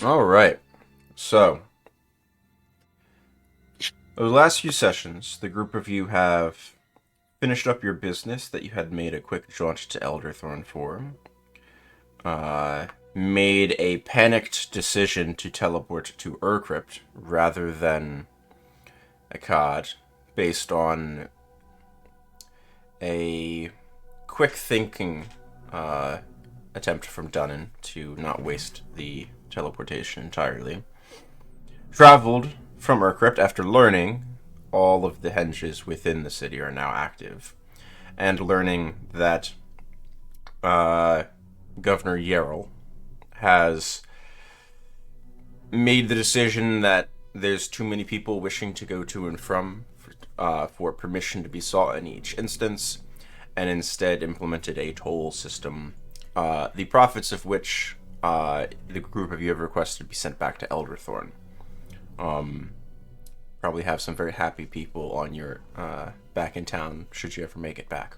All right. So, over the last few sessions, the group of you have finished up your business that you had made a quick jaunt to Elderthorn for. Made a panicked decision to teleport to Urcrypt rather than Akkad, based on a quick thinking uh, attempt from Dunan to not waste the teleportation entirely. Traveled from Urcrypt after learning all of the henges within the city are now active, and learning that uh, Governor Yarrell has made the decision that there's too many people wishing to go to and from for permission to be sought in each instance, and instead implemented a toll system, the profits of which the group of you have requested be sent back to Elderthorn. Probably have some very happy people on your back in town should you ever make it back.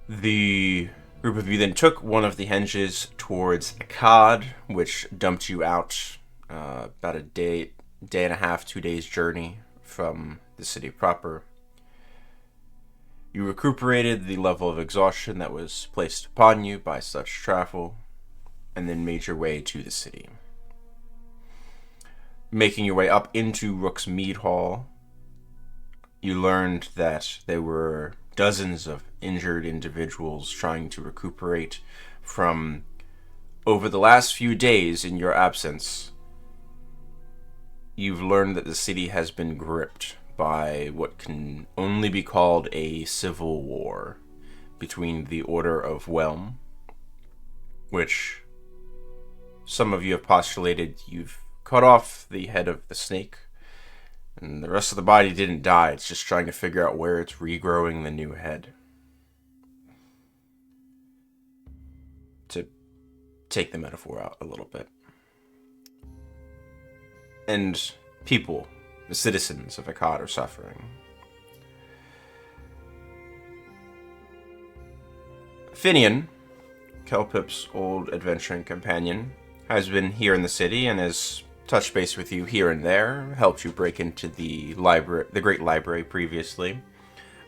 The group of you then took one of the henges towards Akkad, which dumped you out about a day and a half, 2 days journey from the city proper. You recuperated the level of exhaustion that was placed upon you by such travel, and then made your way to the city. Making your way up into Rook's Mead Hall, you learned that there were dozens of injured individuals trying to recuperate from, over the last few days in your absence, you've learned that the city has been gripped by what can only be called a civil war between the Order of Whelm, which some of you have postulated you've cut off the head of the snake, and the rest of the body didn't die. It's just trying to figure out where it's regrowing the new head. To take the metaphor out a little bit. And people, the citizens of Akkad, are suffering. Finian, Kelpip's old adventuring companion, has been here in the city and has touched base with you here and there, helped you break into the library, the Great Library previously,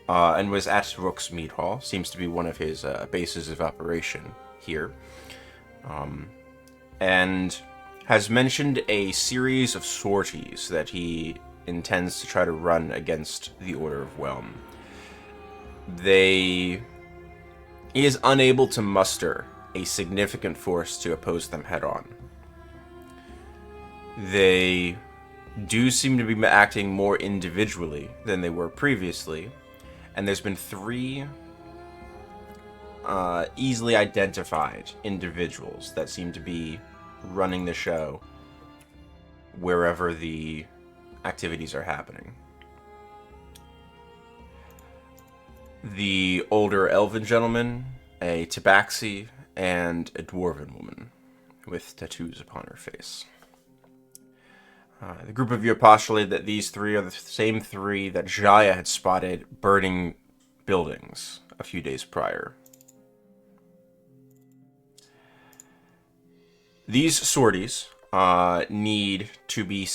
and was at Rook's Mead Hall. Seems to be one of his bases of operation here. And has mentioned a series of sorties that he intends to try to run against the Order of Whelm. He is unable to muster a significant force to oppose them head-on. They do seem to be acting more individually than they were previously, and there's been three easily identified individuals that seem to be running the show wherever the activities are happening. The older elven gentleman, a tabaxi, and a dwarven woman with tattoos upon her face. The group of you postulated that these three are the same three that Jaya had spotted burning buildings a few days prior. These sorties need to be,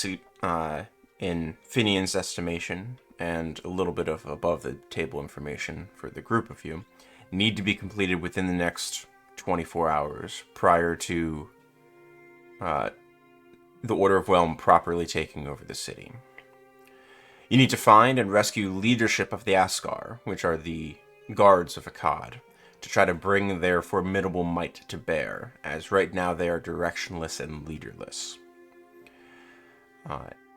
in Finian's estimation, and a little bit of above-the-table information for the group of you, need to be completed within the next 24 hours prior to the Order of Whelm properly taking over the city. You need to find and rescue leadership of the Askar, which are the guards of Akkad, to try to bring their formidable might to bear, as right now they are directionless and leaderless.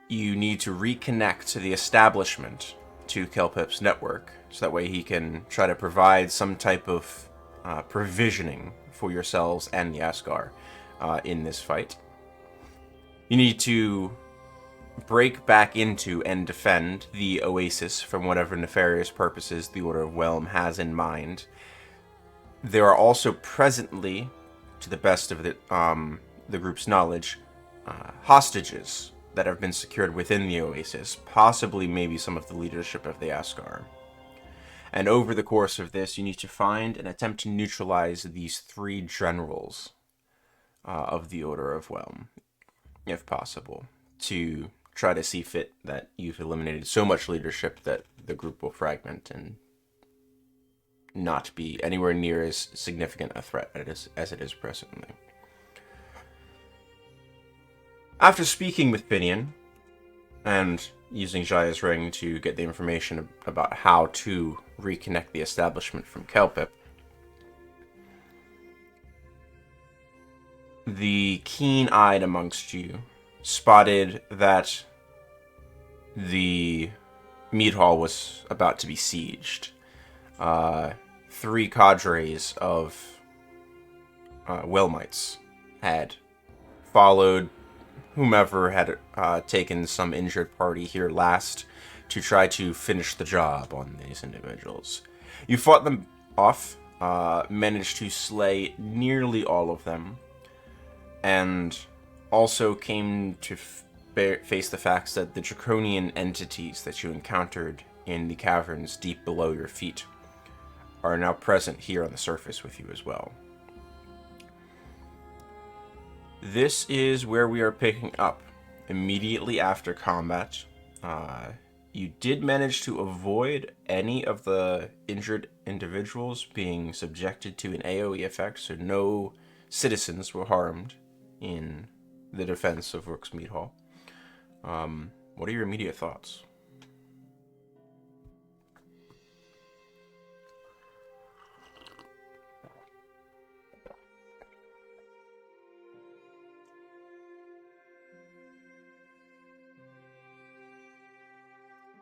You need to reconnect to the establishment to Kelpip's network, so that way he can try to provide some type of provisioning for yourselves and the Askar in this fight. You need to break back into and defend the Oasis from whatever nefarious purposes the Order of Whelm has in mind. There are also presently, to the best of the group's knowledge, hostages that have been secured within the Oasis, possibly maybe some of the leadership of the Askar. And over the course of this, you need to find and attempt to neutralize these three generals of the Order of Whelm, if possible, to try to see fit that you've eliminated so much leadership that the group will fragment and not be anywhere near as significant a threat as it is presently. After speaking with Finian and using Jaya's ring to get the information about how to reconnect the establishment from Kelpip, the keen-eyed amongst you spotted that the mead hall was about to be sieged. 3 cadres of Whelmites had followed whomever had taken some injured party here last to try to finish the job on these individuals. You fought them off, managed to slay nearly all of them, and also came to face the facts that the draconian entities that you encountered in the caverns deep below your feet are now present here on the surface with you as well. This is where we are picking up immediately after combat. You did manage to avoid any of the injured individuals being subjected to an AoE effect, so no citizens were harmed in the defense of Rook's Mead Hall. What are your immediate thoughts?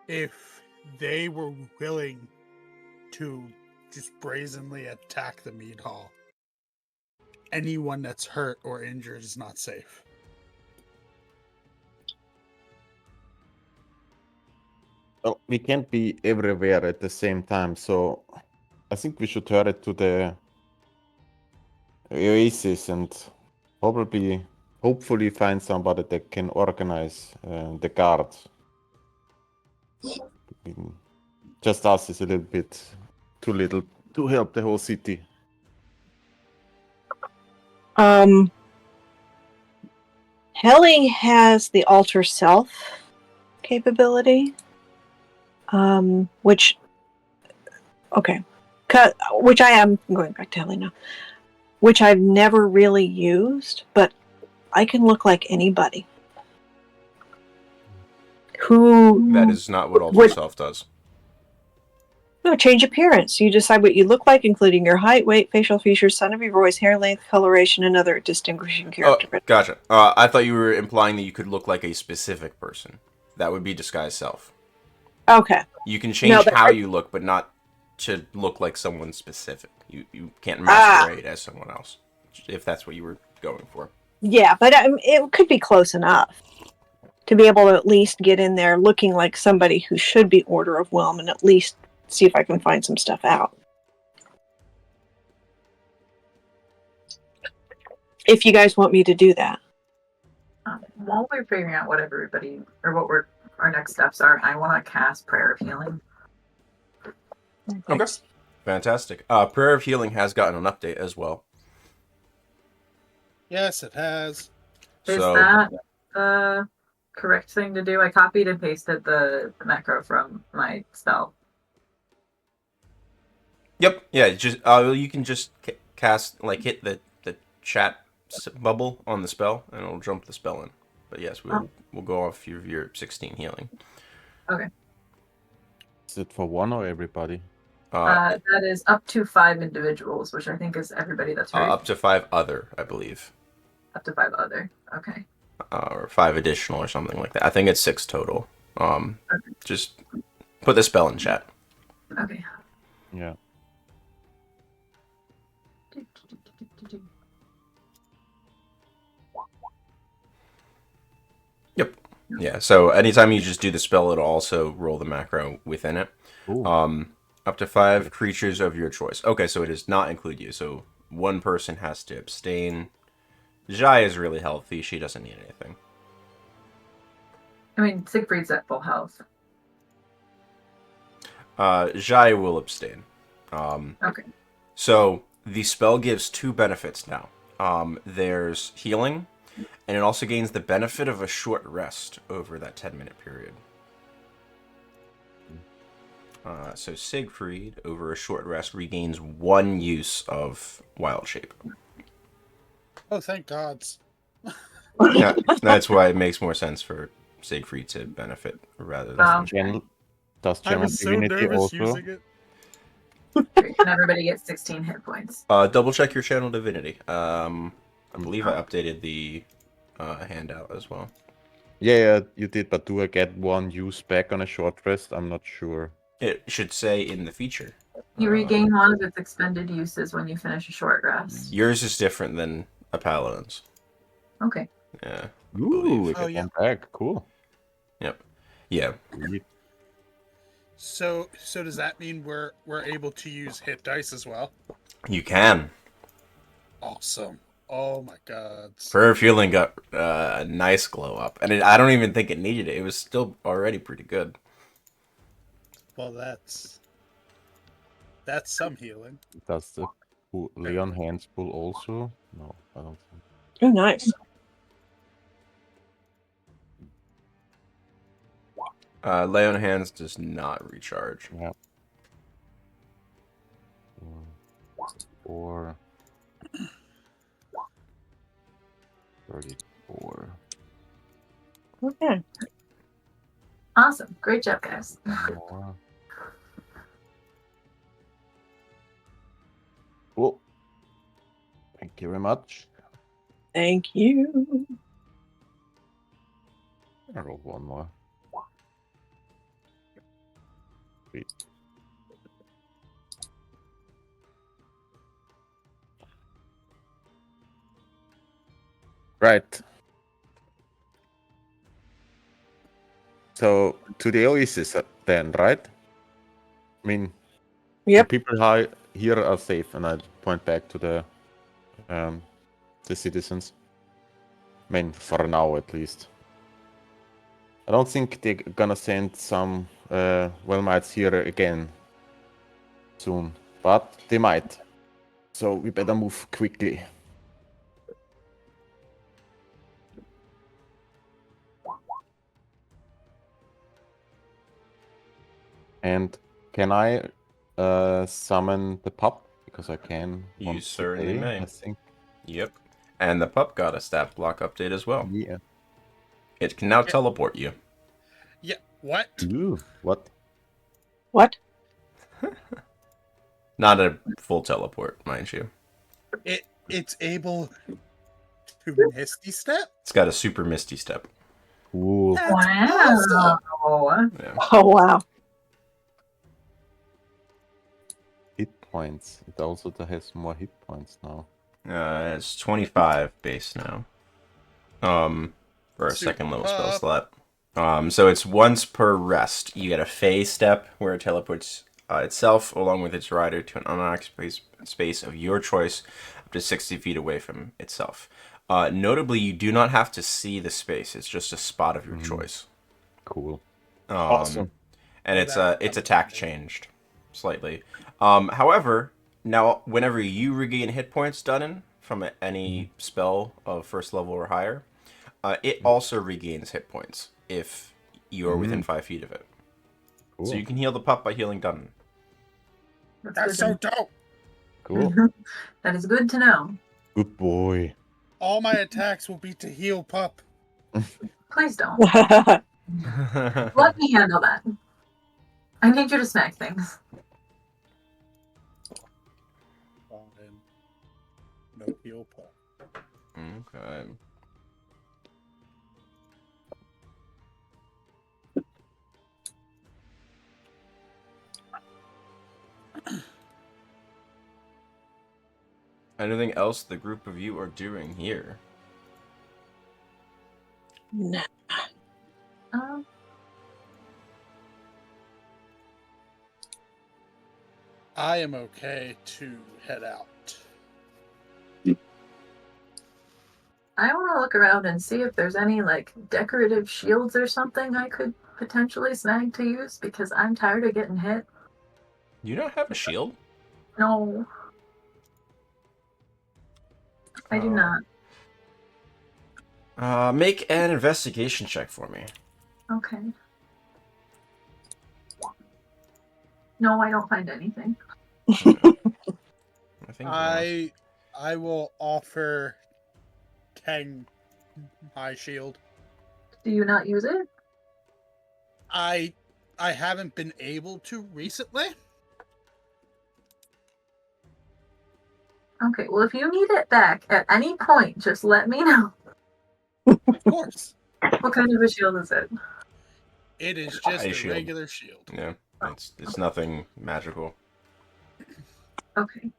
If they were willing to just brazenly attack the mead hall, anyone that's hurt or injured is not safe. Well, we can't be everywhere at the same time, so I think we should hurry to the oasis and hopefully find somebody that can organize the guard. Just us is a little bit too little to help the whole city. Heli has the alter self capability, which I am going back to Heli now, which I've never really used, but I can look like anybody. That is not what alter self does. No, change appearance. You decide what you look like, including your height, weight, facial features, tone of your voice, hair length, coloration, and other distinguishing characteristics. Gotcha. I thought you were implying that you could look like a specific person. That would be disguise self. Okay. You can change how you look, but not to look like someone specific. You can't masquerade as someone else, if that's what you were going for. Yeah, but it could be close enough to be able to at least get in there looking like somebody who should be Order of Whelm and at least see if I can find some stuff out. If you guys want me to do that. While we're figuring out what our next steps are, I want to cast Prayer of Healing. Okay. Fantastic. Prayer of Healing has gotten an update as well. Yes, it has. Is that the correct thing to do? I copied and pasted the macro from my spell. Yep. Yeah. Just you can just cast hit the chat bubble on the spell, and it'll jump the spell in. But yes, we'll go off your 16 healing. Okay. Is it for one or everybody? That is up to 5 individuals, which I think is everybody that's right. Up to 5 other, I believe. Up to 5 other. Okay. Or 5 additional or something like that. I think it's 6 total. Okay. Just put the spell in chat. Okay. Yeah. Yep. Yeah, so anytime you just do the spell, it'll also roll the macro within it. Ooh. Up to 5 creatures of your choice. Okay, so it does not include you. So one person has to abstain. Jai is really healthy. She doesn't need anything. I mean, Siegfried's at full health. Jai will abstain. Okay. So the spell gives 2 benefits now. there's healing, and it also gains the benefit of a short rest over that 10-minute period. So Siegfried, over a short rest, regains 1 use of Wild Shape. Oh, thank gods. Yeah, that's why it makes more sense for Siegfried to benefit rather than... Does I Shaman was so Divinity nervous also? using it. And everybody gets 16 hit points. Double check your channel divinity. I believe I updated the handout as well. Yeah, you did, but do I get 1 use back on a short rest? I'm not sure. It should say in the feature. You regain one of its expended uses when you finish a short rest. Yours is different than a paladin's. Okay. Yeah. Ooh, we Oh, get yeah. 1 back. Cool. Yep. Yeah. Sweet. So does that mean we're able to use hit dice as well? You can. Awesome. Oh my god. Prayer of Healing got a nice glow up. And I don't even think it needed it. It was still already pretty good. Well, that's some healing. Does the Leon Hands pull also? No, I don't think. Oh, nice. Lay on Hands does not recharge. Yeah. 4. 34. Okay. Awesome. Great job, guys. More. Cool. Thank you very much. Thank you. I rolled 1 more. Sweet. Right. So to the oasis then, right? I mean, Yep. the people here are safe, and I point back to the citizens. I mean, for now at least. I don't think they're gonna send some Wellmites here again soon, but they might. So we better move quickly. And can I summon the pup? Because I can. You once a certainly day, may. I think. Yep. And the pup got a stat block update as well. Yeah. It can now teleport you. Yeah. What? Ooh, what? What? Not a full teleport, mind you. It's able to Misty Step? It's got a super misty step. Cool. That's Wow. awesome. Yeah. Oh, wow. Hit points. It also has more hit points now. It's 25 base now. For a Super second level spell pup. slot. So it's once per rest. You get a phase step where it teleports itself along with its rider to an unoccupied space of your choice up to 60 feet away from itself. Notably, you do not have to see the space. It's just a spot of your choice. Cool. Awesome. And its attack amazing. changed slightly. However, now whenever you regain hit points, Dunan, from any spell of first level or higher, it also regains hit points if you are within 5 feet of it. Cool. So you can heal the pup by healing Dunan. That's so dope. Cool. That is good to know. Good boy. All my attacks will be to heal pup. Please don't. Let me handle that. I need you to smack things. Fine. No heal pup. Okay. Anything else the group of you are doing here? Nah. I am okay to head out. I want to look around and see if there's any like decorative shields or something I could potentially snag to use because I'm tired of getting hit. You don't have a shield? No. I do not. Make an investigation check for me. Okay. No, I don't find anything. I think I will offer Kang my shield. Do you not use it? I haven't been able to recently. Okay, well, if you need it back at any point, just let me know. Of course. What kind of a shield is it? It is just Ice a shield. regular shield. Yeah, it's nothing magical. Okay.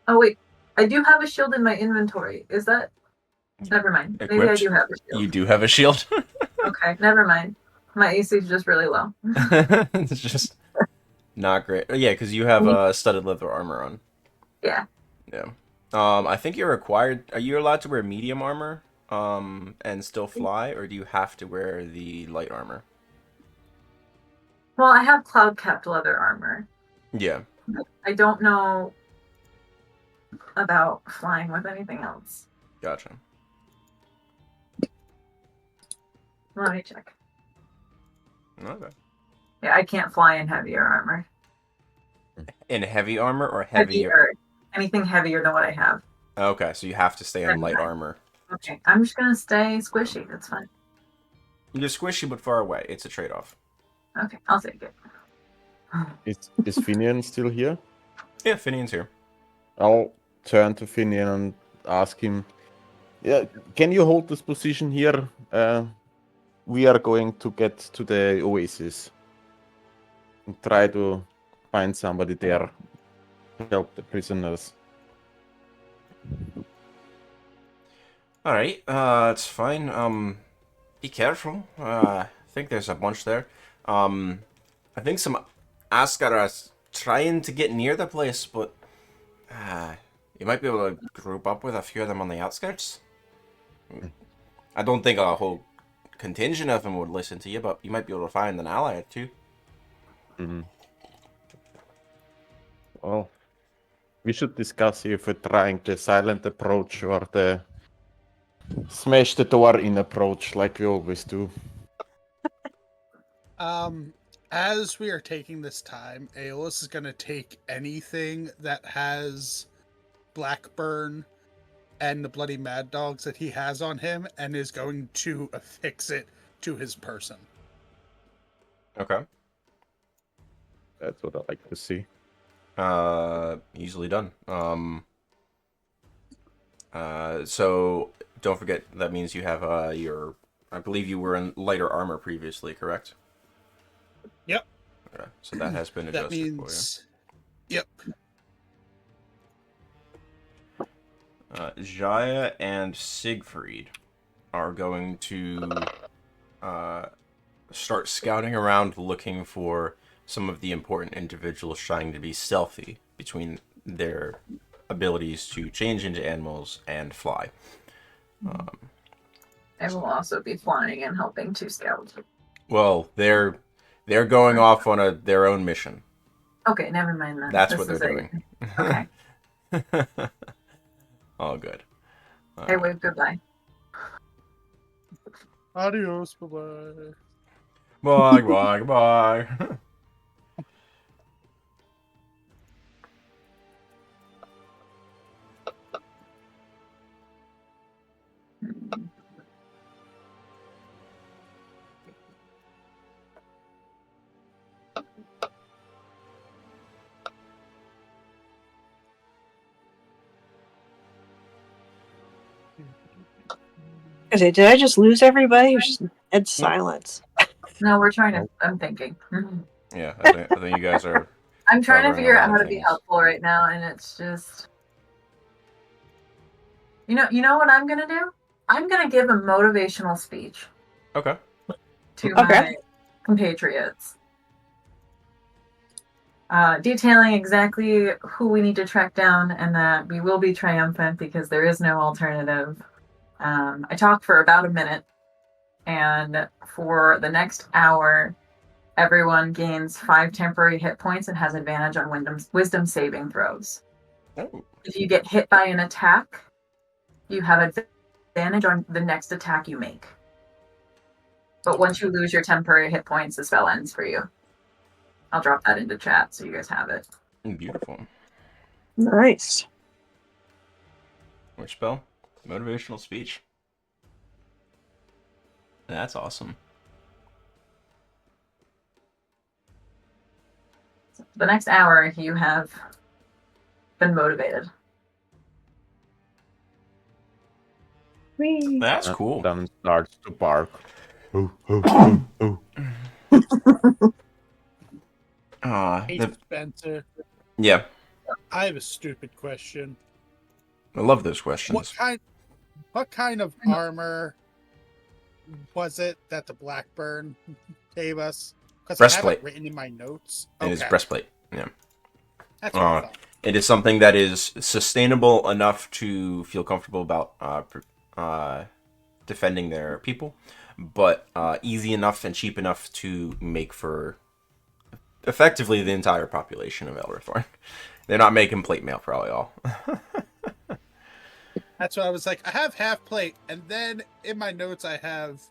Oh, wait. I do have a shield in my inventory. Is that... Never mind. Maybe I Equipped? do have a shield. You do have a shield? Okay, never mind. My AC is just really low. It's just not great. Yeah, because you have studded leather armor on. Yeah. Yeah. I think you're required. Are you allowed to wear medium armor, and still fly, or do you have to wear the light armor? Well, I have cloud-capped leather armor. Yeah. I don't know about flying with anything else. Gotcha. Let me check. Okay. Yeah, I can't fly in heavier armor. In heavy armor or heavier? Heavier. Anything heavier than what I have. Okay, so you have to stay in light armor. Okay, I'm just gonna stay squishy. That's fine. You're squishy but far away. It's a trade-off. Okay, I'll take it. Is Finian still here? Yeah, Finian's here. I'll turn to Finian and ask him, yeah, can you hold this position here? We are going to get to the oasis and try to find somebody there to help the prisoners. Alright, it's fine. Be careful. I think there's a bunch there. I think some Ascar are trying to get near the place, but you might be able to group up with a few of them on the outskirts. I don't think a whole contingent of them would listen to you, but you might be able to find an ally or two. Mm-hmm. Well, we should discuss if we're trying the silent approach or the smash the door in approach like we always do. As we are taking this time, Aeolus is going to take anything that has Blackburn and the bloody mad dogs that he has on him and is going to affix it to his person. Okay. That's what I like to see. Easily done. So don't forget that means you have your. I believe you were in lighter armor previously, correct? Yep. Okay, so that has been adjusted That means, for you. Yep. Jaya and Siegfried are going to start scouting around looking for some of the important individuals trying to be stealthy between their abilities to change into animals and fly. I will also be flying and helping to scout. Well, they're going off on their own mission. Okay, never mind then. That's what they're doing. Okay. All good. I wave goodbye. Adios, bye-bye. Bye, bye, bye. Did I just lose everybody? It was just dead silence. No, we're trying to. I'm thinking. Yeah, I think you guys are. I'm trying to covering figure a out lot how of to be things. helpful right now, and it's just. You know what I'm gonna do? I'm gonna give a motivational speech Okay. to my compatriots, detailing exactly who we need to track down, and that we will be triumphant because there is no alternative. I talk for about a minute, and for the next hour, everyone gains 5 temporary hit points and has advantage on wisdom saving throws. Oh, If you get hit by an attack, you have advantage on the next attack you make. But once you lose your temporary hit points, the spell ends for you. I'll drop that into chat so you guys have it. beautiful. Nice. Which spell? Motivational speech. That's awesome. So the next hour, you have been motivated. Whee. That's cool. Then starts to bark. Ooh, ooh, ooh, ooh. Hey, The, Spencer, yeah, I have a stupid question. I love those questions. What kind of armor was it that the Blackburn gave us? Because I have Breastplate. it written in my notes. It is breastplate. Yeah. That's what I thought. It is something that is sustainable enough to feel comfortable about defending their people, but easy enough and cheap enough to make for effectively the entire population of Elderthorn. They're not making plate mail for all. That's what I was like. I have half plate, and then in my notes I have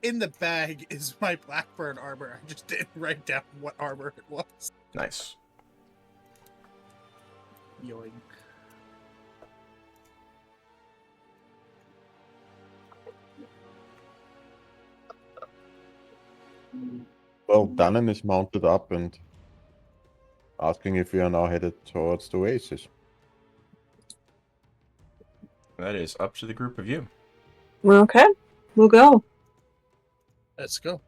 in the bag is my Blackburn armor. I just didn't write down what armor it was. Nice. Yoink. Well, Dunan is mounted up and asking if we are now headed towards the oasis. That is up to the group of you. Okay, we'll go. Let's go.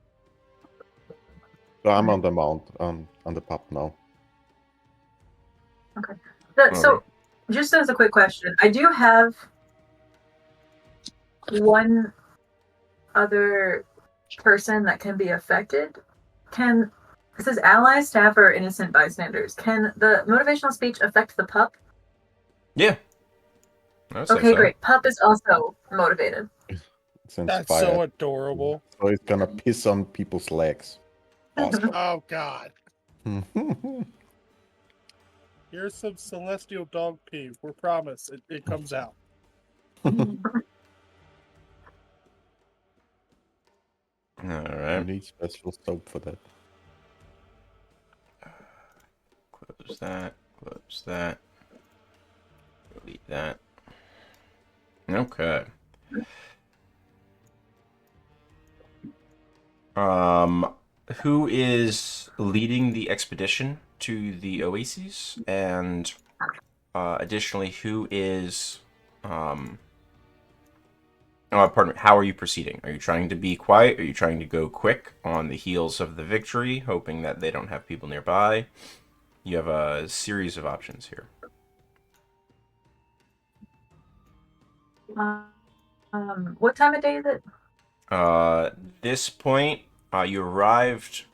So I'm on the mount, on the pup now. So, just as a quick question, I do have one other person that can be affected. It says allies, staff, or innocent bystanders. Can the motivational speech affect the pup? Yeah. I would say Okay, so. great. Pup is also motivated. Since That's fire. so adorable. So he's gonna piss on people's legs. Awesome. Oh, God. Here's some celestial dog pee. We're promised. It comes out. All You right. need special soap for that. Close that. Close that. Delete that. Okay. Who is leading the expedition to the oases, and additionally, who is oh, pardon me. How are you proceeding? Are you trying to be quiet? Are you trying to go quick on the heels of the victory, hoping that they don't have people nearby? You have a series of options here. What time of day is it? This point, you arrived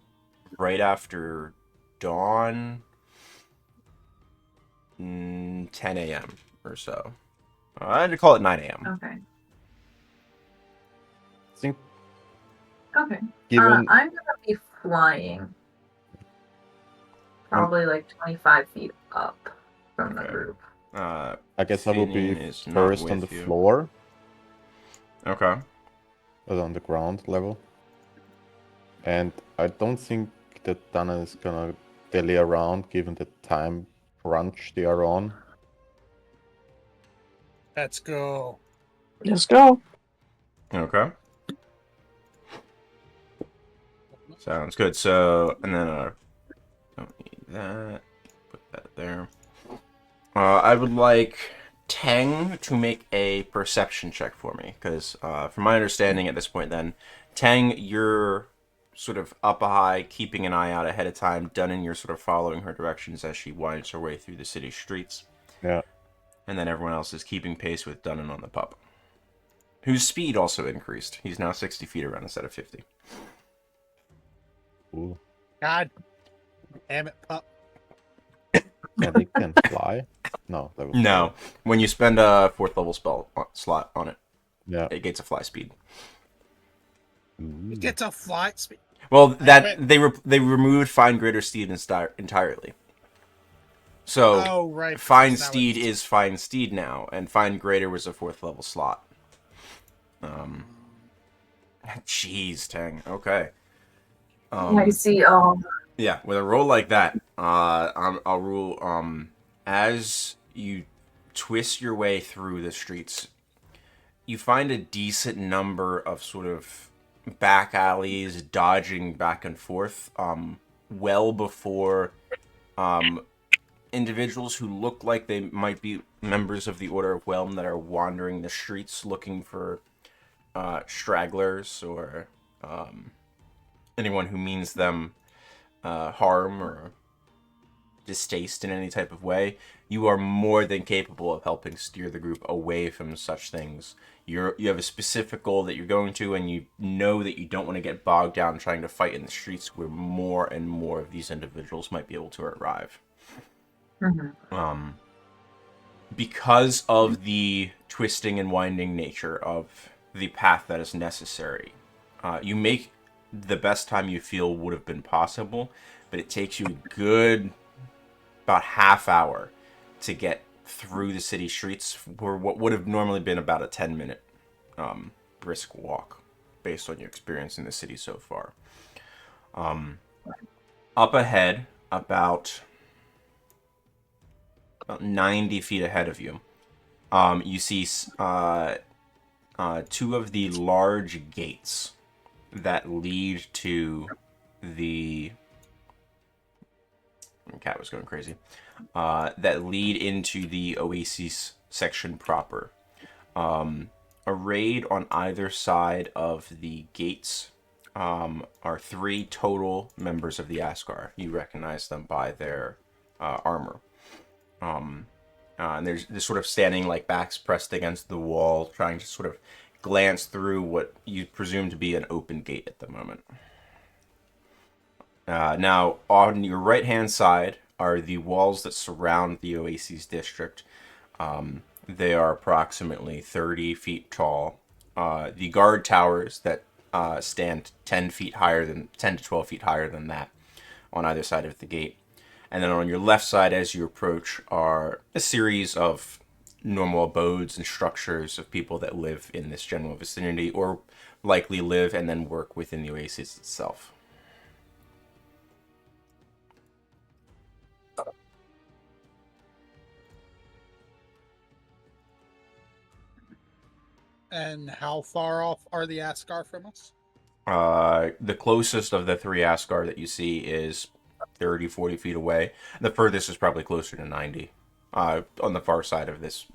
right after dawn, 10 a.m. or so. I'd call it 9 a.m. Okay. I think Okay. given I'm gonna be flying. Probably like 25 feet up from the Okay. group. I guess I will be Finian is not first on the with you. floor, Okay. on the ground level. And I don't think that Dunan is gonna delay around given the time crunch they are on. Let's go. Let's go. Okay. Sounds good. So, and then don't need that. Put that there. I would like Tang to make a perception check for me, because from my understanding at this point, then Tang, you're sort of up high, keeping an eye out ahead of time. Dunan, you're sort of following her directions as she winds her way through the city streets. Yeah. And then everyone else is keeping pace with Dunan on the pup, whose speed also increased. He's now 60 feet around instead of 50. Ooh. God damn it, pup. Yeah, they can fly. No, that was No, when you spend a 4th level spell slot on it, Yeah. it gets a fly speed. Ooh. It gets a flight speed. Well, that went- they removed Find Greater Speed entirely. So, Oh, right. Find because now Steed it's- is Find Steed now, and Find Greater was a 4th level slot. Jeez, Tang. Okay. I see. Oh, Yeah, with a roll like that, I'll rule. As you twist your way through the streets, you find a decent number of sort of back alleys, dodging back and forth. Well before, individuals who look like they might be members of the Order of Whelm that are wandering the streets looking for stragglers or anyone who means them harm or distaste in any type of way, you are more than capable of helping steer the group away from such things. You have a specific goal that you're going to, and you know that you don't want to get bogged down trying to fight in the streets where more and more of these individuals might be able to arrive. Because of the twisting and winding nature of the path that is necessary, you make the best time you feel would have been possible, but it takes you a good about half hour to get through the city streets for what would have normally been about a 10-minute brisk walk based on your experience in the city so far. Up ahead, about 90 feet ahead of you, you see two of the large gates that lead to the cat was going crazy. That lead into the Oasis section proper. Arrayed on either side of the gates are 3 total members of the Asgar. You recognize them by their armor. And they're sort of standing like backs pressed against the wall, trying to sort of glance through what you presume to be an open gate at the moment. Now, on your right-hand side are the walls that surround the Oasis district. They are approximately 30 feet tall. The guard towers that stand 10 to 12 feet higher than that on either side of the gate. And then on your left side, as you approach, are a series of normal abodes and structures of people that live in this general vicinity, or likely live and then work within the Oasis itself. And how far off are the Asgar from us? The closest of the 3 Asgar that you see is 30, 40 feet away. The furthest is probably closer to 90, on the far side of this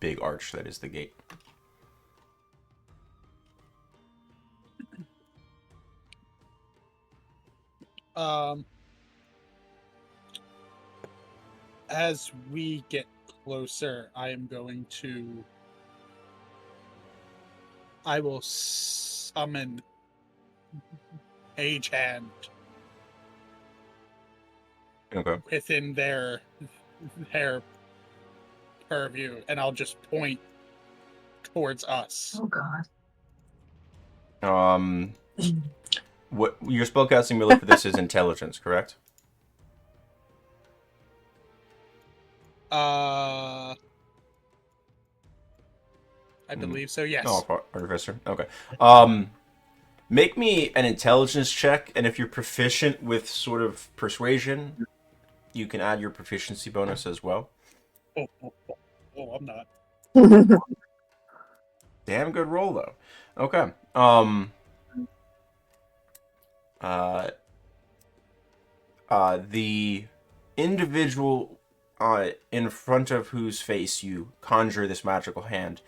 big arch that is the gate. As we get closer, I will summon Mage Hand Okay. within their purview, and I'll just point towards us. oh God. What your spellcasting ability for this is intelligence, correct? I believe so, yes. Oh, artificer. Okay. Make me an intelligence check, and if you're proficient with sort of persuasion, you can add your proficiency bonus as well. Oh, I'm not. Damn good roll though. Okay. The individual in front of whose face you conjure this magical hand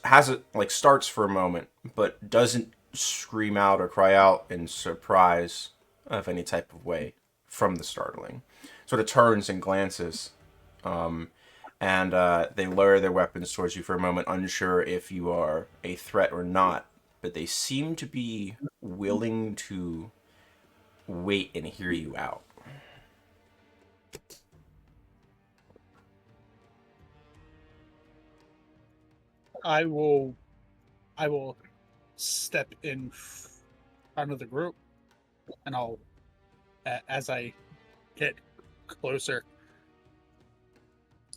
has it like starts for a moment, but doesn't scream out or cry out in surprise of any type of way from the startling. Sort of turns and glances, and they lower their weapons towards you for a moment, unsure if you are a threat or not. But they seem to be willing to wait and hear you out. I will step in front of the group, and I'll, as I get closer,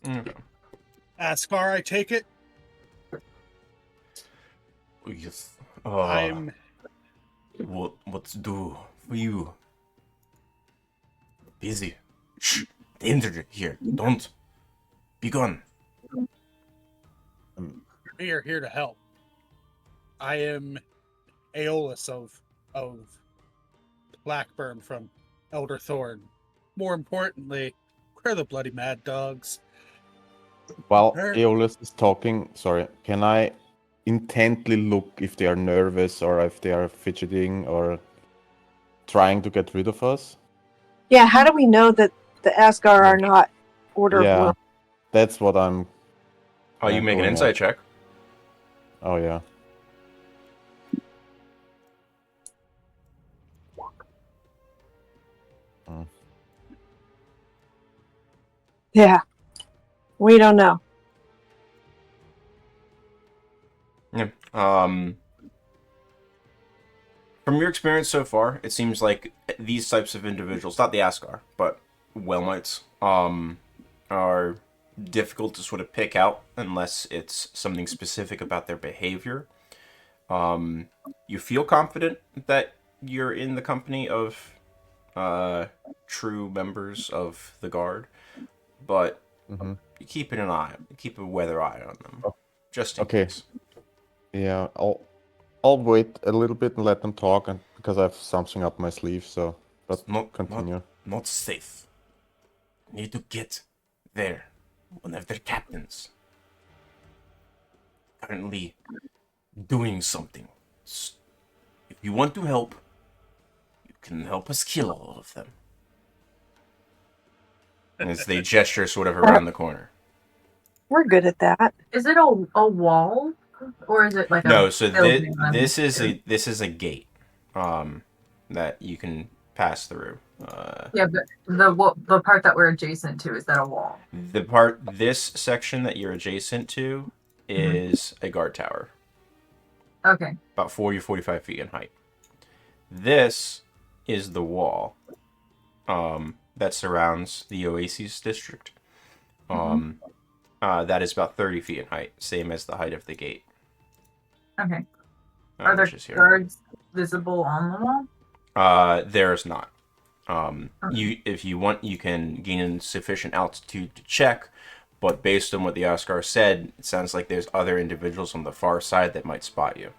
Okay. Askar, I take it. Yes. I'm What's do for you? Busy. Shh. Danger here. Don't. Be gone. we are here to help. I am Aeolus of Blackburn from Elder Thorn. More importantly, we're the bloody mad dogs. While Her- Aeolus is talking, sorry, can I intently look if they are nervous or if they are fidgeting or trying to get rid of us? Yeah, how do we know that the Asgar are not Order of Yeah, Will? that's what I'm. Oh, you make an going insight at. check. Oh yeah. Yeah. We don't know. Yeah. From your experience so far, it seems like these types of individuals, not the Ascar, but Whelmites, are difficult to sort of pick out unless it's something specific about their behavior. You feel confident that you're in the company of true members of the guard, but Mm-hmm. keep a weather eye on them, just in Okay. case. Yeah, I'll wait a little bit and let them talk, and because I have something up my sleeve. So, but continue. Not safe. Need to get there. One of their captains currently doing something. If you want to help, you can help us kill all of them. As they gesture sort of around the corner. We're good at that. Is it a wall, or is it like No, a so building? this is a gate that you can pass through. Yeah, but the part that we're adjacent to, is that a wall? This section that you're adjacent to is a guard tower. Okay. About 40 or 45 feet in height. This is the wall that surrounds the Oasis district. That is about 30 feet in height, same as the height of the gate. Okay. Are there guards visible on the wall? There's not. If you want, you can gain sufficient altitude to check, but based on what the Oscar said, it sounds like there's other individuals on the far side that might spot you.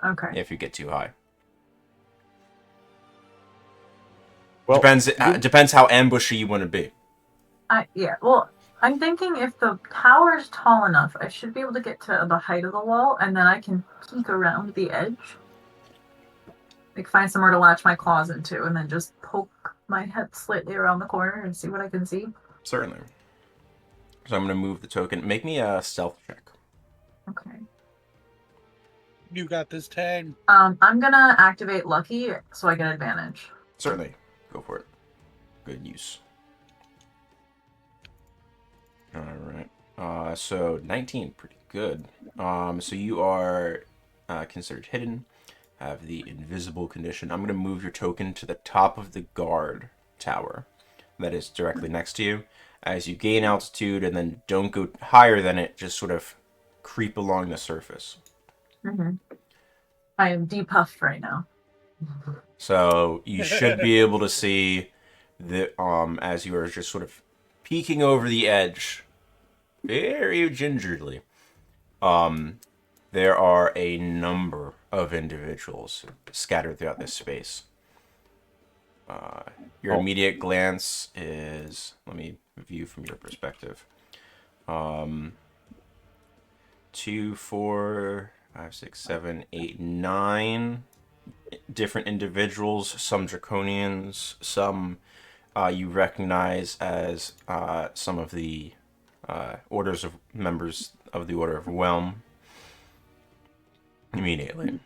Okay. If you get too high. Well, Depends how ambushy you want to be. Well, I'm thinking if the tower's tall enough, I should be able to get to the height of the wall, and then I can peek around the edge. Like, find somewhere to latch my claws into, and then just poke my head slightly around the corner and see what I can see. Certainly. So I'm going to move the token. Make me a stealth check. Okay. You got this, Tang. I'm gonna activate Lucky so I get advantage. Certainly. Go for it. Good use. Alright. So 19, pretty good. So you are considered hidden, have the invisible condition. I'm going to move your token to the top of the guard tower that is directly next to you. As you gain altitude and then don't go higher than it, just sort of creep along the surface. Mm-hmm. I am depuffed right now. So you should be able to see the as you are just sort of peeking over the edge, very gingerly. There are a number of individuals scattered throughout this space. Your immediate glance is, let me view from your perspective. 2, 4, 5, 6, 7, 8, 9 different individuals, some draconians, some you recognize as some of the members of the Order of Whelm. Immediately.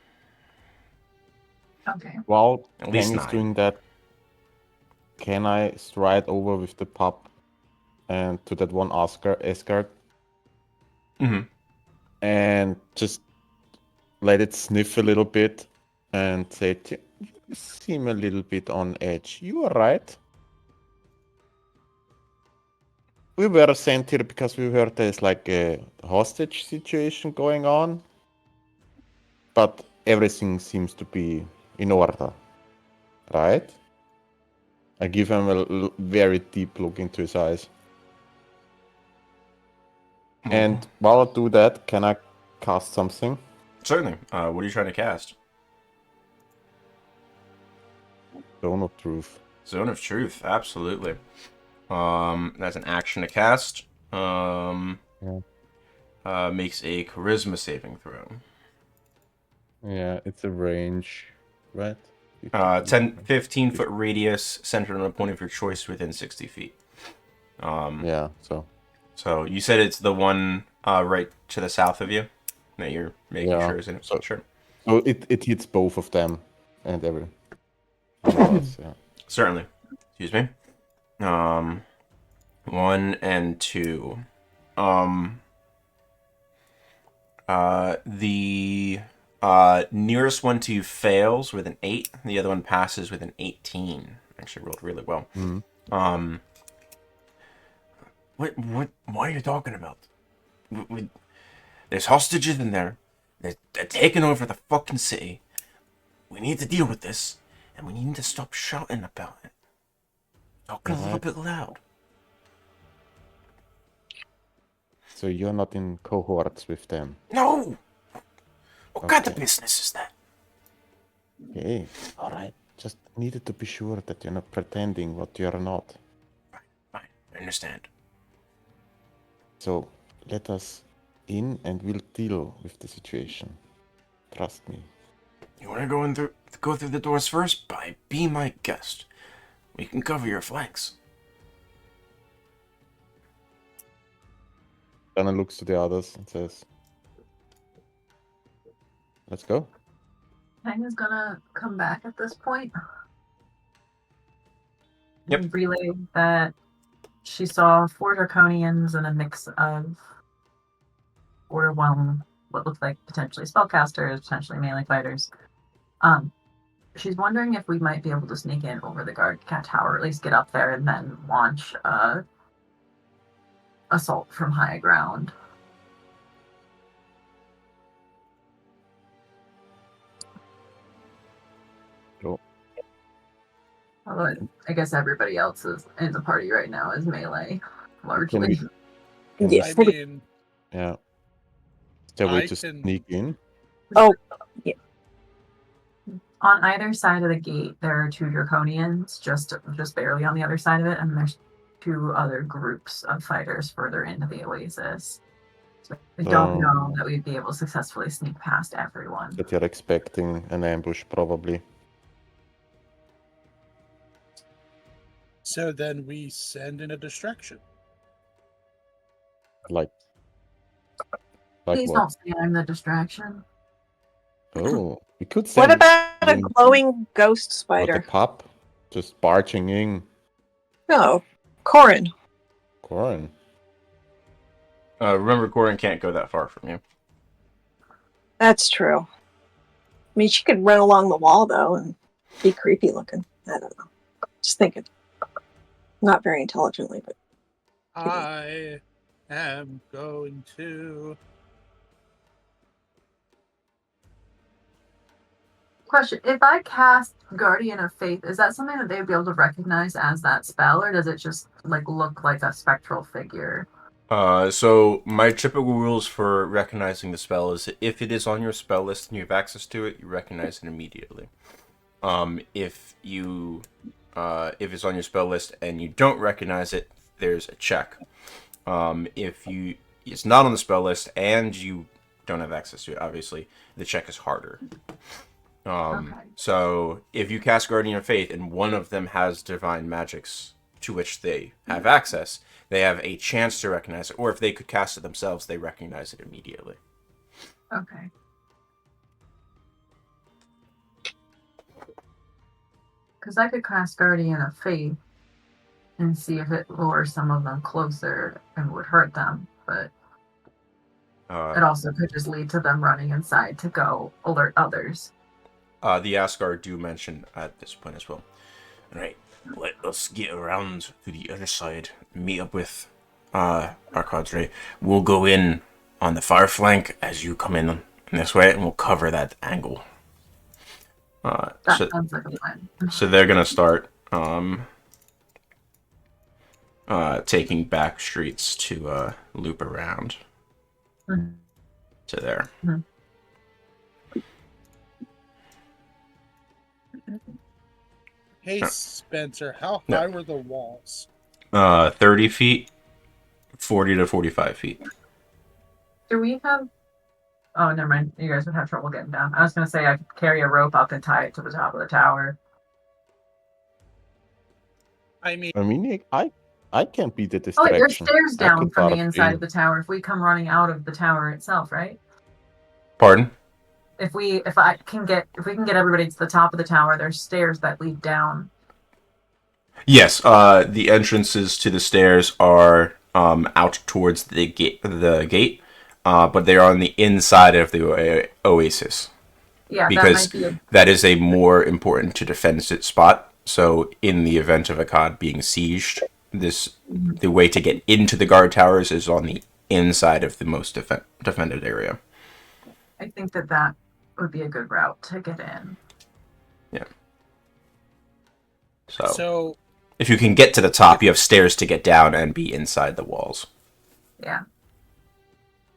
Okay. While At least Tang is 9. doing that, can I stride over with the pup and to that one Asgard Mm-hmm. and just let it sniff a little bit and say, "You seem a little bit on edge. You are right." we were sent here because we heard there's like a hostage situation going on, but everything seems to be in order, right? I give him a very deep look into his eyes. And while I do that, can I cast something? Certainly. What are you trying to cast? Zone of Truth. Zone of Truth, absolutely. That's an action to cast. Makes a charisma saving throw. Yeah, it's a range, right? 15 foot radius centered on a point of your choice within 60 feet. Yeah, so. So you said it's the one right to the south of you that you're making sure is in it. So, sure. So it hits both of them and everyone else, yeah. Certainly. Excuse me. 1 and 2. The nearest one to you fails with an 8. The other one passes with an 18. Actually rolled really well. Mm-hmm. What are you talking about? There's hostages in there. They're taking over the fucking city. We need to deal with this, and we need to stop shouting about it. Talking a little bit loud. So you're not in cohorts with them? No! What kind of business is that? Okay, alright. Just needed to be sure that you're not pretending what you're not. Fine, I understand. So, let us in and we'll deal with the situation. Trust me. You want to go through the doors first? Be my guest. We can cover your flanks. Dana looks to the others and says, let's go. Tanya's gonna come back at this point. Yep. And relay that she saw 4 Draconians and a mix of overwhelm, what looked like potentially spellcasters, potentially melee fighters. She's wondering if we might be able to sneak in over the guard cat tower, at least get up there and then launch assault from high ground. Cool. Although I guess everybody else in the party right now is melee, largely. Can Yes. I mean, Yeah. Is there a way I to can- sneak in? Oh, yeah. On either side of the gate, there are 2 Draconians, just barely on the other side of it, and there's 2 other groups of fighters further into the oasis. So I don't know that we'd be able to successfully sneak past everyone. That you're expecting an ambush, probably. so then we send in a distraction. Like Please what? don't say I'm the distraction. Oh, we could What send about a in glowing ghost what, the spider? pup just barging in. No, Corin. Corin. Remember, Corin can't go that far from you. That's true. I mean, she could run along the wall though and be creepy looking. I don't know. Just thinking. Not very intelligently, but I am going to. Question: if I cast Guardian of Faith, is that something that they would be able to recognize as that spell, or does it just look like a spectral figure? So my typical rules for recognizing the spell is that if it is on your spell list and you have access to it, you recognize it immediately. If it's on your spell list and you don't recognize it, there's a check. If it's not on the spell list and you don't have access to it, obviously the check is harder. Okay. So if you cast Guardian of Faith and one of them has divine magics to which they have access, they have a chance to recognize it. Or if they could cast it themselves, they recognize it immediately. Okay. Because I could cast Guardian of Faith and see if it lures some of them closer and would hurt them, but it also could just lead to them running inside to go alert others. The Asgard do mention at this point as well. Alright, let us get around to the other side, meet up with Arcadre, we'll go in on the far flank as you come in this way, and we'll cover that angle. That sounds like a plan. So they're gonna start taking back streets to loop around Mhm. to there. Mhm. Hey, Spencer, how No. high were the walls? 30 feet, 40 to 45 feet. Do we have? Oh, never mind. You guys would have trouble getting down. I was gonna say I could carry a rope up and tie it to the top of the tower. I mean, I can't be the Oh, distraction. wait, there's stairs I down could from the barf inside in. of the tower. If we come running out of the tower itself, right? Pardon? If we can get everybody to the top of the tower, there's stairs that lead down. Yes. The entrances to the stairs are out towards the gate. But they are on the inside of the oasis. Yeah, Because that might be that is a more important to defend spot. So in the event of a COD being sieged, the way to get into the guard towers is on the inside of the most defended area. I think that would be a good route to get in. Yeah. so If you can get to the top, you have stairs to get down and be inside the walls. Yeah.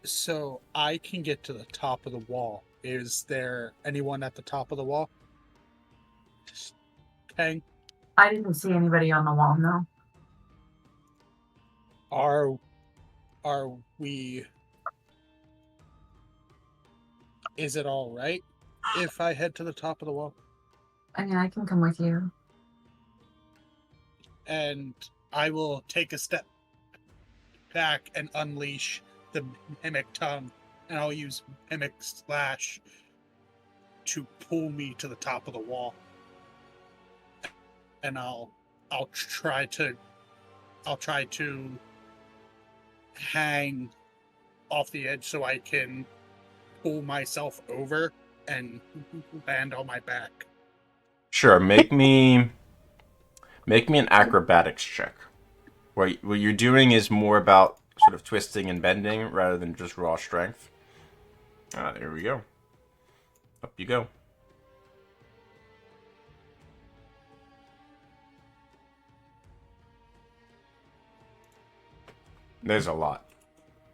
So I can get to the top of the wall. Is there anyone at the top of the wall? Okay. I didn't see anybody on the wall, no. Are we? Is it all right if I head to the top of the wall? I mean, I can come with you. And I will take a step back and unleash the mimic tongue, and I'll use mimic slash to pull me to the top of the wall. And I'll try to hang off the edge so I can pull myself over and land on my back. Sure, make me an acrobatics check. What you're doing is more about sort of twisting and bending rather than just raw strength. There we go. Up you go. There's a lot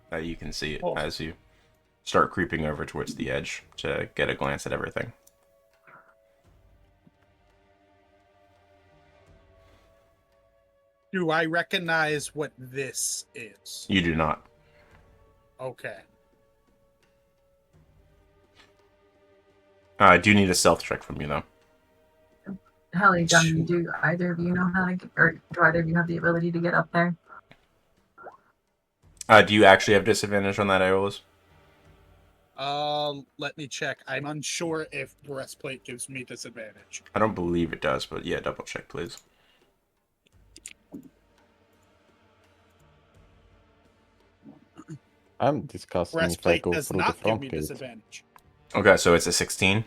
that you can see as you start creeping over towards the edge to get a glance at everything. Do I recognize what this is? You do not. Okay. I do need a stealth check from you, though. Heli, Gunny, do either of you know how to get, or do either of you have the ability to get up there? Do you actually have disadvantage on that, Aeolus? Let me check. I'm unsure if breastplate gives me disadvantage. I don't believe it does, but yeah, double check, please. I'm discussing if I Breastplate go does through the not give front me gate. disadvantage. Okay, so it's a 16?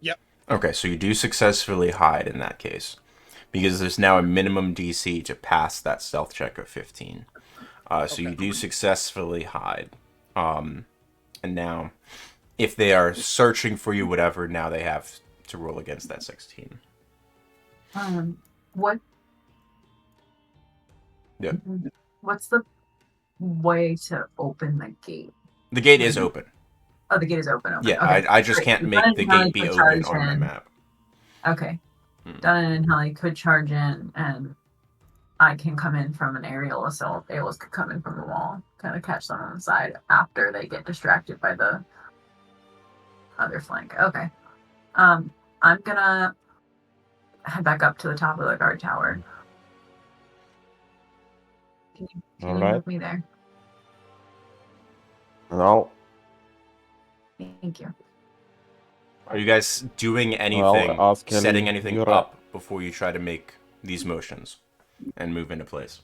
Yep. Okay, so you do successfully hide in that case. Because there's now a minimum DC to pass that stealth check of 15. So you do successfully hide. And now, if they are searching for you, whatever, now they have to roll against that 16. What? Yeah. What's the way to open the gate? The gate is open. Oh, the gate is open. Yeah, Okay. I just can't Great. make Dunan the and Heli gate be could open charge on my in. map. Okay. Dunan and Heli could charge in, and I can come in from an aerial assault. Aeolus could come in from the wall, kind of catch them on the side after they get distracted by the other flank. Okay. I'm gonna head back up to the top of the guard tower. Can you move me there? No. Thank you. Are you guys doing anything, Well, ask Heli, setting anything you're up before you try to make these motions and move into place?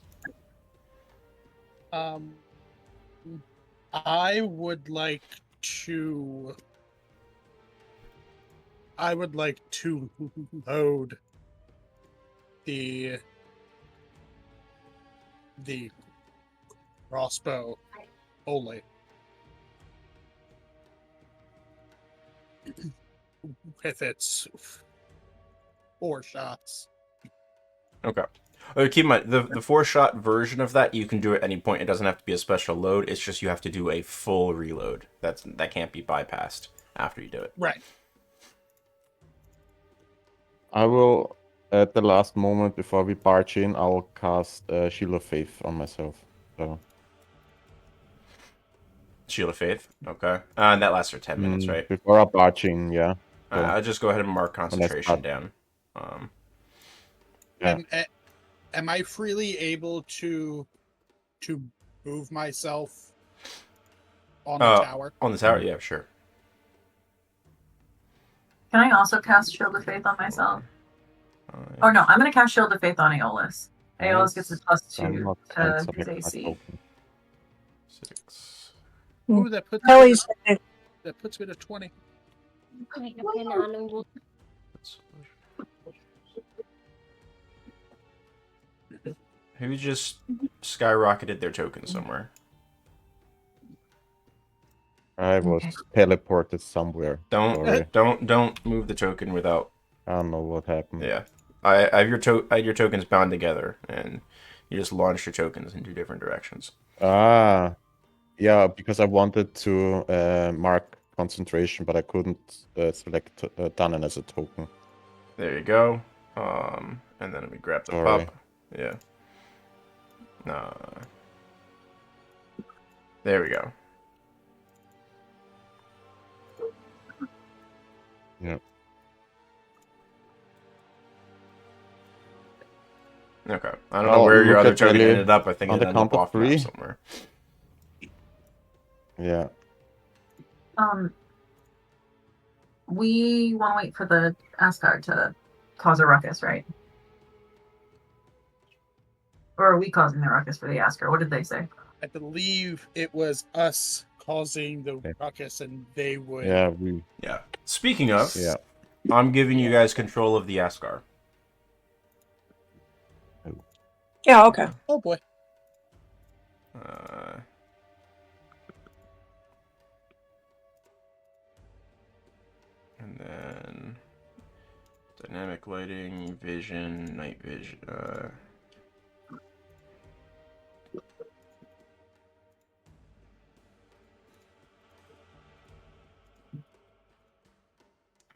I would like to load the crossbow only. With its 4 shots. Okay. Keep in mind, the 4-shot version of that, you can do at any point. It doesn't have to be a special load. It's just you have to do a full reload. That can't be bypassed after you do it. Right. I will, at the last moment before we barge in, I will cast Shield of Faith on myself. So. Shield of Faith. Okay. And that lasts for 10 minutes, right? Before I barge in, yeah. So, I'll just go ahead and mark concentration down. Yeah. And am I freely able to move myself on the tower? On the tower? Yeah, sure. Can I also cast Shield of Faith on myself? Oh no, I'm going to cast Shield of Faith on Aeolus. Aeolus gets a +2 to his AC. 6. Ooh, that puts Kelly's me to 20. Who just skyrocketed their token somewhere? I was teleported somewhere. Sorry. Don't move the token without. I don't know what happened. Yeah, I have your tokens bound together, and you just launch your tokens in 2 different directions. Ah, yeah, because I wanted to mark concentration, but I couldn't select Dunan as a token. There you go. And then let me grab the Sorry. pup. Yeah. There we go. Yeah. Okay. I don't know where your other token ended up. I think on it the ended up count of off map 3. somewhere. Yeah. We want to wait for the Asgard to cause a ruckus, right? Or are we causing the ruckus for the Asgard? What did they say? I believe it was us causing the ruckus, and they would. Yeah, Yeah. Speaking of, Yeah. I'm giving you guys control of the Asgard. Yeah, okay. Oh boy. And then dynamic lighting, vision, night vision.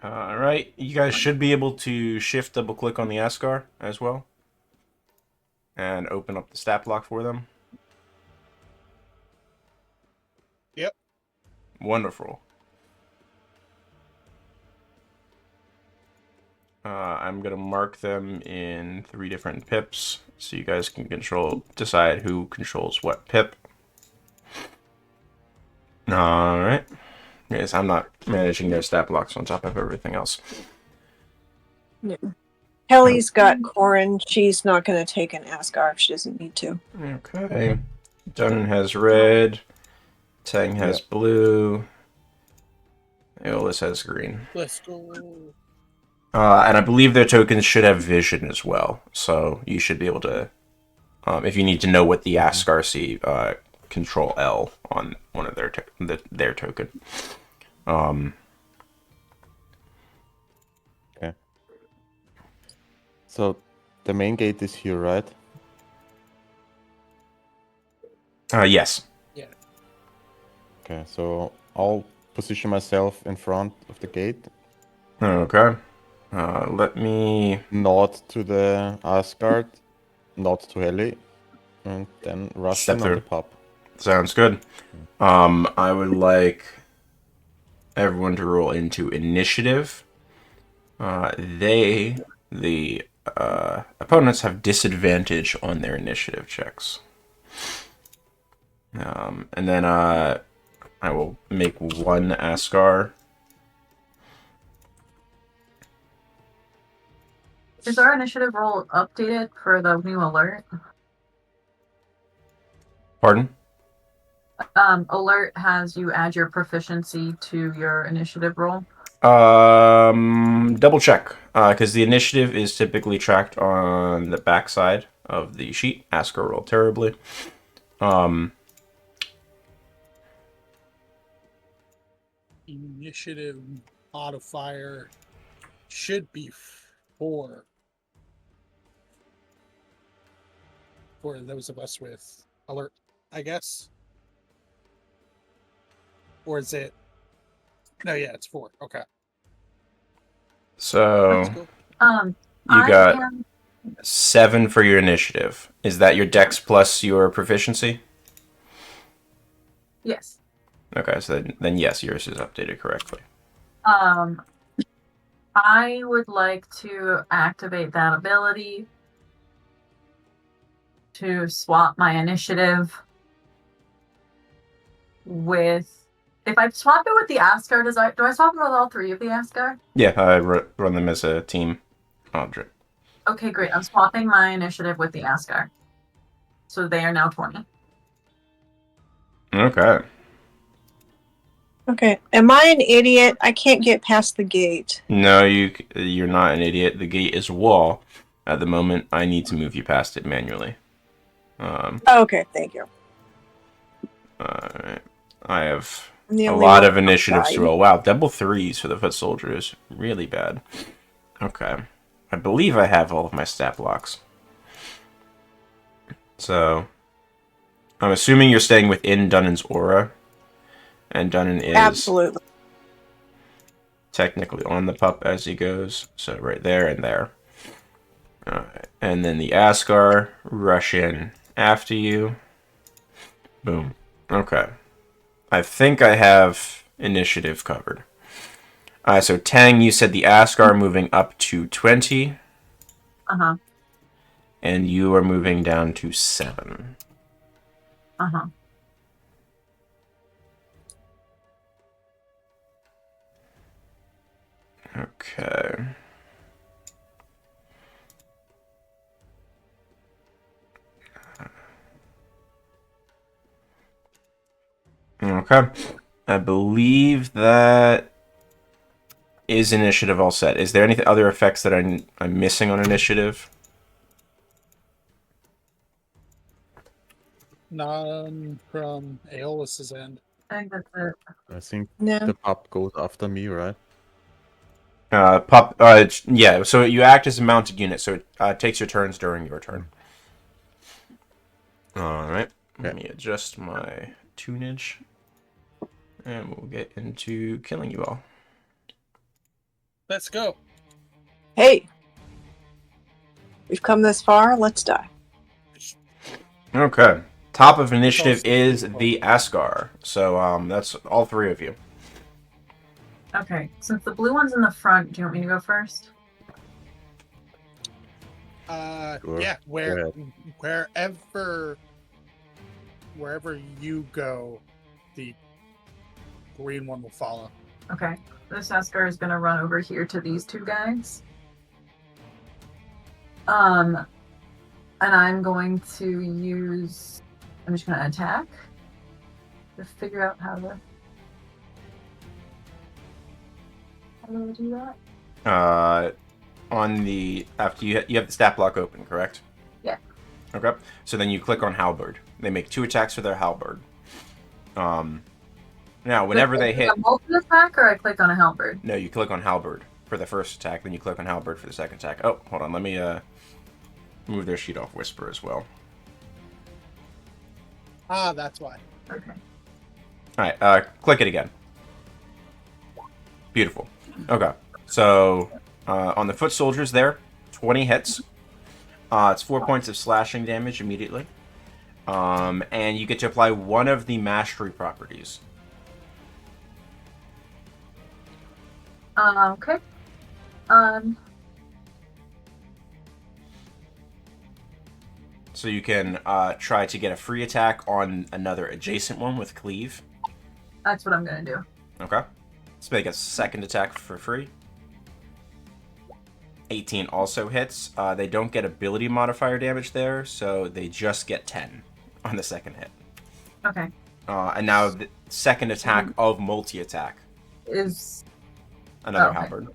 Alright, you guys should be able to shift double click on the Asgard as well. And open up the stat block for them. Yep. Wonderful. I'm going to mark them in 3 different pips, so you guys can decide who controls what pip. Alright. Yes, I'm not managing their stat blocks on top of everything else. Yeah. Kelly's got Corin. She's not going to take an Asgard if she doesn't need to. Okay. Dunan has red. Tang has blue. Aeolus has green. Let's go. And I believe their tokens should have vision as well. So you should be able to, if you need to know what the Asgard see, control L on one of their token. Okay. So the main gate is here, right? Yes. Yeah. Okay, so I'll position myself in front of the gate. Okay. Let me Nod to the Asgard, nod to Heli, and then rush Step in through. on the pub. Sounds good. I would like everyone to roll into initiative. The opponents have disadvantage on their initiative checks. And then I will make 1 Asgard. Is our initiative roll updated for the new alert? Pardon? Alert has you add your proficiency to your initiative roll. Double check, because the initiative is typically tracked on the back side of the sheet. Asgard rolled terribly. Initiative modifier should be 4 for those of us with alert, I guess. Or is it? No, yeah, it's 4. Okay. So That's cool. you I got am 7 for your initiative. Is that your dex plus your proficiency? yes. Okay, so then yes, yours is updated correctly. I would like to activate that ability to swap my initiative with. If I swap it with the Asgard, do I swap it with all 3 of the Asgard? Yeah, I run them as a team. Audrey. Okay, great. I'm swapping my initiative with the Asgard. So they are now 20. Okay. Okay. Am I an idiot? I can't get past the gate. No, you're not an idiot. The gate is a wall. At the moment, I need to move you past it manually. Okay, thank you. Alright. I have I'm the a only lot one of initiatives to outside. roll. Wow, double 3s for the foot soldiers. Really bad. Okay. I believe I have all of my stat blocks. So, I'm assuming you're staying within Dunan's aura. And Dunan is Absolutely. technically on the pup as he goes. So right there and there. Alright. And then the Askar rush in after you. Boom. Okay. I think I have initiative covered. So Tang, you said the Askar moving up to 20. Uh-huh. And you are moving down to 7. Uh-huh. Okay. Okay. I believe that is initiative all set. Is there any other effects that I'm missing on initiative? None from Aeolus's end. I think that's it. I think No. the pup goes after me, right? Yeah, so you act as a mounted unit, so it takes your turns during your turn. Alright, let me adjust my tunage, and we'll get into killing you all. Let's go. Hey. We've come this far, let's die. Okay, top of initiative is the Askar, so that's all 3 of you. Okay, since the blue one's in the front, do you want me to go first? Sure. Yeah, Go wherever you go, the green one will follow. Okay, this Askar is going to run over here to these 2 guys. And I'm going to use... I'm just going to attack. To figure out how to do that. On the after you have the stat block open, correct? Yeah. Okay. So then you click on halberd. They make 2 attacks for their halberd. Now whenever they hit, a multi-attack, or I click on a halberd? no, you click on halberd for the first attack, then you click on halberd for the second attack. Oh, hold on, let me move their sheet off Whisper as well. Ah, that's why. Okay. All right, click it again. Beautiful. Okay, so on the foot soldiers there, 20 hits. It's 4 points of slashing damage immediately. And you get to apply one of the mastery properties. Okay. So you can try to get a free attack on another adjacent one with cleave. That's what I'm gonna do. Okay. Let's make a second attack for free. 18 also hits. They don't get ability modifier damage there, so they just get 10 on the second hit. Okay. And now the second attack of multi-attack. Is Another okay. halberd.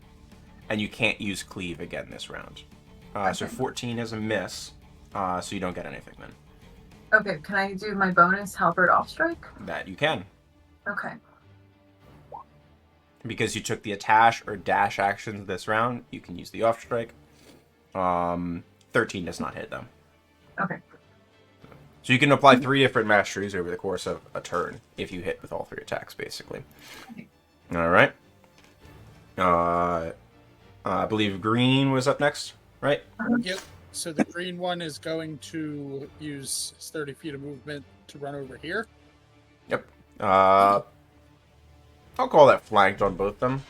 And you can't use cleave again this round. So 14 is a miss, so you don't get anything then. Okay, can I do my bonus halberd off strike? That you can. Okay. because you took the attach or dash actions this round, you can use the off strike. 13 does not hit them. Okay. So you can apply 3 different masteries over the course of a turn if you hit with all 3 attacks, basically. All right. I believe green was up next, right? Yep. So the green one is going to use his 30 feet of movement to run over here. Yep. I'll call that flanked on both them.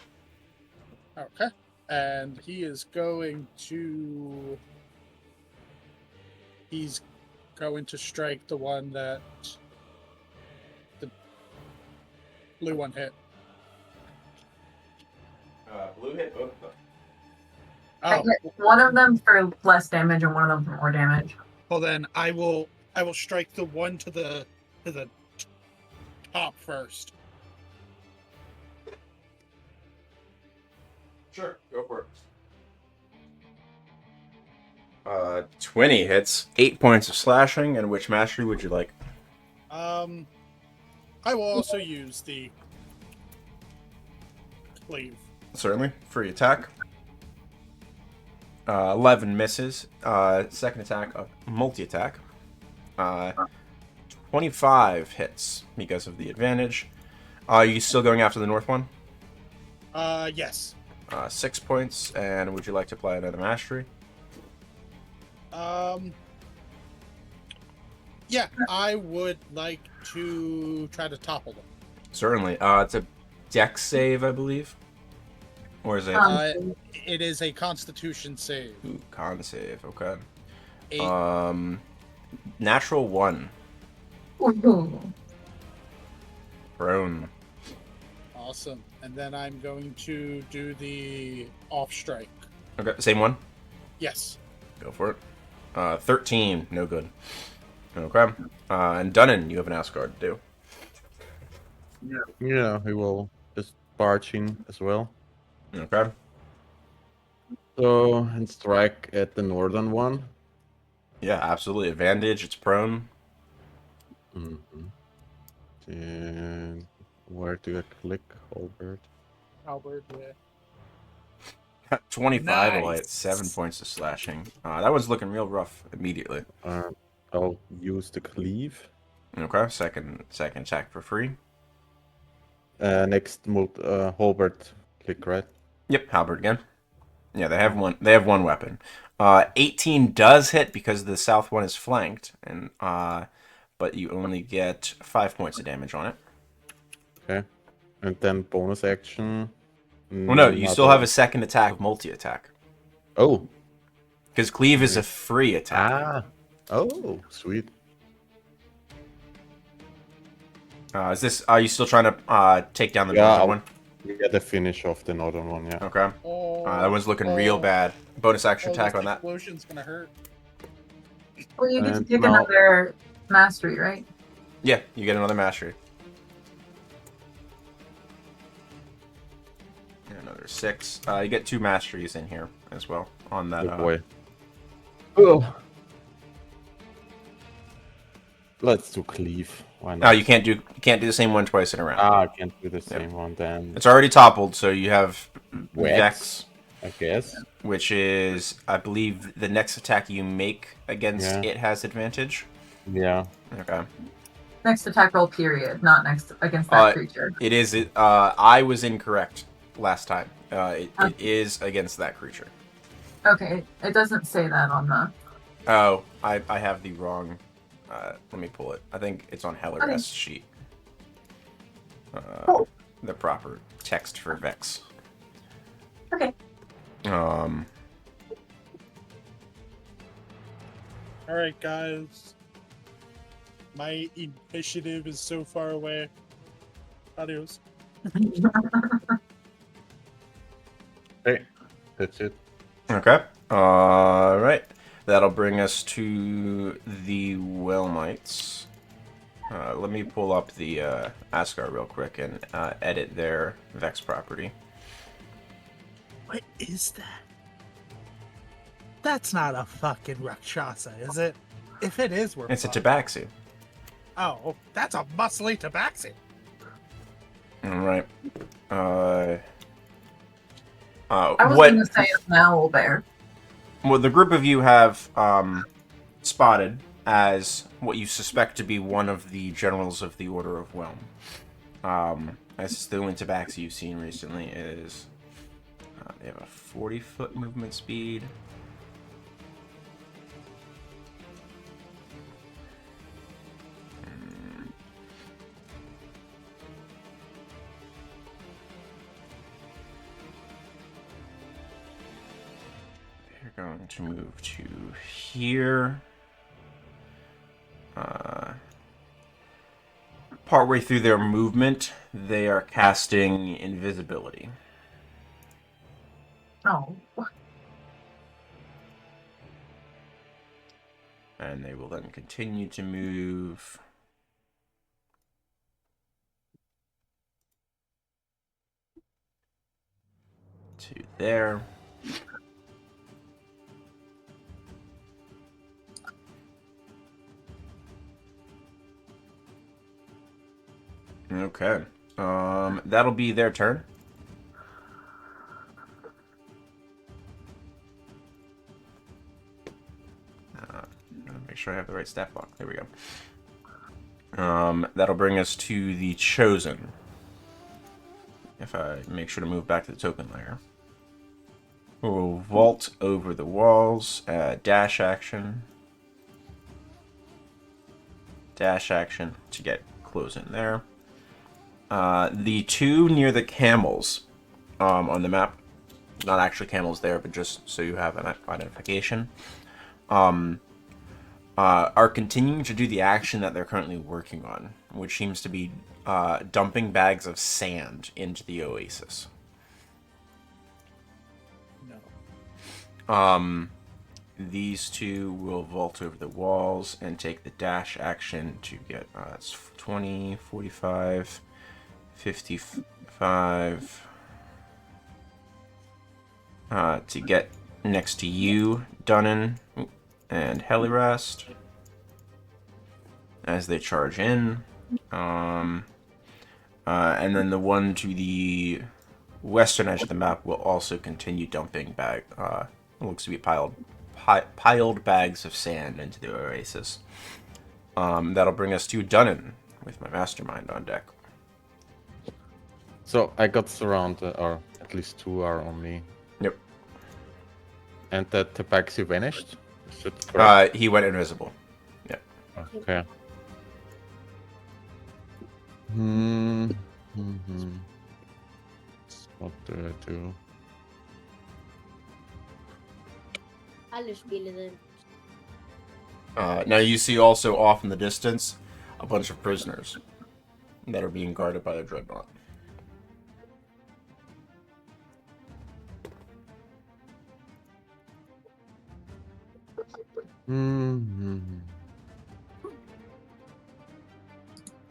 Okay. And he is going to... He's going to strike the one that the blue one hit. Blue hit both of them. I Oh, hit one of them for less damage and one of them for more damage. well then I will strike the one to the top first. Sure, go for it. 20 hits, 8 points of slashing, and which mastery would you like? I will also use the cleave. Certainly, free attack. 11 misses. Second attack, multi-attack. 25 hits because of the advantage. Are you still going after the north one? Yes. 6 points, and would you like to apply another mastery? Yeah, I would like to try to topple them. Certainly. It's a dex save, I believe. Or is it? It is a Constitution save. Ooh, con save, okay. 8. Natural 1. Ooh. Prone. Awesome. And then I'm going to do the off strike. Okay, same one? Yes. Go for it. 13, no good. Okay. And Dunan, you have an Asgard to do. Yeah, he will just barge in as well. Okay. So, and strike at the northern one. Yeah, absolutely. Advantage, it's prone. Mm-hmm. And where do I click, Albert? Albert, yeah. 25 will hit, Nice. 7 points of slashing. That one's looking real rough immediately. I'll use the cleave. Okay, second attack for free. Next, Albert, click right. Yep, halberd again. Yeah, they have one. They have one weapon. 18 does hit because the south one is flanked, and but you only get 5 points of damage on it. Okay, and then bonus action. Well, no, you still have a second attack, multi-attack, Oh, because cleave is a free attack. oh, sweet. Is this? Are you still trying to take down the northern one? Yeah, the finish of the northern one. Yeah. Okay. That one's looking real bad. Bonus action attack on that. Explosion's gonna hurt. Well, you get to And pick now- another mastery, right? Yeah, you get another mastery. And another 6. You get 2 masteries in here as well on that. Oh boy. Oh. Let's do cleave. Why not? No, you can't do the same one twice in a round. I can't do the same one then. It's already toppled, so you have Vex, Vex, I guess. which is, I believe, the next attack you make against Yeah. it has advantage. Yeah. Okay. Next attack roll, period, not next against that creature. It is. I was incorrect last time. It is against that creature. Okay, it doesn't say that on the. Oh, I have the wrong. Let me pull it. I think it's on Heliwrast's sheet. The proper text for Vex. Okay. All right, guys. My initiative is so far away. Adios. Hey, that's it. Okay. All right. That'll bring us to the Wellmites. Let me pull up the Asgard real quick and edit their Vex property. What is that? That's not a fucking Rakshasa, is it? If it is, we're It's a fucked. Tabaxi. Oh, that's a muscly tabaxi. All right. I was What? going to say an owl bear. Well, the group of you have spotted as what you suspect to be one of the generals of the Order of Whelm. As the only tabaxi you've seen recently is they have a 40-foot movement speed. They're going to move to here. Partway through their movement, they are casting invisibility. Oh. And they will then continue to move to there. Okay. That'll be their turn. Make sure I have the right stat block. There we go. That'll bring us to the Chosen. If I make sure to move back to the token layer. We'll vault over the walls. Dash action. Dash action to get close in there. The two near the camels on the map, not actually camels there, but just so you have an identification, are continuing to do the action that they're currently working on, which seems to be dumping bags of sand into the oasis. No. These two will vault over the walls and take the dash action to get it's 20, 45, 55 to get next to you, Dunan and Heliwrast, as they charge in. And then the one to the western edge of the map will also continue dumping looks to be piled bags of sand into the oasis. That'll bring us to Dunan with my mastermind on deck. So I got surrounded, or at least two are on me. Yep. And the tabaxi vanished? Is it correct? He went invisible. Yep. Okay. What do I do? Alle spielen sind. Now you see also off in the distance a bunch of prisoners that are being guarded by the dreadnought. Don't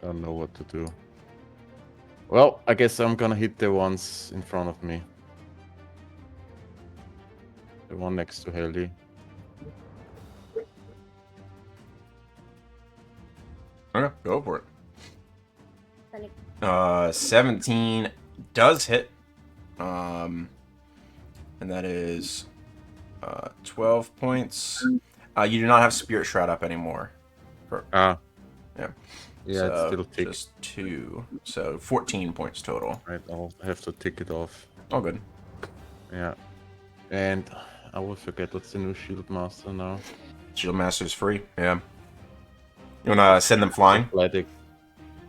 know what to do. Well, I guess I'm gonna hit the ones in front of me. The one next to Heli. Okay, go for it. Sonic. 17 does hit. And that is 12 points. You do not have Spirit Shroud up anymore. Ah. Yeah. Yeah, So, it's still ticked. just 2. So 14 points total. Right, I'll have to tick it off. All good. Yeah. And I will forget what's the new Shield Master now. Shield Master's free. Yeah. You wanna send them flying? Athletic.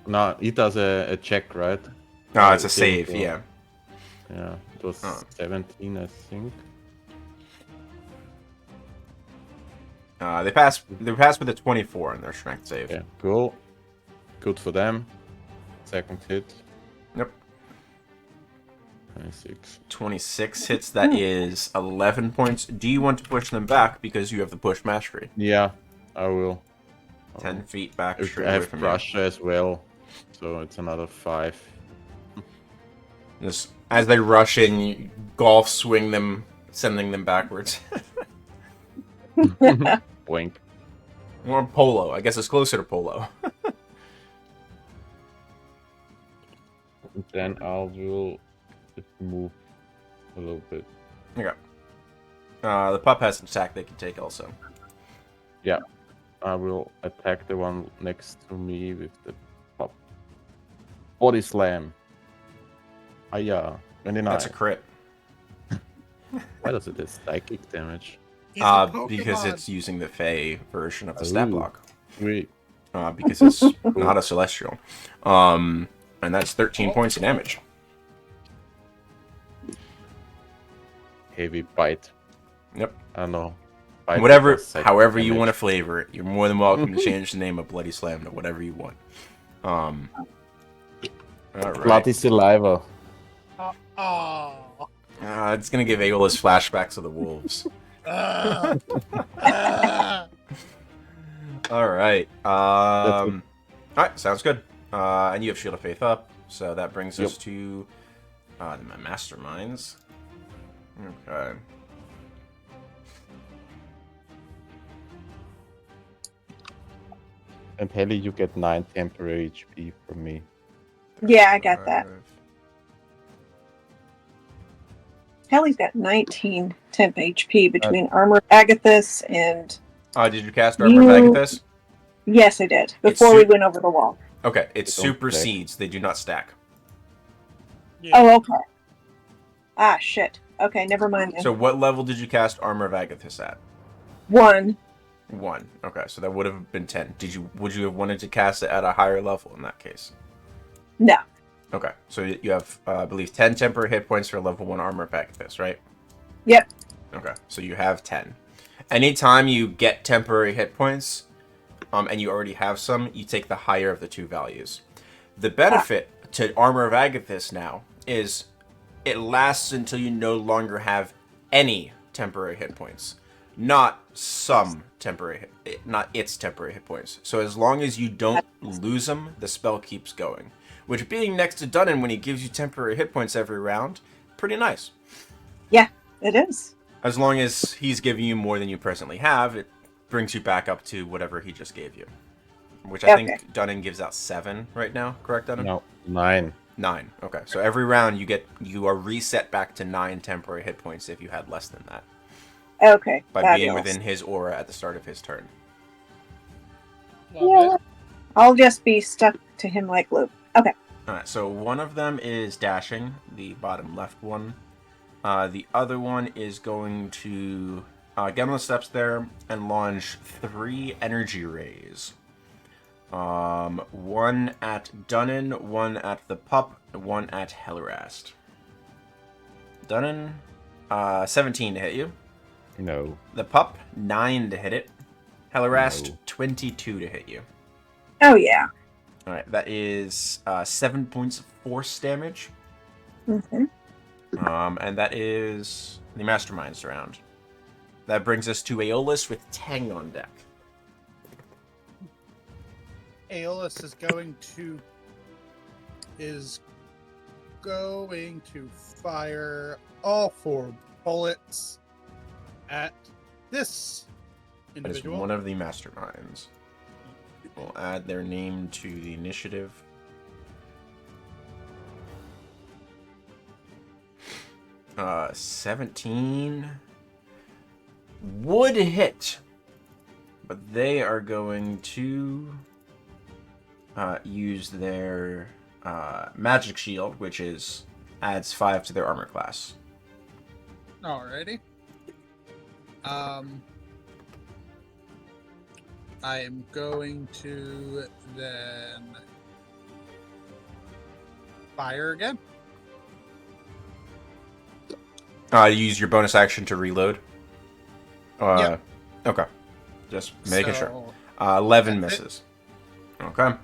No, he does a check, right? No, it's a save. Yeah. Yeah, it was 17, I think. They passed with a 24 in their strength save. Yeah, cool. Good for them. Second hit. Yep. 26. 26 hits. That is 11 points. Do you want to push them back because you have the push mastery? Yeah, I will. 10 feet back. I Straight away have from Prussia as well, so it's another 5. you. Just as they rush in, you golf swing them, sending them backwards. Boink. Or polo. I guess it's closer to polo. Then I will just move a little bit. Okay. The pup has an attack they can take also. Yeah. I will attack the one next to me with the pop. Body slam. Hiya. 29. That's a crit. Why does it do psychic damage? He's a Pokemon. Because it's using the Fey version of the stat Ooh. block. Sweet. Because it's not a celestial. And that's 13 points of damage. Heavy bite. Yep. I don't know. Bite Whatever, plus psychic however you damage. want to flavor it, you're more than welcome to change the name of Bloody Slam to whatever you want. All right. Bloody saliva. Oh. It's gonna give Aeolus flashbacks of the wolves. Ah. All right. All right. Sounds good. And you have Shield of Faith up, so that brings us to my masterminds. Okay. And Haley, you get 9 temporary HP from me. Yeah, I got that. Helly's got 19 temp HP between Armor of Agathis and... Did you cast Armor of Agathis? Yes, I did. Before we went over the wall. Okay, it Don't supersedes. They do not stack. Yeah. Oh, okay. Ah, shit. Okay, never mind then. So what level did you cast Armor of Agathis at? 1. 1. Okay, so that would have been 10. Would you have wanted to cast it at a higher level in that case? No. Okay, so you have, I believe, 10 temporary hit points for level 1 Armor of Agathis, right? Yep. Okay, so you have 10. Anytime you get temporary hit points, and you already have some, you take the higher of the two values. The benefit to Armor of Agathis now is it lasts until you no longer have any temporary hit points. Not some temporary not its temporary hit points. So as long as you don't lose them, the spell keeps going. Which, being next to Dunan when he gives you temporary hit points every round, pretty nice. Yeah, it is. As long as he's giving you more than you presently have, it brings you back up to whatever he just gave you. Which I think Dunan gives out 7 right now, correct, Dunan? No, 9. 9. Okay, so every round you are reset back to 9 temporary hit points if you had less than that. Okay. By fabulous. being within his aura at the start of his turn. Love Yeah. it. I'll just be stuck to him like glue. Okay. Alright, so one of them is dashing, the bottom left one. The other one is going to get on the steps there and launch 3 energy rays. One at Dunan, one at the pup, and one at Heliwrast. Dunan, 17 to hit you. No. The pup, 9 to hit it. Heliwrast, No. 22 to hit you. Oh, yeah. Alright, that is 7 points of force damage. Mm-hmm. And that is the Masterminds round. That brings us to Aeolus with Tang on deck. Aeolus is going to fire all 4 bullets at this That is individual. one of the Masterminds. We'll add their name to the initiative. Uh, 17 would hit, but they are going to use their magic shield, which adds 5 to their armor class. Alrighty. I am going to then fire again. Use your bonus action to reload. Yep. Okay. Just making sure. So, 11 that's it. misses. Okay.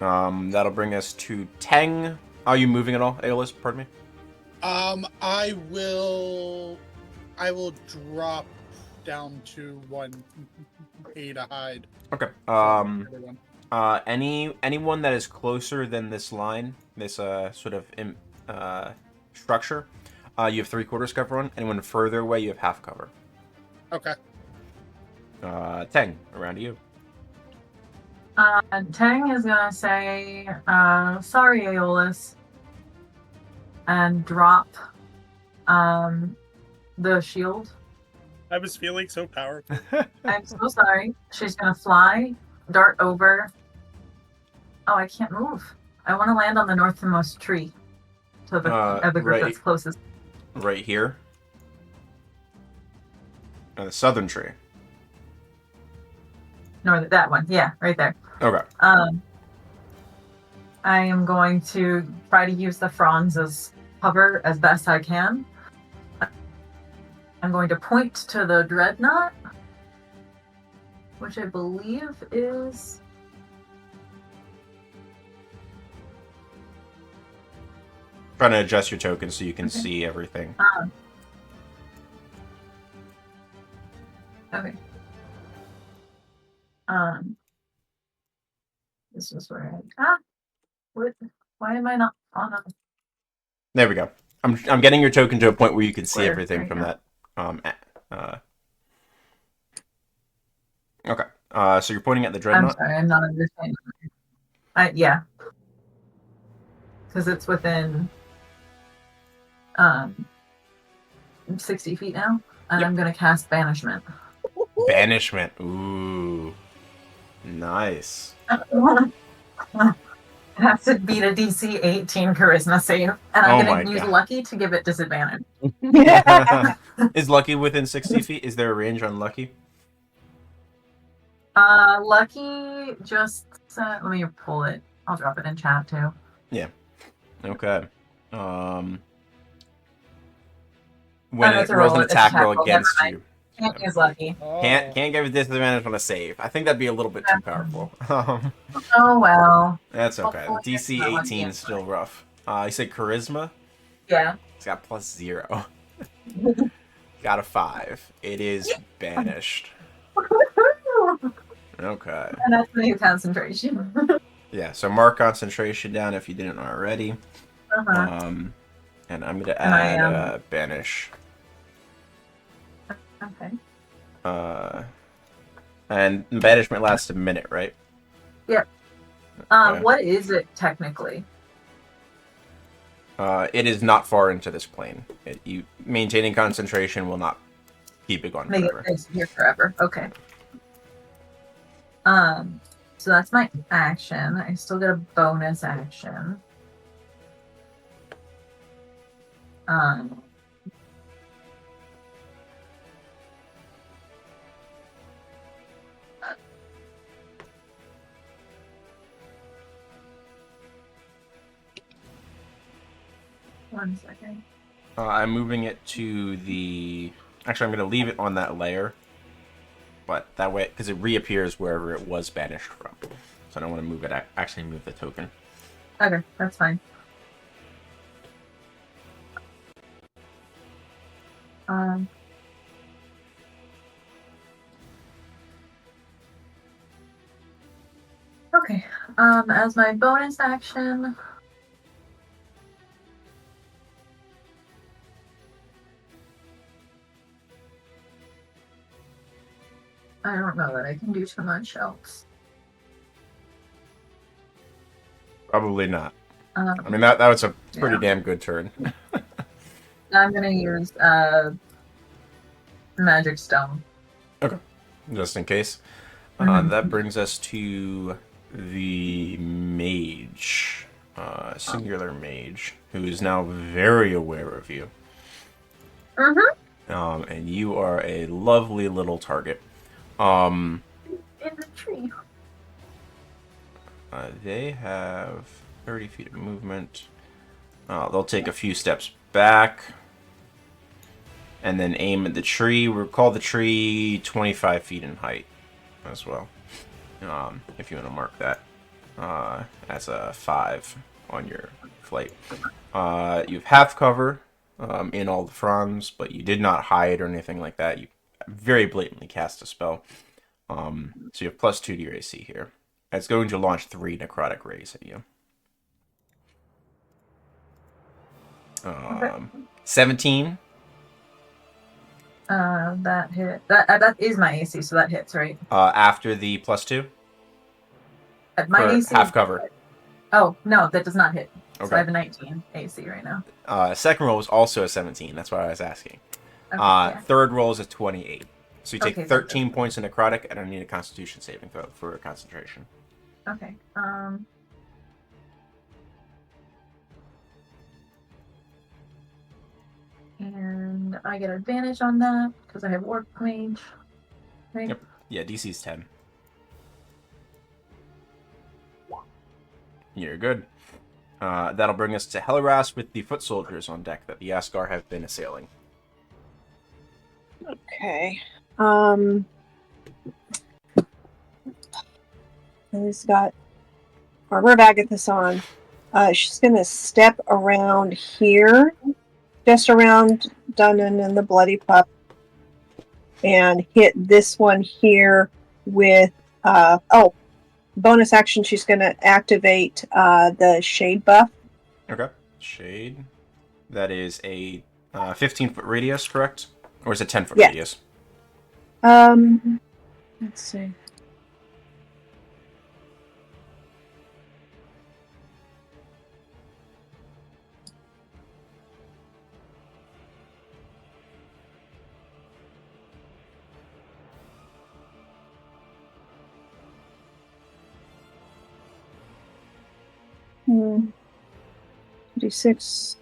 That'll bring us to Tang. Are you moving at all, Aeolus? Pardon me. I will drop down to 1A to hide. Okay. Everyone. Anyone that is closer than this line, this sort of structure, you have 3/4 cover on. Anyone further away, you have half cover. Okay. Tang, around to you. Tang is gonna say, sorry, Aeolus. and drop the shield. I was feeling so powerful. I'm so sorry. She's gonna fly, dart over. Oh, I can't move. I want to land on the northernmost tree. So the group right. that's closest. Right here. The southern tree. That one. Yeah, right there. Okay. I am going to try to use the fronds as cover as best I can. I'm going to point to the dreadnought, which I believe is... Trying to adjust your token so you can see everything. Okay. This was where what? Why am I not on a... There we go. I'm getting your token to a point where you can see Where? everything There from you that. Okay. So you're pointing at the I'm dreadnought. sorry, I'm not understanding. Yeah. Because it's within 60 feet now, and Yep. I'm going to cast Banishment. Banishment. Ooh. Nice. It has to beat a DC 18 Charisma save, and I'm going to use God. Lucky to give it disadvantage. Is Lucky within 60 feet? Is there a range on Lucky? Lucky just... let me pull it. I'll drop it in chat, too. Yeah. Okay. When it rolls an attack roll against you. Can't use Lucky. Can't give it disadvantage on a save. I think that'd be a little bit too powerful. Oh, well. That's okay. Hopefully it's not DC lucky 18 is still rough. You said Charisma? Yeah. It's got +0. Got a 5. It is banished. Okay. And that's the new concentration. Yeah, so mark concentration down if you didn't already. Uh-huh. And I'm going to add banish. Okay. And banishment lasts a minute, right? Yep. Okay. What is it technically? It is not far into this plane. You maintaining concentration will not keep it going Make forever. it here forever. Okay. So that's my action. I still get a bonus action. One second. I'm moving it to the... Actually, I'm going to leave it on that layer. But that way, because it reappears wherever it was banished from. So I don't want to move it, actually move the token. Okay, that's fine. Okay, as my bonus action... I don't know that I can do too much else. Probably not. I mean, that was a pretty damn good turn. I'm gonna use Magic Stone. Okay. Just in case. That brings us to the mage. Singular mage, who is now very aware of you. And you are a lovely little target. In the tree. They have 30 feet of movement. They'll take a few steps back. And then aim at the tree. We'll call the tree 25 feet in height as well. If you want to mark that as a 5 on your flight. You have half cover in all the fronds, but you did not hide or anything like that. You very blatantly cast a spell. So you have +2 to your AC here. It's going to launch 3 necrotic rays at you. 17. That hit. That is my AC, so that hits, right? After the +2. My For AC half cover. Oh no, that does not hit. So I have a 19 AC right now. Second roll was also a 17. That's why I was asking. Okay, yeah. Third roll is a 28. So you take Okay, that 13 does- points in necrotic, and I need a Constitution saving throw for concentration. Okay. And I get advantage on that because I have Warp Mage. Right? Yep. Yeah, DC's 10. You're good. That'll bring us to Heliwrast with the foot soldiers on deck that the Asgar have been assailing. Okay. He's got Armor of Agathis on. She's gonna step around here, just around Dunan and the Bloody Pup, and hit this one here with bonus action. She's gonna activate the shade buff. Okay. Shade. That is a 15-foot radius, correct? Or is it 10-foot Yeah. radius? Let's see. D6.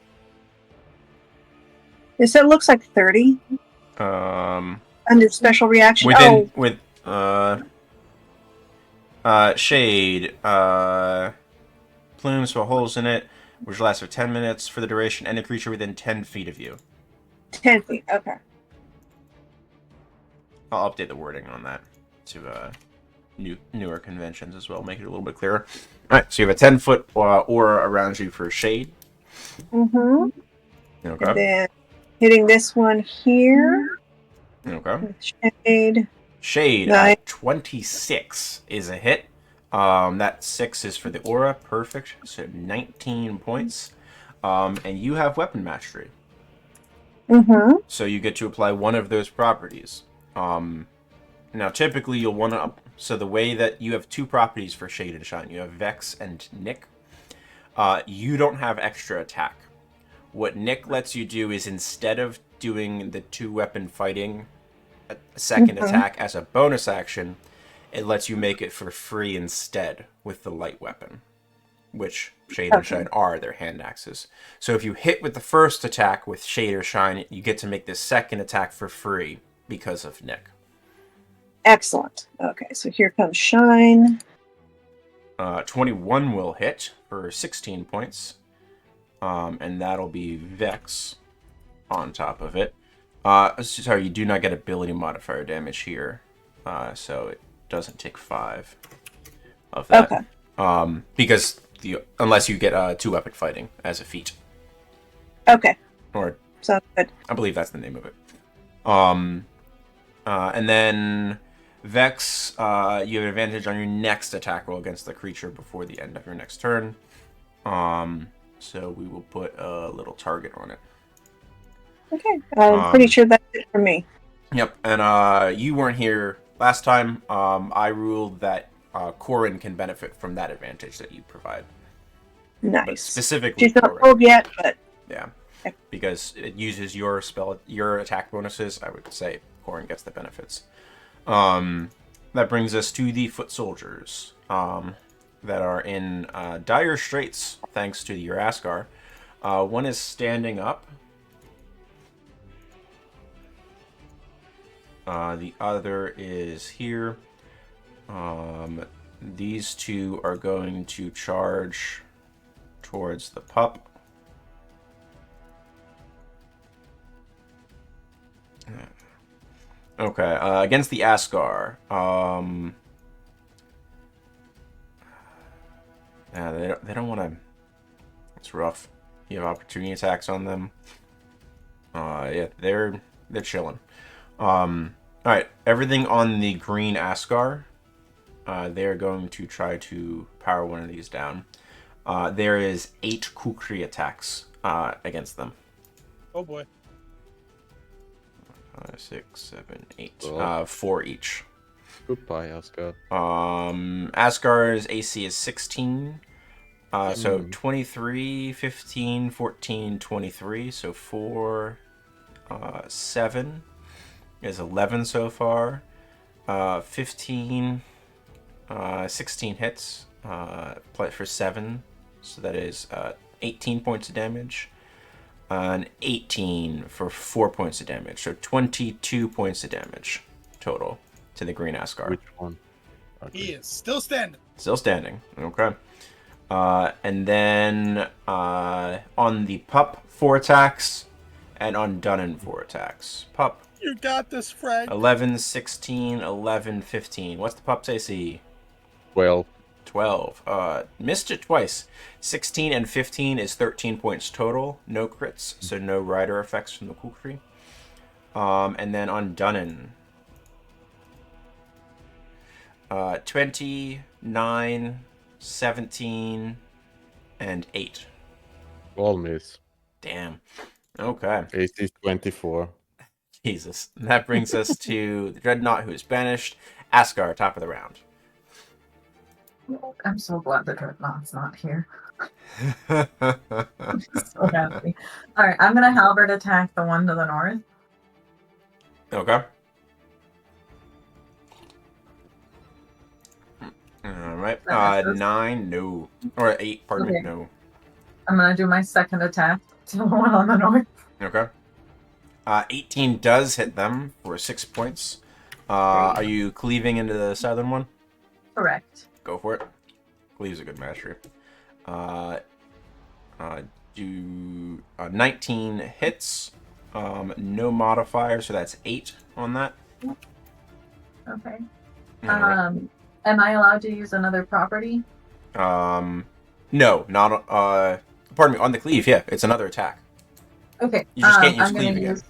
Yes, it looks like 30 under special reaction. With shade, plumes with holes in it, which lasts for 10 minutes for the duration, and a creature within 10 feet of you. 10 feet. Okay. I'll update the wording on that to newer conventions as well, make it a little bit clearer. All right, so you have a 10-foot aura around you for shade. Mm-hmm. Okay. And then hitting this one here. Okay. With shade. Shade Nice. 26 is a hit. That 6 is for the aura. Perfect. So 19 points. And you have weapon mastery. Mm-hmm. So you get to apply one of those properties. Now, typically, you'll want to... So the way that you have two properties for Shade and Shine. You have Vex and Nick. You don't have extra attack. What Nick lets you do is instead of doing the two-weapon fighting a second attack as a bonus action, it lets you make it for free instead with the light weapon, which Shade and Shine are their hand axes. So if you hit with the first attack with Shade or Shine, you get to make the second attack for free because of Nick. Excellent. Okay, so here comes Shine. 21 will hit for 16 points. And that'll be Vex on top of it. Sorry, you do not get ability modifier damage here. So it doesn't take 5 of that. Okay. Because unless you get two weapon fighting as a feat. Okay. Or Sounds good. I believe that's the name of it. And then Vex, you have an advantage on your next attack roll against the creature before the end of your next turn. So we will put a little target on it. Okay. I'm pretty sure that's it for me. Yep, and you weren't here last time. I ruled that Corin can benefit from that advantage that you provide. Nice. But specifically, She's not Corin. pulled yet, but Yeah, because it uses your attack bonuses. I would say Corin gets the benefits. That brings us to the foot soldiers that are in dire straits thanks to your Asgar. One is standing up. The other is here. These two are going to charge towards the pup. Okay, against the Asgar. They don't want to... It's rough. You have opportunity attacks on them. Yeah, they're chilling. Alright, everything on the green Asgar, they're going to try to power one of these down. There is 8 Kukri attacks against them. Oh boy. 5, 6, 7, 8. Oh. 4 each. Goodbye, Asgard. Asgar's AC is 16. So 23, 15, 14, 23. So 4, 7 is 11 so far. 15, 16 hits for 7. So that is 18 points of damage. And 18 for 4 points of damage. So 22 points of damage total to the green Askar. Which one? Okay. He is still standing. Still standing. Okay. And then on the pup, 4 attacks. And on Dunan, 4 attacks. Pup. You got this, Frank. 11, 16, 11, 15. What's the pup's AC? 12. 12. Missed it twice. 16 and 15 is 13 points total. No crits, so no rider effects from the Kukri. And then on Dunan, 29, 17, and 8. All miss. Damn. Okay. AC is 24. Jesus. And that brings us to the Dreadnought, who is banished. Askar, top of the round. I'm so glad the Dreadnought's not here. I'm so happy. Alright, I'm gonna halberd attack the one to the north. Okay. Alright. 9, no. Or 8, pardon me, Okay. no. I'm gonna do my second attack to the one on the north. Okay. 18 does hit them for 6 points. Are you cleaving into the southern one? Correct. Go for it. Cleave's a good mastery. 19 hits. No modifier, so that's 8 on that. Okay. Alright. Am I allowed to use another property? No, not pardon me, on the cleave, yeah, it's another attack. Okay. You just can't use I'm cleave gonna again. use.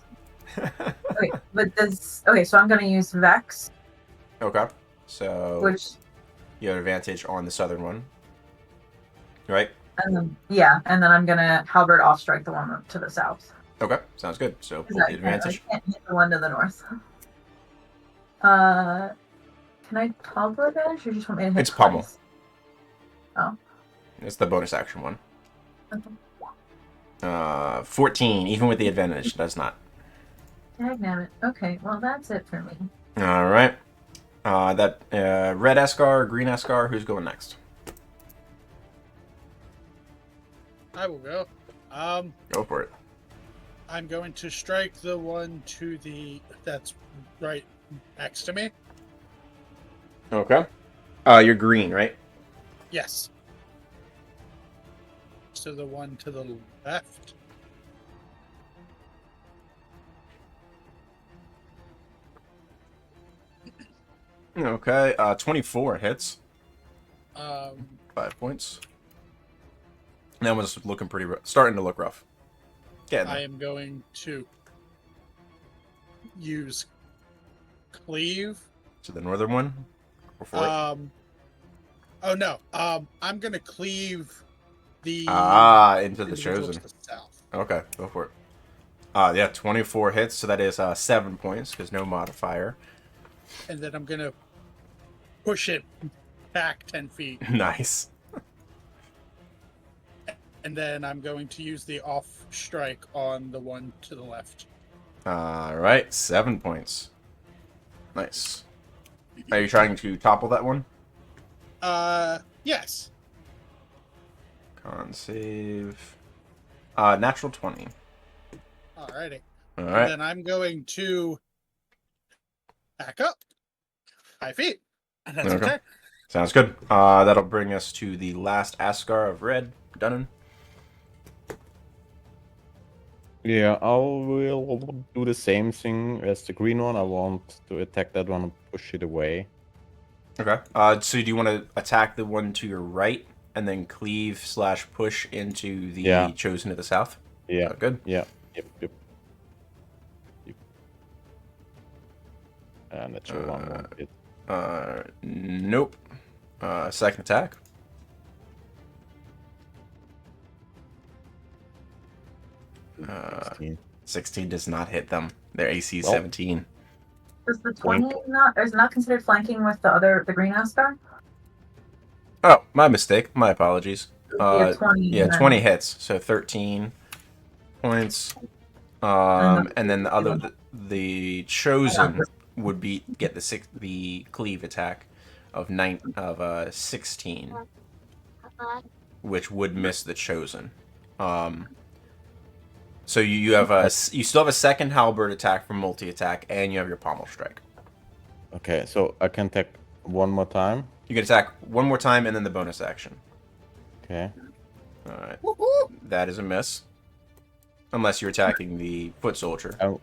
Okay, but this. Okay, so I'm gonna use Vex, Okay. So which. you have advantage on the southern one. Right? And then I'm gonna halberd off strike the one to the south. Okay, sounds good. So pull I the advantage. can't hit the one to the north. Can I toggle advantage, or you just want me to hit? It's pummel. twice? Oh. It's the bonus action one. Okay. 14, even with the advantage, does not. Dagnabbit. Okay, well that's it for me. All right. That red Askar, green Askar. Who's going next? I will go. Go for it. I'm going to strike the one to the that's right next to me. Okay. You're green, right? Yes. So the one to the left. Okay. 24 hits. 5 points. That one's looking pretty starting to look rough. Getting I there. am going to use cleave. To the northern one. Before it. Oh no. I'm gonna cleave the Into the individual chosen. to the south. Okay, go for it. Yeah, 24 hits, so that is 7 points, because no modifier. And then I'm gonna push it back 10 feet. Nice. And then I'm going to use the off strike on the one to the left. Alright, 7 points. Nice. Are you trying to topple that one? Yes. Con save. Natural 20. Alrighty. And Alright. then I'm going to back up 5 feet. And that's Okay. okay. Sounds good. That'll bring us to the last Askar of red, Dunan. Yeah, I will do the same thing as the green one. I want to attack that one and push it away. Okay. So do you want to attack the one to your right and then cleave / push into the chosen to the south? Yeah. Good. Yeah. Yep. Natural one won't hit. Nope. Second attack. 16. 16 does not hit them. Their AC is Well. 17. Is the 20 not considered flanking with the green Askar? Oh, my mistake. My apologies. Yeah, 20. Yeah, and then- 20 hits. So 13 points. And then the chosen would get the cleave attack of 16, which would miss the chosen. So you still have a second halberd attack from multi attack, and you have your pommel strike. Okay, so I can attack one more time. You can attack one more time, and then the bonus action. Okay. All right, that is a miss, unless you're attacking the foot soldier. Oh.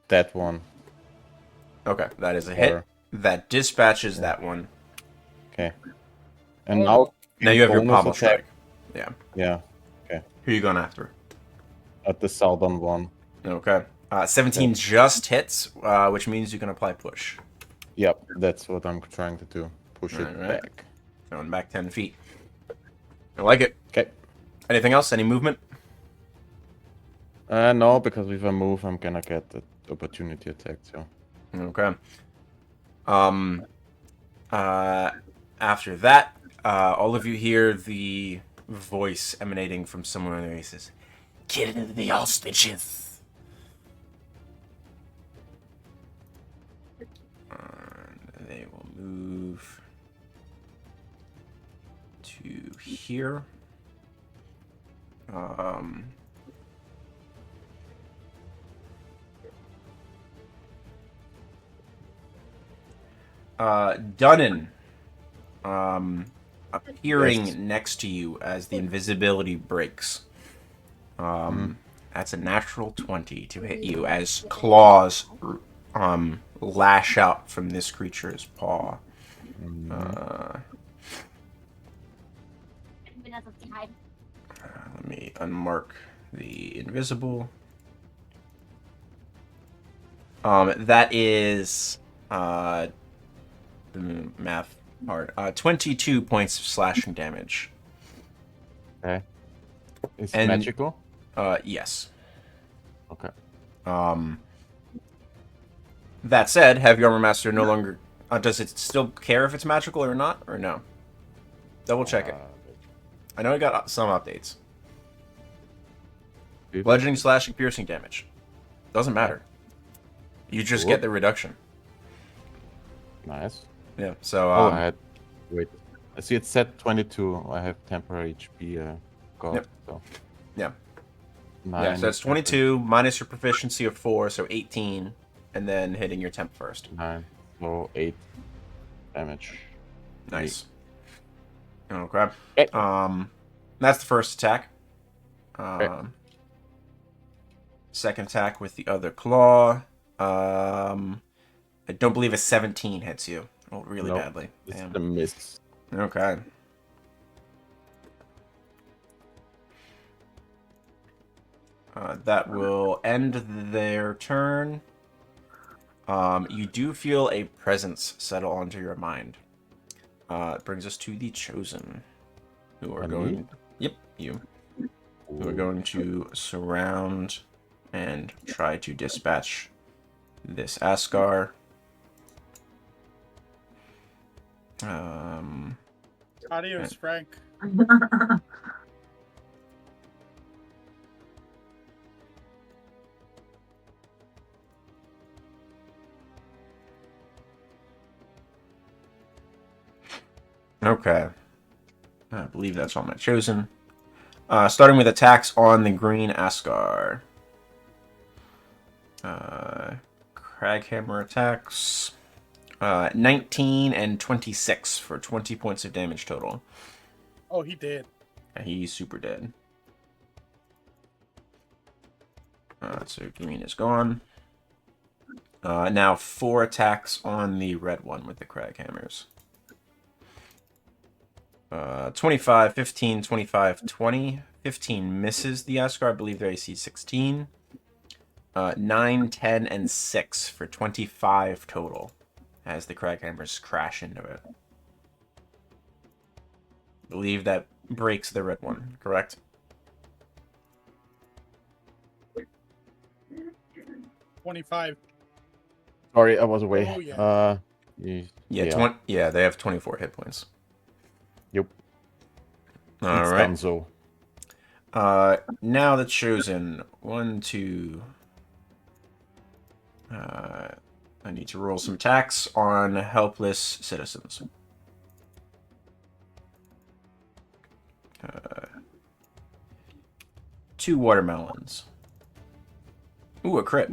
That one. Okay, that is a hit. That dispatches that one. Okay. And now you have your bonus pommel attack. strike. Yeah. Yeah. Who are you going after? At the southern one. Okay. 17 just hits, which means you can apply push. Yep, that's what I'm trying to do. Push it Alright. back. Going back 10 feet. I like it. Okay. Anything else? Any movement? No, because if I move, I'm gonna get the opportunity attack, so. Okay. After that, all of you hear the voice emanating from somewhere in there. He says, "Kill the hostages." And they will move to here. Dunan, appearing Yes. next to you as the invisibility breaks. That's a natural 20 to hit you as claws lash out from this creature's paw. Let me unmark the invisible. That is the math part. 22 points of slashing damage. Okay. It's And- magical? Yes. Okay. That said, Heavy Armor Master no longer... does it still care if it's magical or not, or no? Double check it. I know I got some updates. Bludgeoning, slashing, piercing damage. Doesn't matter. You just Cool. get the reduction. Nice. Yeah, so... Oh, I had... Wait. I see it said 22. I have temporary HP got, Yep. so... Yeah. 9. Yeah, so that's 22 minus your proficiency of 4, so 18, and then hitting your temp first. 9. So 8 damage. Nice. Okay. Okay. That's the first attack. Okay. Second attack with the other claw. I don't believe a 17 hits you. Oh, really Nope. badly. It's Damn. the miss. Okay. That will end their turn. You do feel a presence settle onto your mind. It brings us to the Chosen, who are And going... me? Yep, you. Who are going to surround and try to dispatch this Ascar. Adios, Frank. Okay. I believe that's all my Chosen. Starting with attacks on the green Ascar. Craghammer attacks. 19 and 26 for 20 points of damage total. Oh, he did. And he's super dead. So green is gone. Now 4 attacks on the red one with the Craghammers. 25, 15, 25, 20. 15 misses the Ascar. I believe their AC 16. 9, 10, and 6 for 25 total as the Craghammers crash into it. I believe that breaks the red one, correct? $25. Sorry, I was away. Oh, yeah. Yeah, they have 24 hit points. Yep. All it's right. done so. Now the chosen. 1, 2. I need to roll some attacks on helpless citizens. 2 watermelons. Ooh, a crit.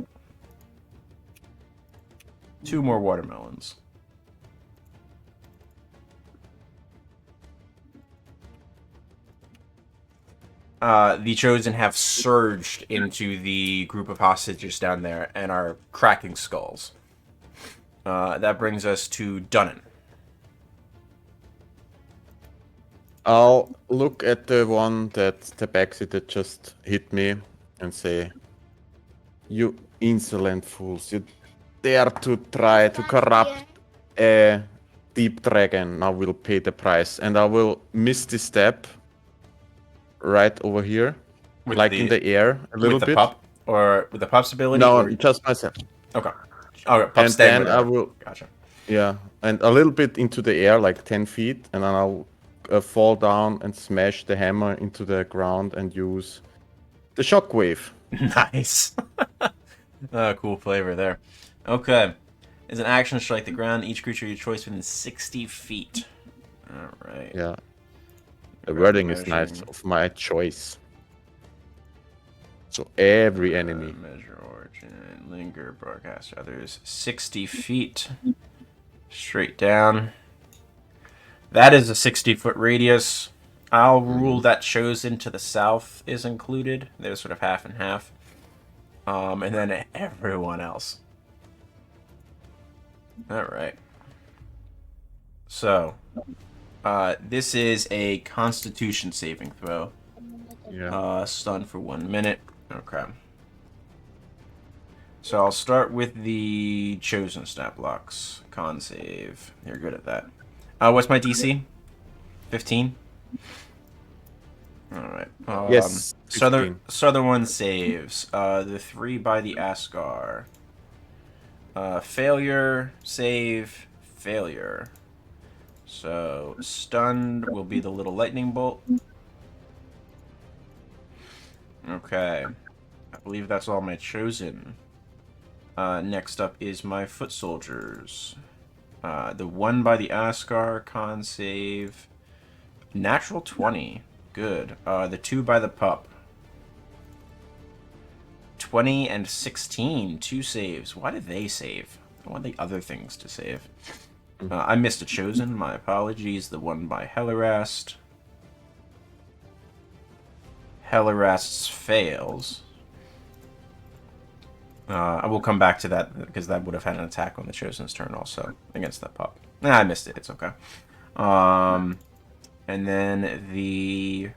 2 more watermelons. The Chosen have surged into the group of hostages down there and are cracking skulls. That brings us to Dunan. I'll look at the one that Tabaxi that just hit me and say, "You insolent fools! You dare to try to corrupt a deep dragon. Now will pay the price." And I will misty step right over here, With like in the air a little with the bit. pup? Or with the pup's ability? No, or... just myself. Okay. Okay, pup And staying then with I her. will, Gotcha. yeah, and a little bit into the air, like 10 feet, and then I'll fall down and smash the hammer into the ground and use the shockwave. Nice. Cool flavor there. Okay. As an action, strike the ground. Each creature of your choice within 60 feet. Alright. Yeah. The wording is Measuring. nice, of my choice. So every enemy. Measure origin. Linger. Broadcast others. 60 feet. Straight down. That is a 60-foot radius. I'll rule that chosen to the south is included. They're sort of half and half. And then everyone else. Alright. So, this is a Constitution saving throw. Yeah. Stun for 1 minute. Okay. So I'll start with the chosen stat blocks. Con save. You're good at that. What's my DC? 15? Alright. Yes. Southern one saves. The 3 by the Asgar. Failure, save, failure. So, stunned will be the little lightning bolt. Okay. I believe that's all my chosen. Next up is my foot soldiers. The 1 by the Asgar, con save. Natural 20. Good. The 2 by the pup. 20 and 16. 2 saves. Why did they save? I want the other things to save. I missed a chosen. My apologies. The 1 by Heliwrast. Heliwrast's fails. I will come back to that because that would have had an attack on the chosen's turn also against that pup. Nah, I missed it. It's okay. And then the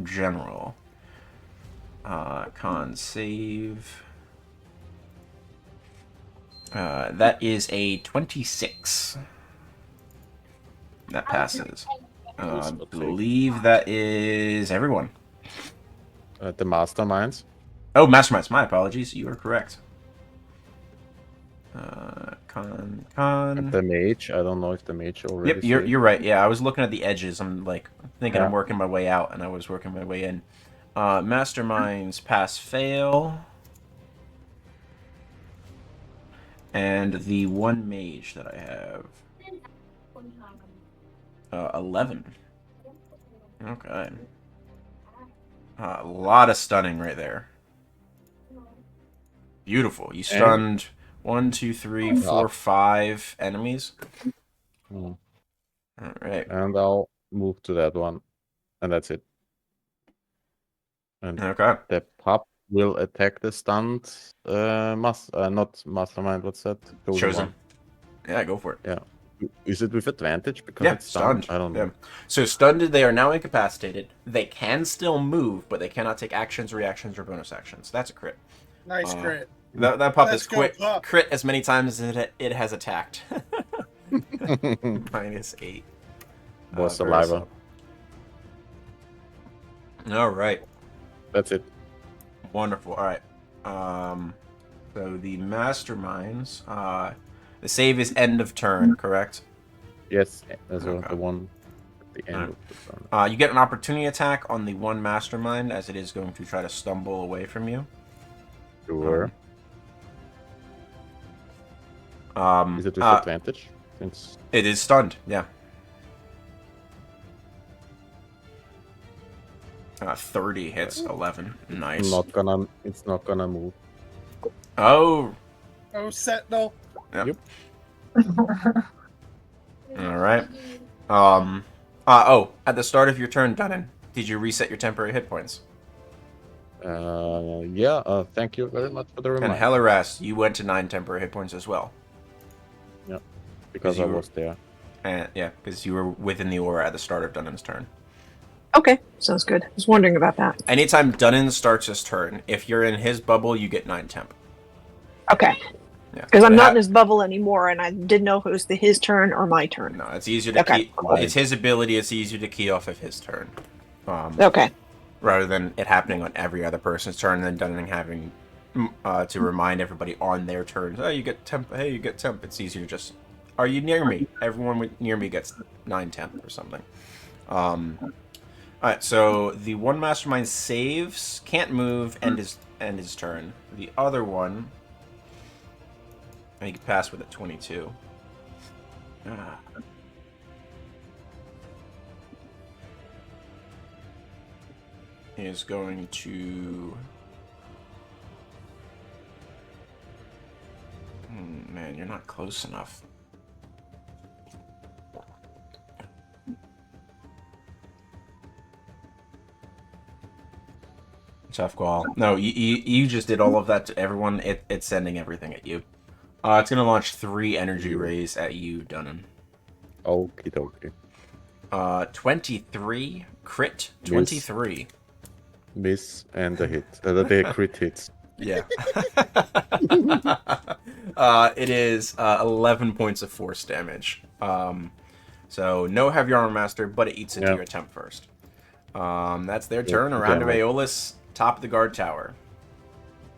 general. Con save. That is a 26. That passes. I believe that is everyone. The masterminds. Oh, masterminds. My apologies. You are correct. Con. The mage. I don't know if the mage already. Yep, you're right. Yeah, I was looking at the edges. I'm like thinking I'm Yeah. working my way out, and I was working my way in. Masterminds pass fail. And the 1 mage that I have. 11. Okay. A lot of stunning right there. Beautiful. You stunned 1, 2, 3, 4, 5 enemies. Hmm. Alright. And I'll move to that one. And that's it. And Okay. the pup will attack the stunned not mastermind, what's that? Chosen. One. Yeah, go for it. Yeah. Is it with advantage because Yeah, it's stunned? I don't know. Yeah. So stunned, they are now incapacitated. They can still move, but they cannot take actions, reactions, or bonus actions. That's a crit. Nice crit. That pup Let's is go, pup. crit as many times as it has attacked. -8. Was Very saliva. solid. All right. That's it. Wonderful. All right. So the masterminds. The save is end of turn, correct? Yes, that's Okay. the one The end of the turn. You get an opportunity attack on the one mastermind, as it is going to try to stumble away from you. Sure. Is it disadvantage? Since It is stunned, yeah. 30 hits, 11. Nice. it's not gonna move. Oh, Oh, Sentinel. yep. All Alright. At the start of your turn, Dunan, did you reset your temporary hit points? Yeah. Thank you very much for the And reminder. Heliwrast, you went to 9 temporary hit points as well. Yeah, because I was there. And yeah, because you were within the aura at the start of Dunan's turn. Okay, sounds good. I was wondering about that. Anytime Dunan starts his turn, if you're in his bubble, you get 9 temp. Okay, Yeah, because I'm not in his bubble anymore, and I didn't know if it was his turn or my turn. No, it's easier to Okay. key. It's his ability. It's easier to key off of his turn. Okay. Rather than it happening on every other person's turn, and then Dunan having to remind everybody on their turns. Oh, you get temp. Hey, you get temp. It's easier just. Are you near me? Everyone near me gets 9 temp or something. Alright, so the one mastermind saves, can't move, end his turn. The other one, he can pass with a 22. He is going to... man, you're not close enough. Tough call. No, you just did all of that to everyone. It's sending everything at you. It's gonna launch 3 energy rays at you, Dunan. Okie dokie. 23 crit. 23. Miss and a hit. The crit hits. Yeah. It is 11 points of force damage. So no heavy armor master, but it eats into your attempt first. That's their turn. Around to Aeolus, top of the guard tower.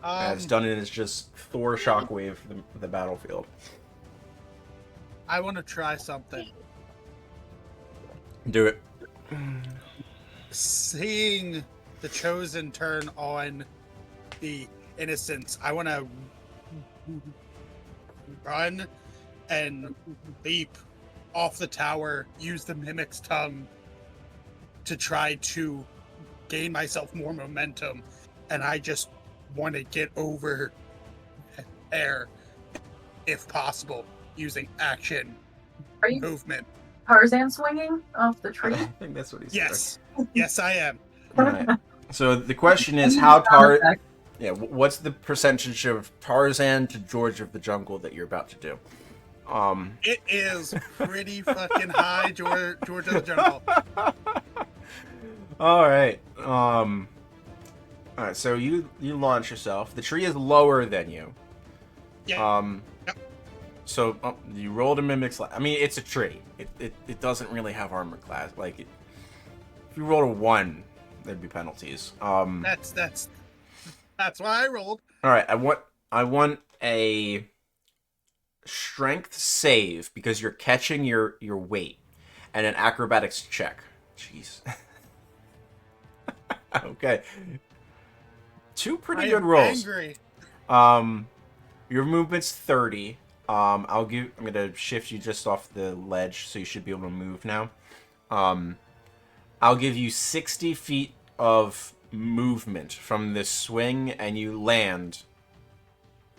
As Dunan is just Thor shockwave the battlefield. I want to try something. Do it. Seeing the chosen turn on the innocents, I want to run and leap off the tower, use the mimic's tongue to try to gain myself more momentum, and I just want to get over there if possible using action Are you movement. Tarzan swinging off the tree? I think that's what he said. Yes, I am. Right. So the question is what's the percentage of Tarzan to George of the Jungle that you're about to do? It is pretty fucking high, George of the Jungle. All right. All right. So you launch yourself. The tree is lower than you. Yeah. Yep. So you rolled a mimic slash. I mean, it's a tree. It doesn't really have armor class. Like, if you rolled a 1, there'd be penalties. That's why I rolled. All right. I want a strength save because you're catching your weight, and an acrobatics check. Jeez. Okay. 2 pretty good rolls. Angry. Your movement's 30. I'm gonna shift you just off the ledge, so you should be able to move now. I'll give you 60 feet of movement from this swing, and you land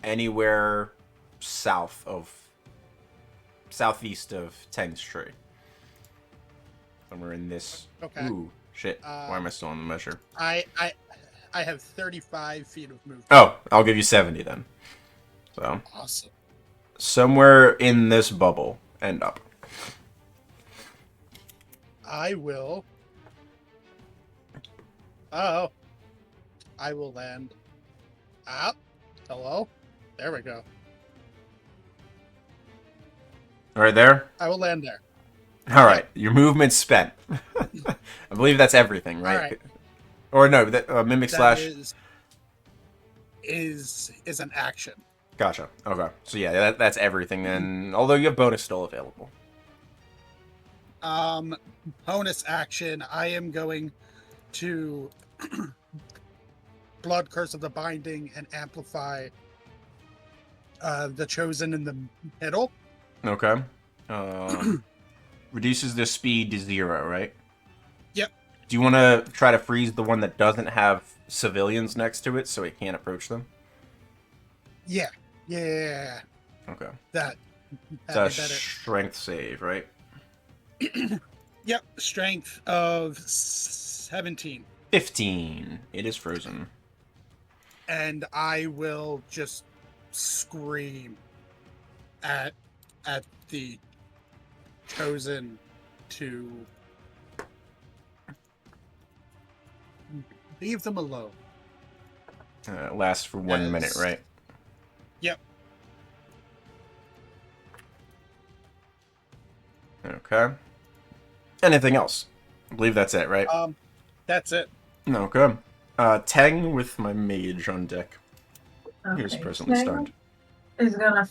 anywhere southeast of Teng's tree. Somewhere in this. Okay. Ooh, shit. Why am I still on the measure? I have 35 feet of movement. Oh, I'll give you 70 then. So. Awesome. Somewhere in this bubble, end up. I will land. Hello? There we go. Right there? I will land there. All right. Your movement's spent. I believe that's everything, right? All right. Or no, mimic That slash. is an action. Gotcha. Okay. So yeah, that's everything then. Although you have bonus still available. Bonus action, I am going to Blood Curse of the Binding and amplify the Chosen in the middle. Okay. Reduces the speed to 0, right? Yep. Do you want to try to freeze the one that doesn't have civilians next to it so it can't approach them? Yeah. Yeah. Okay. That'd It's a be better. strength save, right? Yep. Strength of 17. 15. It is frozen. And I will just scream at the Chosen to leave them alone. It lasts for 1 minute, right? Yep. Okay. Anything else? I believe that's it, right? That's it. Okay. Tang with my mage on deck. He's Okay. presently stunned. Is gonna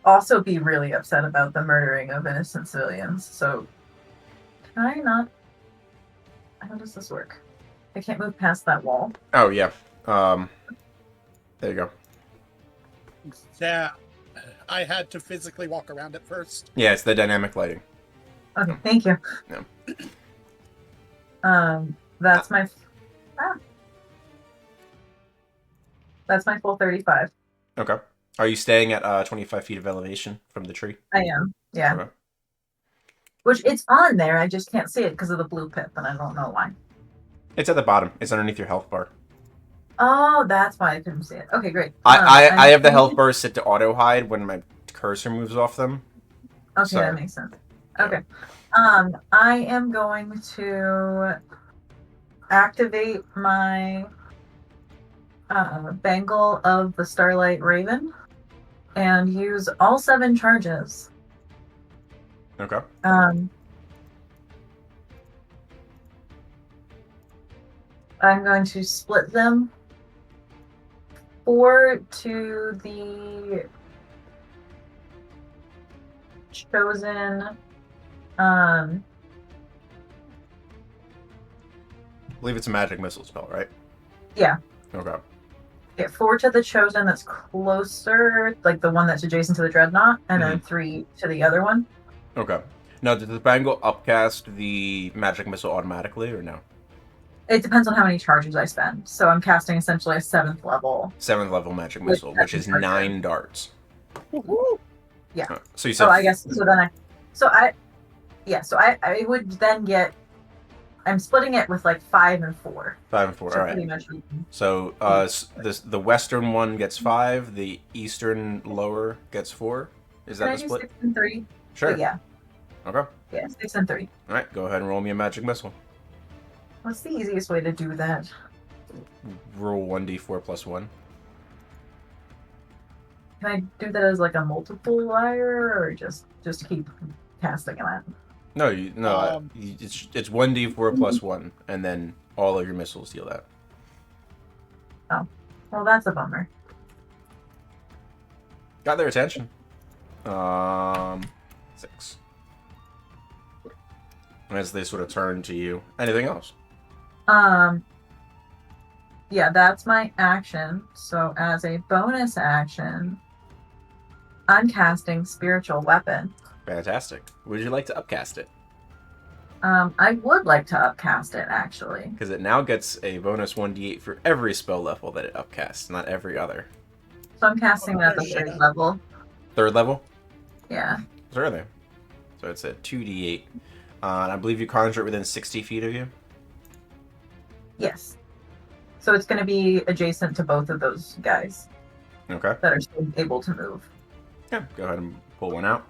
also be really upset about the murdering of innocent civilians. So, can I not? How does this work? I can't move past that wall. Oh, yeah. There you go. Yeah. I had to physically walk around it first. Yeah, it's the dynamic lighting. Okay, thank you. No. That's my. That's my full 35. Okay. Are you staying at 25 feet of elevation from the tree? I am. Yeah. Okay. Which it's on there. I just can't see it because of the blue pip, and I don't know why. It's at the bottom. It's underneath your health bar. Oh, that's why I couldn't see it. Okay, great. I have the health bar set to auto hide when my cursor moves off them. Okay, So, that makes sense. yeah. Okay. I am going to activate my Bangle of the Starlight Raven and use all 7 charges. Okay. I'm going to split them 4 to the Chosen. I believe it's a magic missile spell, right? Yeah. Okay. Get 4 to the Chosen that's closer, like the one that's adjacent to the Dreadnought, and then 3 to the other one. Okay. Now, did the Bangle upcast the magic missile automatically, or no? It depends on how many charges I spend. So I'm casting essentially a 7th level. 7th level magic With missile, which is 7 charges. 9 darts. Yeah. So you said. So I guess I would then get. I'm splitting it with like 5 and 4. 5 and 4. So All right. pretty much even. So the western one gets 5. The eastern lower gets 4. Is Can that I the do split? 6 and 3? Sure. But yeah. Okay. Yeah, 6 and 3. All right. Go ahead and roll me a magic missile. What's the easiest way to do that? Roll 1d4 plus 1. Can I do that as like a multiplier, or just keep casting that? No, it's 1d4 plus 1, and then all of your missiles deal that. Oh, well, that's a bummer. Got their attention. 6. As they sort of turn to you. Anything else? Yeah, that's my action. So as a bonus action, I'm casting Spiritual Weapon. Fantastic. Would you like to upcast it? I would like to upcast it, actually. Because it now gets a bonus 1d8 for every spell level that it upcasts, not every other. So I'm casting it at the 3rd level. 3rd level? Yeah. Certainly. So it's a 2d8. And I believe you conjure it within 60 feet of you? Yes. So it's going to be adjacent to both of those guys Okay. that are still able to move. Yeah, go ahead and pull one out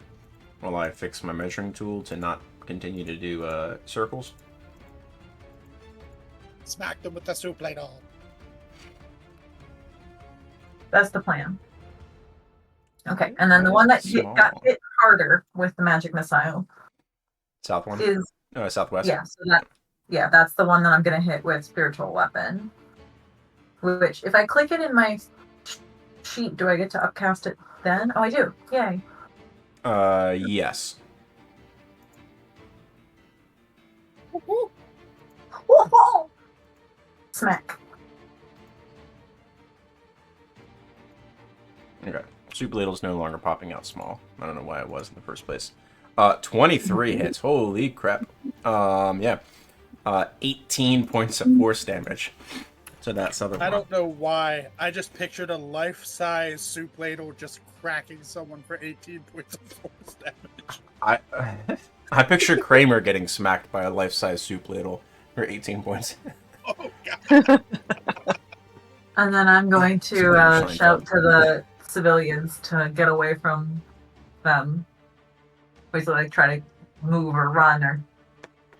while I fix my measuring tool to not continue to do circles. Smack them with the soup plate on. That's the plan. Okay, and then the one that got hit harder with the magic missile South one? is Southwest? that's the one that I'm going to hit with Spiritual Weapon. Which, if I click it in my sheet, do I get to upcast it then? Oh, I do. Yay. Yes. Smack. Okay. Soup ladle's no longer popping out small. I don't know why it was in the first place. 23 hits. Holy crap. Yeah. 18 points of force damage. So that's other one. I don't know why. I just pictured a life-size soup ladle just cracking someone for 18 points of force damage. I picture Kramer getting smacked by a life-size soup ladle for 18 points. Oh, God. And then I'm going to Seinfeld. shout to the civilians to get away from them. Basically, like, try to move or run or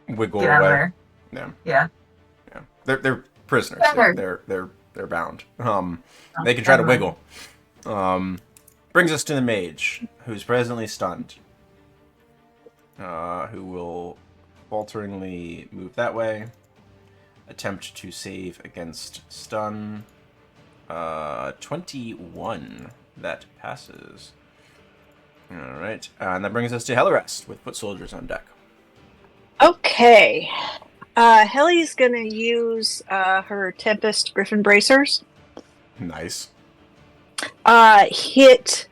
Wiggle get out of away. there. Yeah. Yeah. Yeah. They're prisoners. Better. They're bound. They can try to wiggle. Brings us to the mage, who's presently stunned. Who will falteringly move that way. Attempt to save against stun. 21. That passes. Alright. And that brings us to Heliwrast with foot soldiers on deck. Okay. Helly's gonna use her Tempest Griffin Bracers. Nice. Hit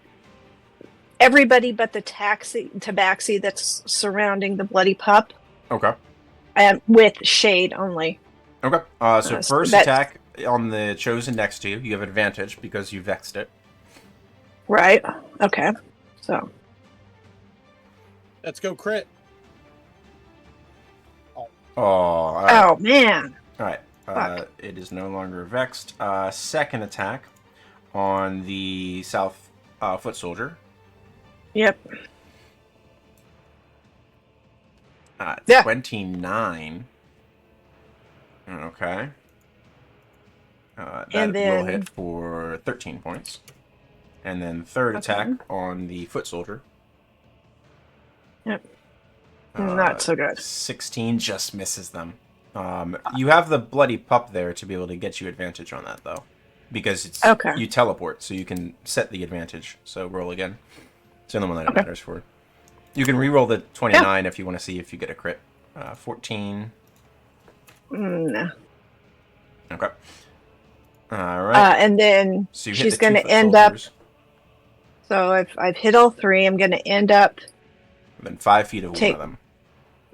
everybody but the tabaxi that's surrounding the bloody pup. Okay. And with shade only. Okay. So first attack on the chosen next to you. You have advantage because you vexed it. Right. Okay. So. Let's go crit. Oh, all right. Oh man. All right. It is no longer vexed. Second attack on the south foot soldier. Yep. Yeah. 29. Okay. That And then- will hit for 13 points. And then third attack on the foot soldier. Yep. Not so good. 16 just misses them. You have the bloody pup there to be able to get you advantage on that, though. Because it's you teleport, so you can set the advantage. So roll again. It's the only one that it matters for. You can re-roll the 29 if you want to see if you get a crit. 14. No. Okay. All right. And then So she's going to end up. So if I've hit all three, I'm going to end up. Then 5 feet of one of them.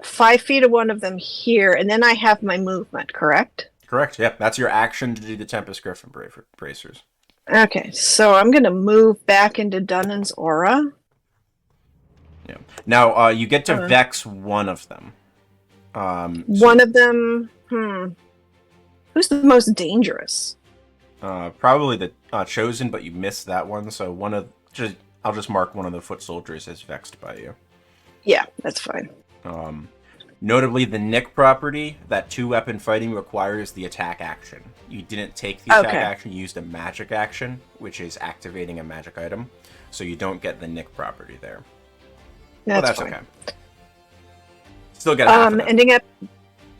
5 feet of one of them here, and then I have my movement, correct? Correct. Yep. That's your action to do the Tempest Griffin bracers. Okay, so I'm going to move back into Dunan's aura. Yeah. Now you get to vex one of them. One of them. Who's the most dangerous? Probably the chosen, but you missed that one. So I'll just mark one of the foot soldiers as vexed by you. Yeah, that's fine. Notably, the Nick property, that 2-weapon fighting requires the attack action. You didn't take the attack action, you used a magic action, which is activating a magic item. So you don't get the Nick property there. That's fine. Okay. Still get half of it. Ending up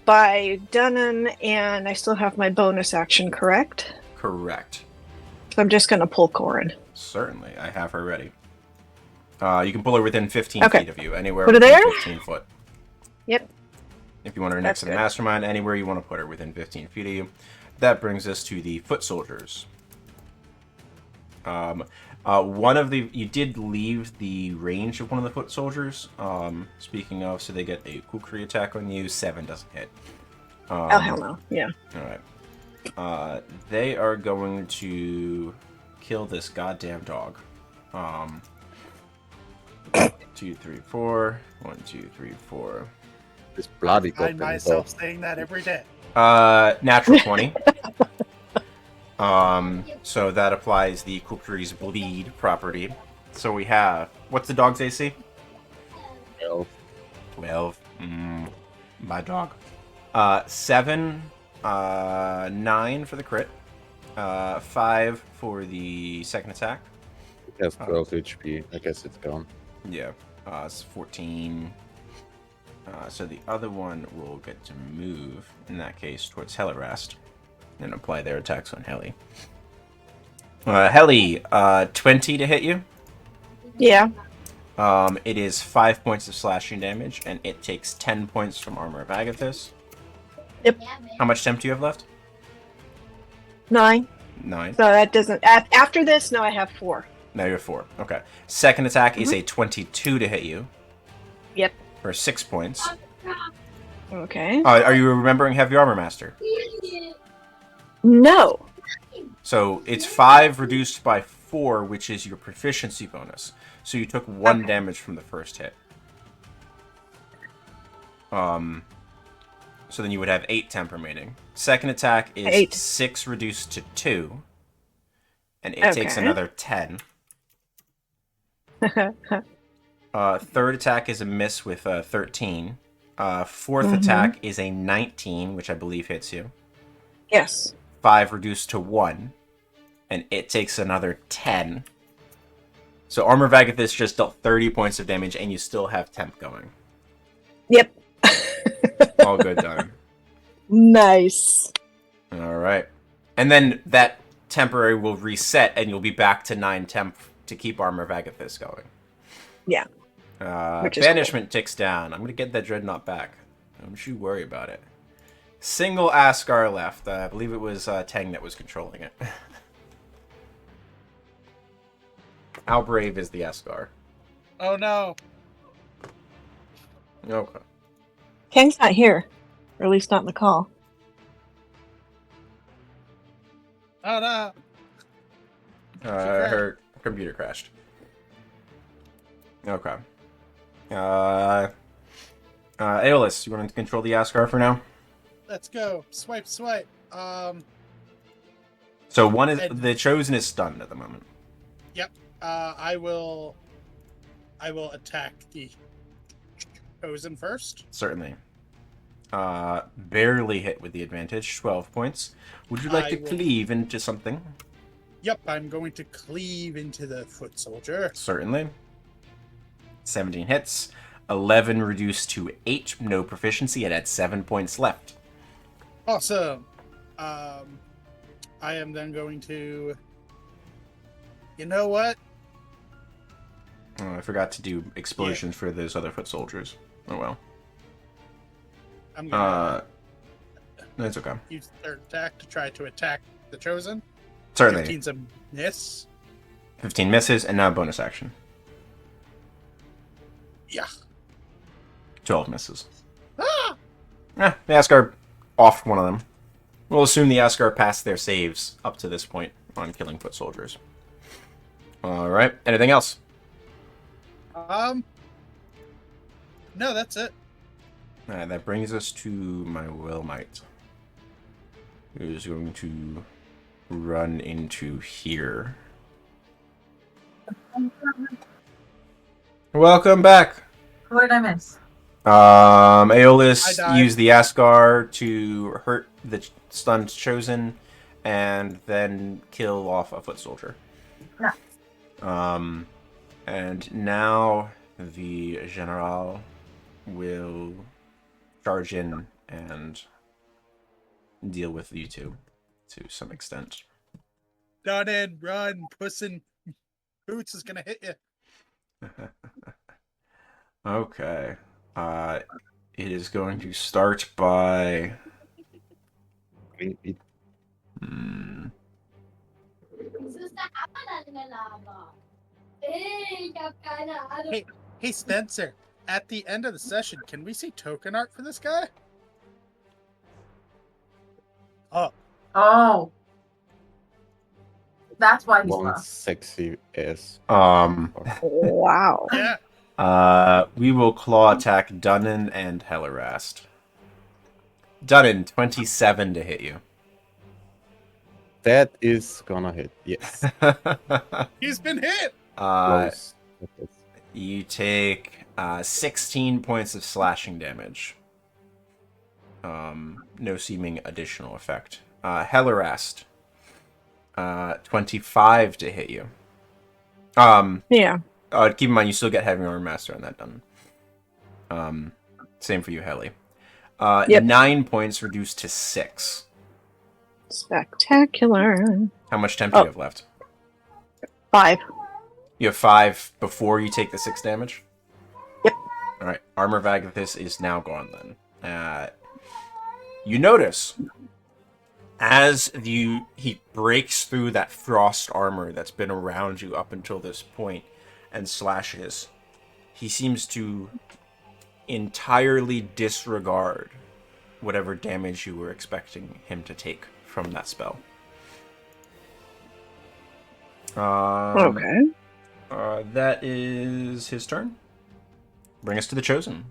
by Dunan, and I still have my bonus action, correct? Correct. So I'm just going to pull Corin. Certainly, I have her ready. You can pull her within 15 feet of you, anywhere Put her within there? 15 foot. Yep. If you want her next to the mastermind, anywhere you want to put her within 15 feet of you. That brings us to the foot soldiers. You did leave the range of one of the foot soldiers. Speaking of, so they get a kukri attack on you. 7 doesn't hit. Oh, hell no. Yeah. Alright. They are going to kill this goddamn dog. 2, 3, 4. 1, 2, 3, 4. This bloody I find myself saying that every day. Natural 20. So that applies the kukri's bleed property. So we have, what's the dog's AC? 12. My dog. 7, 9 for the crit. 5 for the second attack. It has 12 HP. I guess it's gone. Yeah. It's 14. So the other one will get to move, in that case, towards Heliwrast, and apply their attacks on Heli. Heli, 20 to hit you? Yeah. It is 5 points of slashing damage, and it takes 10 points from Armor of Agathis. Yep. How much temp do you have left? 9. 9. So that doesn't. After this, no, I have 4. Now you have 4. Okay. Second attack is a 22 to hit you. Yep. For 6 points. Okay. Are you remembering Heavy Armor Master? No. So it's 5 reduced by 4, which is your proficiency bonus. So you took 1 damage from the first hit. So then you would have 8 temp remaining. Second attack is 8. 6 reduced to 2. And it takes another 10. Third attack is a miss with 13. Fourth attack is a 19, which I believe hits you. Yes. 5 reduced to 1. And it takes another 10. So Armor of Agathis just dealt 30 points of damage, and you still have temp going. Yep. All good time. Nice. Alright. And then that temporary will reset, and you'll be back to 9 temp to keep Armor of Agathis going. Yeah. Which is Banishment ticks down. I'm going to get that Dreadnought back. Don't you worry about it. Single Askar left. I believe it was Tang that was controlling it. How brave is the Askar? Oh no. Okay. Kang's not here. Or at least not in the call. Oh no. Her computer crashed. Okay. Aeolus, you want to control the Askar for now? Let's go. Swipe, swipe. So one is the Chosen is stunned at the moment. Yep. I will attack the Chosen first. Certainly. Barely hit with the advantage. 12 points. Would you like to cleave into something? Yep, I'm going to cleave into the foot soldier. Certainly. 17 hits. 11 reduced to 8. No proficiency. It had 7 points left. Awesome. I am then going to... You know what? Oh, I forgot to do explosions for those other foot soldiers. Oh well. I'm going to That's okay. use third attack to try to attack the Chosen. Certainly. 15's a miss. 15 misses, and now bonus action. Yeah. 12 misses. Ah! The Askar offed one of them. We'll assume the Askar passed their saves up to this point on killing foot soldiers. Alright, anything else? No, that's it. Alright, that brings us to my Willmite. Who's going to run into here. Welcome back! What did I miss? Aeolus I died. used the Askar to hurt the stunned Chosen and then kill off a foot soldier. No. And now the General will charge in and deal with you two to some extent. Dunan, run, Puss in Boots is gonna hit you. Okay. It is going to start by... Hey, Spencer. At the end of the session, can we see token art for this guy? Oh. That's why he's One left. sexy ass. Wow. Yeah. We will claw attack Dunan and Heliwrast. Dunan, 27 to hit you. That is gonna hit. Yes. He's been hit. Close. You take 16 points of slashing damage. No seeming additional effect. Heliwrast, 25 to hit you. Yeah. Keep in mind, you still get Heavy Armor Master on that done. Same for you, Heli. Yep. 9 points reduced to 6. Spectacular. How much temp do you have left? 5. You have 5 before you take the 6 damage? Yep. Alright, Armor of Agathis is now gone then. You notice, as he breaks through that frost armor that's been around you up until this point and slashes, he seems to entirely disregard whatever damage you were expecting him to take from that spell. Okay. That is his turn. Bring us to the Chosen.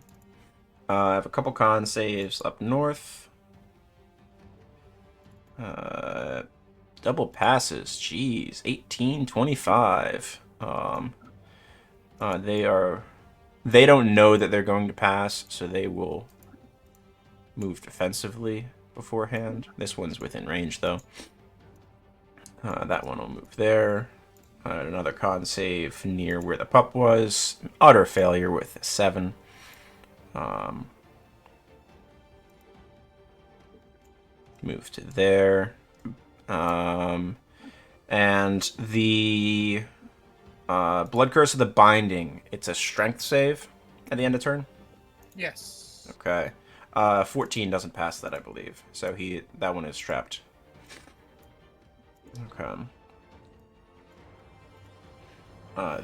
I have a couple con saves up north. Double passes. Jeez. 18, 25. They don't know that they're going to pass, so they will move defensively beforehand. This one's within range, though. That one will move there. Another con save near where the pup was. Utter failure with a 7. Move to there. And the Blood Curse of the Binding, it's a strength save at the end of turn? Yes. Okay. 14 doesn't pass that, I believe. So that one is trapped. Okay.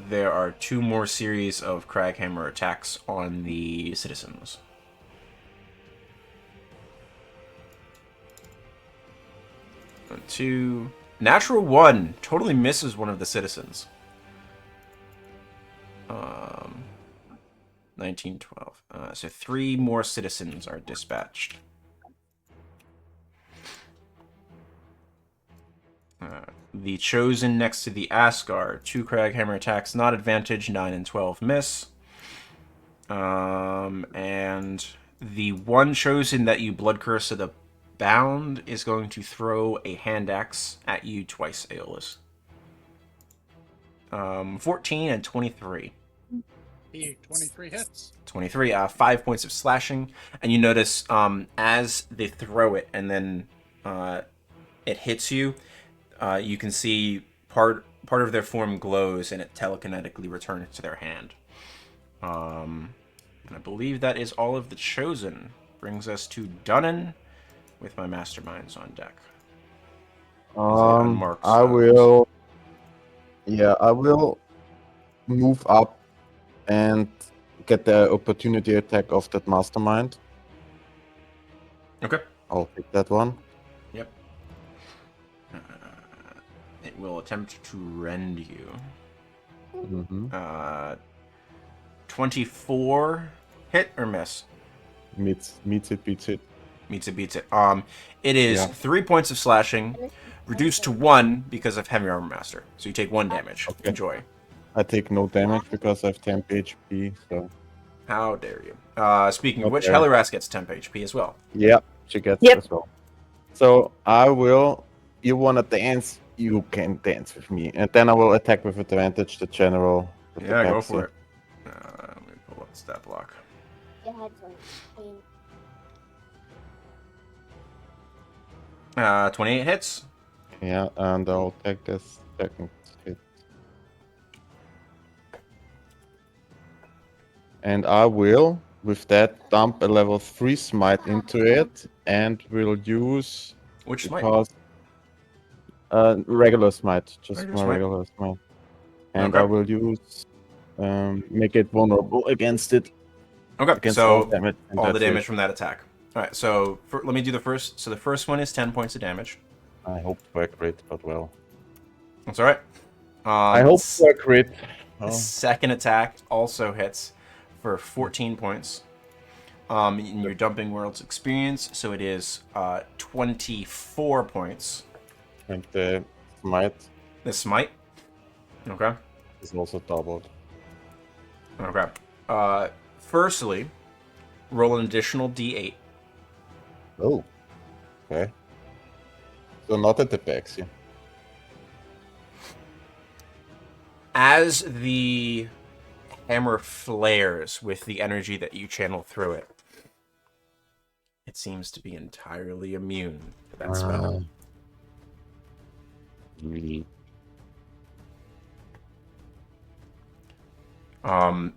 There are 2 more series of Craghammer attacks on the citizens. One, 2. Natural 1 totally misses one of the citizens. 19, 12. So 3 more citizens are dispatched. The Chosen next to the Asgard. 2 Craghammer attacks, not advantage. 9 and 12 miss. And the one Chosen that you Blood Curse of the Bound is going to throw a hand axe at you twice, Aeolus. 14 and 23. 23 hits. 23, 5 points of slashing. And you notice as they throw it and then it hits you, you can see part of their form glows and it telekinetically returns to their hand. And I believe that is all of the Chosen. Brings us to Dunan with my masterminds on deck. I will move up and get the opportunity attack of that mastermind. Okay. I'll pick that one. Yep. It will attempt to rend you. Mm-hmm. 24 hit or miss? Meets it, beats it. Meets it, beats it. It is 3 points of slashing, reduced to 1 because of Heavy Armor Master. So you take 1 damage. Okay. Enjoy. I take no damage because I have 10 HP, so... How dare you. Speaking of Not which, there. Heliwrast gets 10 HP as well. Yeah, she gets Yep. as well. So I will... You wanna dance? You can dance with me. And then I will attack with advantage the general. With Yeah, the go Pepsi. for it. Let me pull up the stat block. 28 hits. Yeah, and I'll take this second hit. And I will, with that, dump a level 3 smite into it, and will use... Which smite? Because... regular smite, just Regular my smite. regular smite. And Okay. I will use... make it vulnerable against it. Okay, Against so all damage. And all the that's damage it. from that attack. Alright, so let me do the first. So the first one is 10 points of damage. I hope for a crit, but well. That's alright. I hope for a crit. The Oh. second attack also hits for 14 points. In your Dumping World's experience, so it is 24 points. And the smite The smite. Okay. is also doubled. Okay. Firstly, roll an additional D8. Oh. Okay. So not at the Pexi. As the hammer flares with the energy that you channel through it, it seems to be entirely immune to that spell.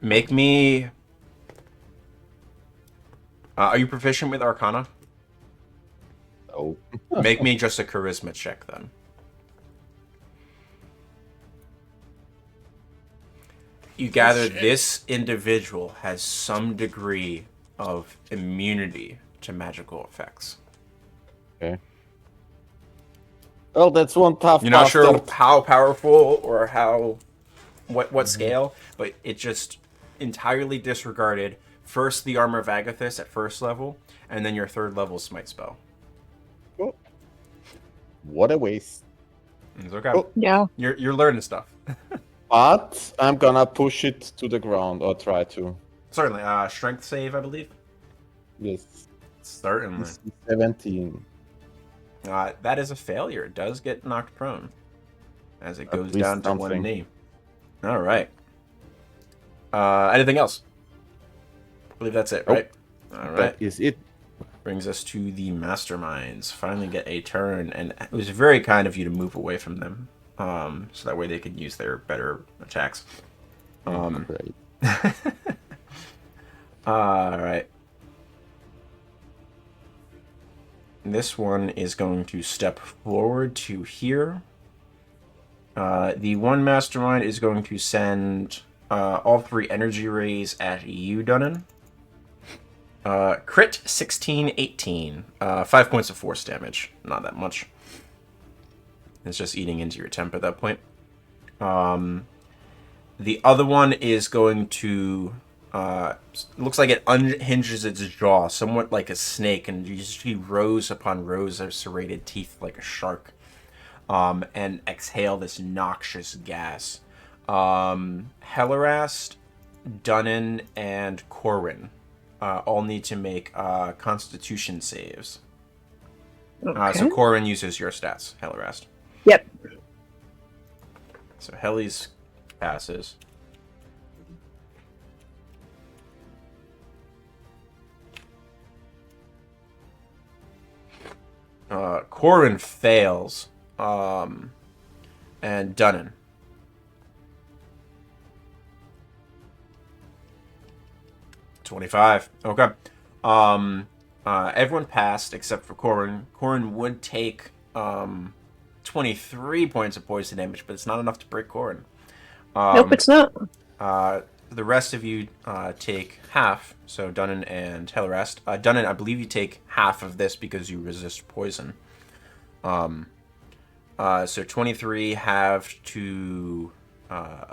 Make me... are you proficient with Arcana? Oh. Make me just a charisma check, then. You gather shit. this individual has some degree of immunity to magical effects. Okay. Well, that's one tough You're not sure bastard. how powerful or how... what scale, but it just entirely disregarded first the Armor of Agathis at first level, and then your third level smite spell. Oh. What a waste. It's okay. Oh. Yeah. You're learning stuff. But I'm gonna push it to the ground, or try to. Certainly. Strength save, I believe. Yes. Certainly. 17. That is a failure. It does get knocked prone as it goes least down to one something. knee. All right. Anything else? I believe that's it, right? All right. That is it. Brings us to the masterminds. Finally get a turn, and it was very kind of you to move away from them, so that way they could use their better attacks. Great. All right. This one is going to step forward to here. The one mastermind is going to send all 3 energy rays at you, Dunan. Crit 16, 18. 5 points of force damage. Not that much. It's just eating into your temp at that point. The other one is going to... looks like it unhinges its jaw, somewhat like a snake, and you see rows upon rows of serrated teeth like a shark. And exhale this noxious gas. Heliwrast, Dunan, and Corwin all need to make Constitution saves. Okay. So Corwin uses your stats, Heliwrast. Yep. So Heli's passes. Corwin fails. And Dunan. $25. Okay. Everyone passed except for Corwin. Corwin would take 23 points of poison damage, but it's not enough to break Corwin. Nope, it's not. The rest of you take half. So Dunan and Heliwrast. Dunan, I believe you take half of this because you resist poison. So 23 halved to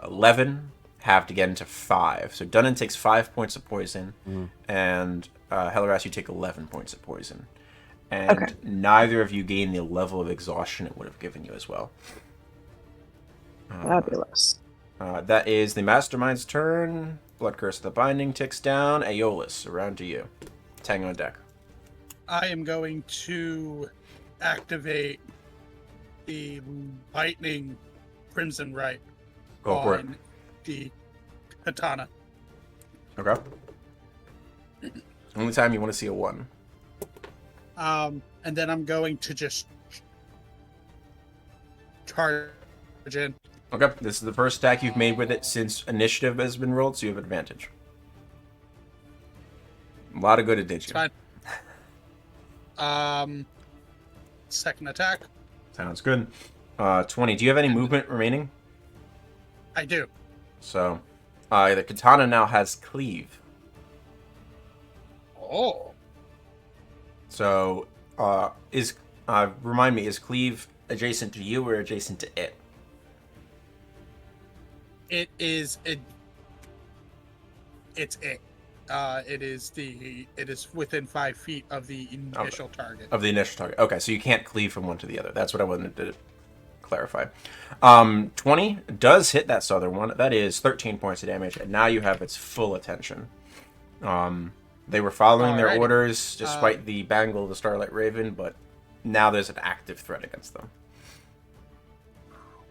11, halved again to 5. So Dunan takes 5 points of poison, and Heliwrast, you take 11 points of poison. And Okay. neither of you gain the level of exhaustion it would have given you as well. Fabulous. That is the Mastermind's turn. Blood Curse of the Binding ticks down. Aeolus, around to you. Tango on deck. I am going to activate the lightning crimson right Go for it. on the katana. Okay. Only time you want to see a 1. And then I'm going to just charge in. Okay, this is the first attack you've made with it since initiative has been rolled, so you have advantage. A lot of good it did It's you. fine. Second attack. Sounds good. 20. Do you have any movement remaining? I do. So, the katana now has cleave. Oh. So, remind me, is cleave adjacent to you or adjacent to it? It is it. It's it. It is within 5 feet of the initial target. Of the initial target. Okay, so you can't cleave from one to the other. That's what I wanted to clarify. 20 does hit that southern one. That is 13 points of damage, and now you have its full attention. They were following their Alrighty. orders despite the bangle of the Starlight Raven, but now there's an active threat against them.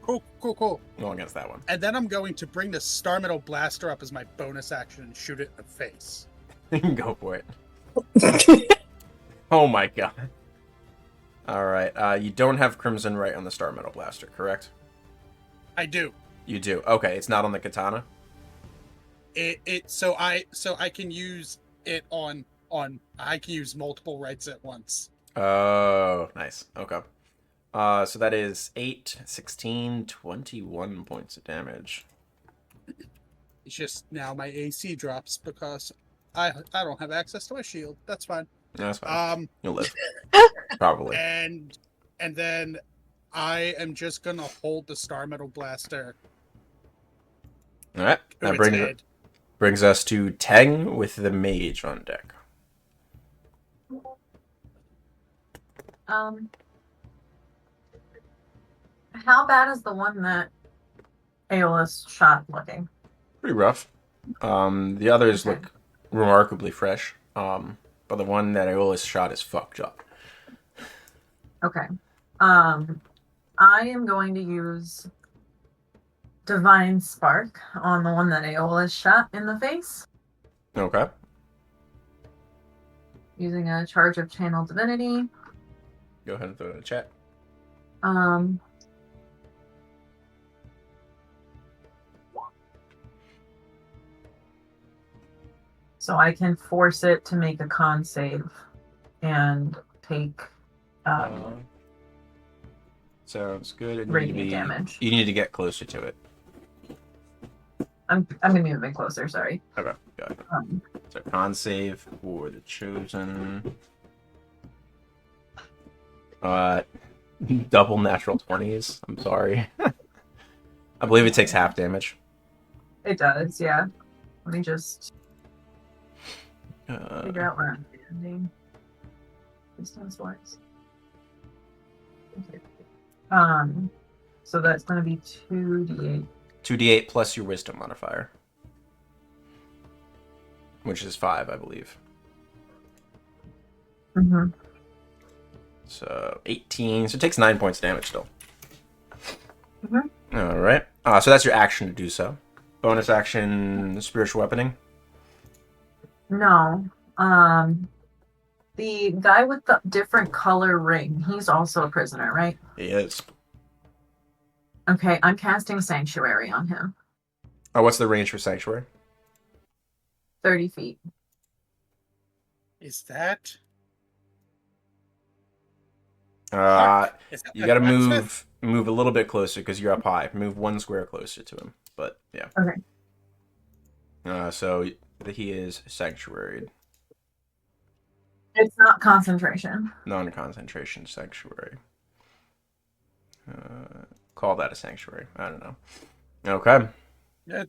Cool. Well, against that one. And then I'm going to bring the Star Metal Blaster up as my bonus action and shoot it in the face. Go for it. Oh my god. Alright, you don't have Crimson Right on the Star Metal Blaster, correct? I do. You do. Okay, it's not on the katana? so I can use it on I can use multiple rights at once. Oh, nice. Okay. So that is 8, 16, 21 points of damage. It's just now my AC drops because I don't have access to my shield. That's fine. No, that's fine. You'll live. Probably. And then I am just gonna hold the Star Metal Blaster. All right. That to its head. brings us to Teng with the mage on deck. How bad is the one that Aeolus shot looking? Pretty rough. The others look remarkably fresh. But the one that Aeolus shot is fucked up. Okay. I am going to use Divine Spark on the one that Aeolus shot in the face. Okay. Using a charge of Channel Divinity. Go ahead and throw it in the chat. So I can force it to make a con save and take sounds good. radiant damage. You need to get closer to it. I'm gonna move it closer, sorry. Okay, got it. So con save for the chosen. Double natural 20s. I'm sorry. I believe it takes half damage. It does, yeah. Let me just figure out where I'm standing. Distance wise. Okay. So that's gonna be 2d8. 2d8 plus your wisdom modifier. Which is 5, I believe. Mm-hmm. So 18. So it takes 9 points of damage still. Mm-hmm. Alright. So that's your action to do so. Bonus action, spiritual weaponing. No. The guy with the different color ring, he's also a prisoner, right? He is. Okay, I'm casting Sanctuary on him. Oh, what's the range for Sanctuary? 30 feet. Is that? You gotta move a little bit closer because you're up high. Move 1 square closer to him. But yeah. Okay. So he is sanctuaried. It's not concentration. Non-concentration sanctuary. Call that a sanctuary. I don't know. Okay. Yeah.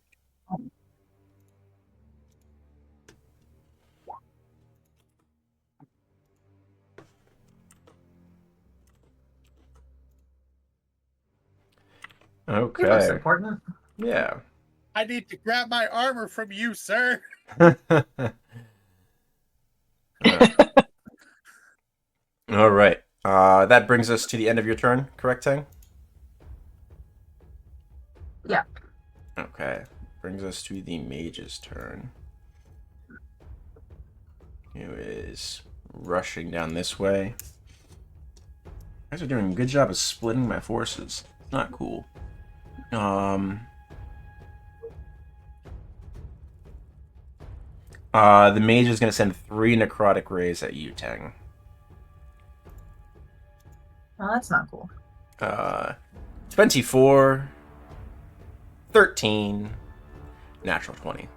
Okay. That's important. Yeah. I need to grab my armor from you, sir. All right. That brings us to the end of your turn, correct, Tang? Yeah. Okay. Brings us to the mage's turn. Who is rushing down this way. You guys are doing a good job of splitting my forces. Not cool. The mage is going to send 3 necrotic rays at you, Tang. Well, that's not cool. 24, 13, natural 20.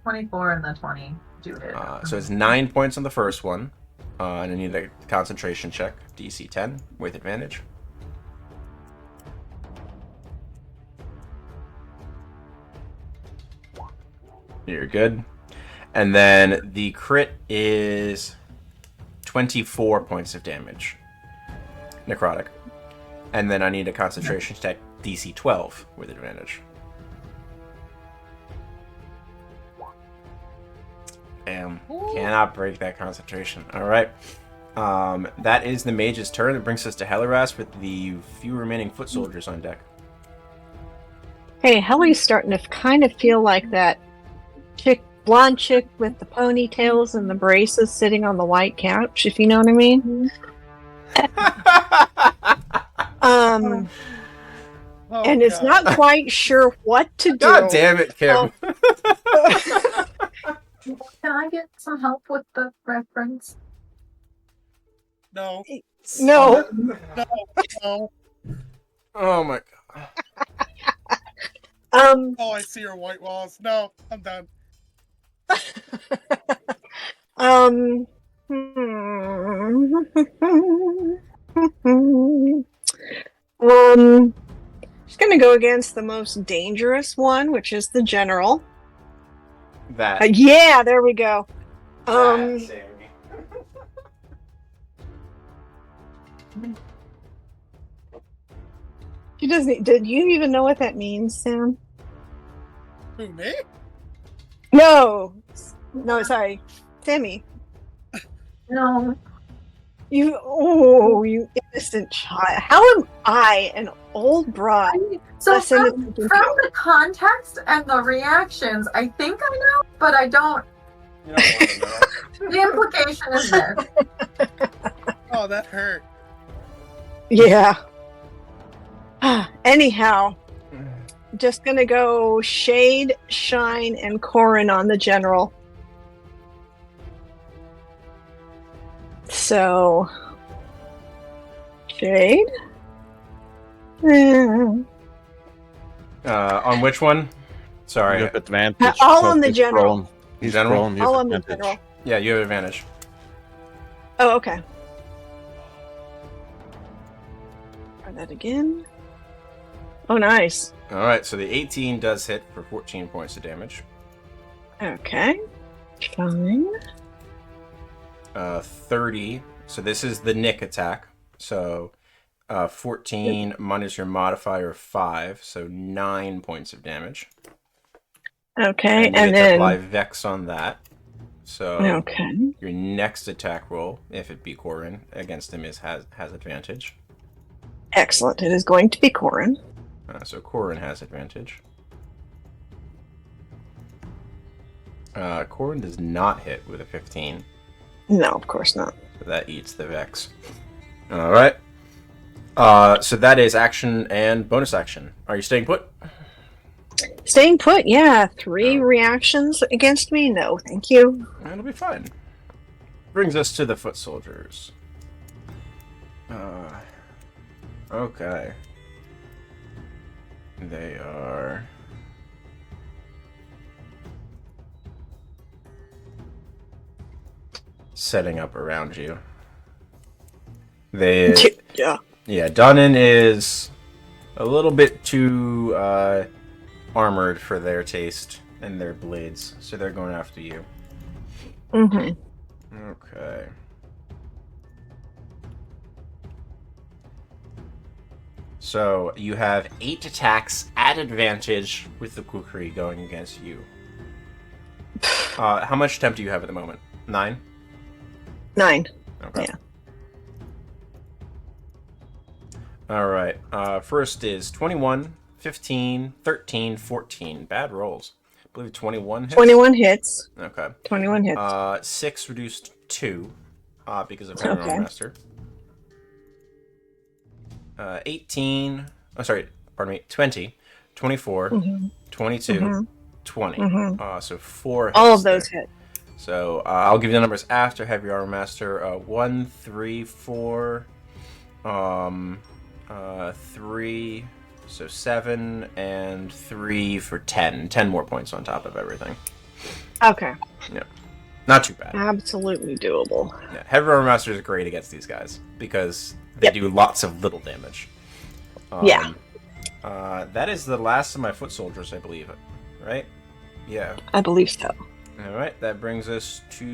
24 and the 20 do hit. So it's 9 points on the first one. And I need a concentration check, DC 10, with advantage. You're good. And then the crit is 24 points of damage. Necrotic. And then I need a concentration check, DC 12, with advantage. Damn. Cannot break that concentration. Alright. That is the mage's turn. It brings us to Heliwrast with the few remaining foot soldiers on deck. Hey, Heli's starting to kind of feel like that blonde chick with the ponytails and the braces sitting on the white couch, if you know what I mean. and it's not quite sure what to do. God damn it, Kim. Can I get some help with the reference? No. No. No. Oh my god. Oh, I see your white walls. No, I'm done. Just gonna go against the most dangerous one, which is the general. That. Yeah, there we go. She doesn't. Did you even know what that means, Sam? Who, me? No, sorry, Sammy. No. You innocent child. How am I, an old bride? So Listen, from the context and the reactions, I think I know, but I don't. You don't want to know. The implication is there. Oh, that hurt. Yeah. Anyhow, just gonna go Shade, Shine, and Corin on the general. So, Shade. On which one? Sorry. You have advantage. All on because the he's general. prone. He's General? prone, you have All on the advantage. general. Yeah, you have advantage. Oh, okay. Try that again. Oh, nice. Alright, so the 18 does hit for 14 points of damage. Okay. Fine. 30. So this is the Nick attack. So 14 minus your modifier of 5, so 9 points of damage. Okay, And you get and to then apply Vex on that. So okay. your next attack roll, if it be Corin, against him has advantage. Excellent. It is going to be Corin. So Corin has advantage. Corin does not hit with a 15. No, of course not. So that eats the Vex. Alright. So that is action and bonus action. Are you staying put? Staying put, yeah. 3 Oh. reactions against me? No, thank you. That'll be fine. Brings us to the foot soldiers. Okay. They are... setting up around you. They... Yeah. Yeah, Dunan is a little bit too armored for their taste and their blades, so they're going after you. Mm-hmm. Okay. So you have 8 attacks at advantage with the Kukri going against you. How much temp do you have at the moment? 9? 9. Okay. Yeah. Alright, first is 21, 15, 13, 14. Bad rolls. I believe 21 hits? 21 hits. Okay. 21 hits. 6 reduced 2, because of Heliwrast Okay. Master. 18, oh sorry, pardon me, 20, 24, Mhm. 22, Mhm. 20. Mhm. So 4 hits All of those there. hit. So I'll give you the numbers after Heavy Armor Master. 1, 3, 4, 3, so 7, and 3 for 10. 10 more points on top of everything. Okay. Not too bad. Absolutely doable. Yeah, Heavy Armor Master is great against these guys because they do lots of little damage. Yeah. That is the last of my foot soldiers, I believe. Right? Yeah. I believe so. Alright, that brings us to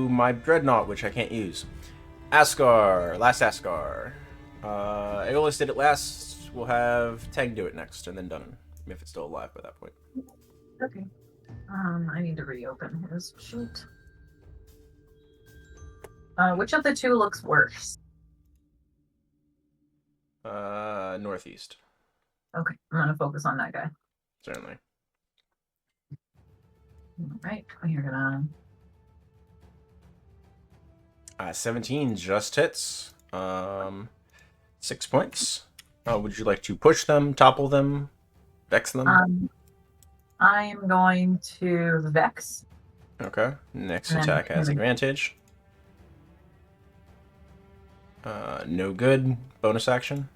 my Dreadnought, which I can't use. Askar. Last Askar. Aeolus did it last. We'll have Tang do it next, and then Dunan, if it's still alive by that point. Okay. I need to reopen his sheet. Which of the two looks worse? Northeast. Okay, I'm gonna focus on that guy. Certainly. Alright, we're gonna... 17 just hits. 6 points. Would you like to push them, topple them, vex them? I'm going to Vex. Okay. Next And then attack has healing. advantage. No good. Bonus action.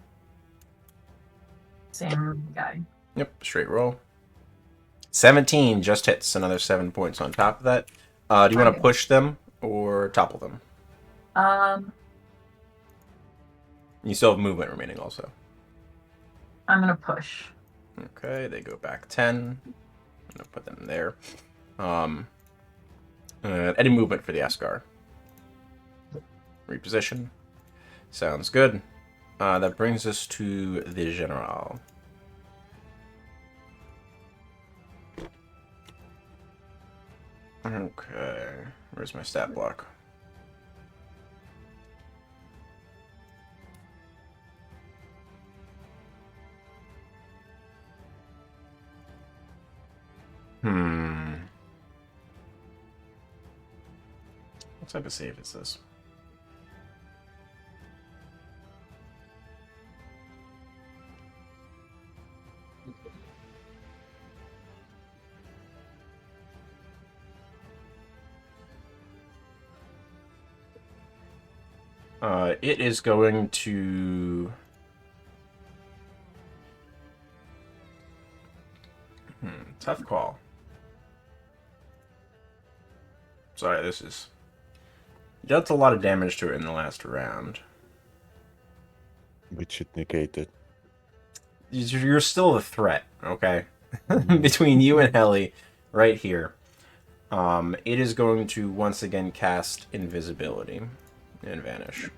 Same guy. Yep, straight roll. 17 just hits. Another 7 points on top of that. Do you want to Okay. push them or topple them? You still have movement remaining also. I'm gonna push. Okay, they go back 10. I'm going to put them there. Any movement for the Askar? Reposition. Sounds good. That brings us to the General. Okay, where's my stat block? What type of save is this? It is going to... tough call. Sorry, this is... You dealt a lot of damage to it in the last round. Which should negate it. You're still a threat, okay? Between you and Heli, right here. It is going to once again cast invisibility and vanish.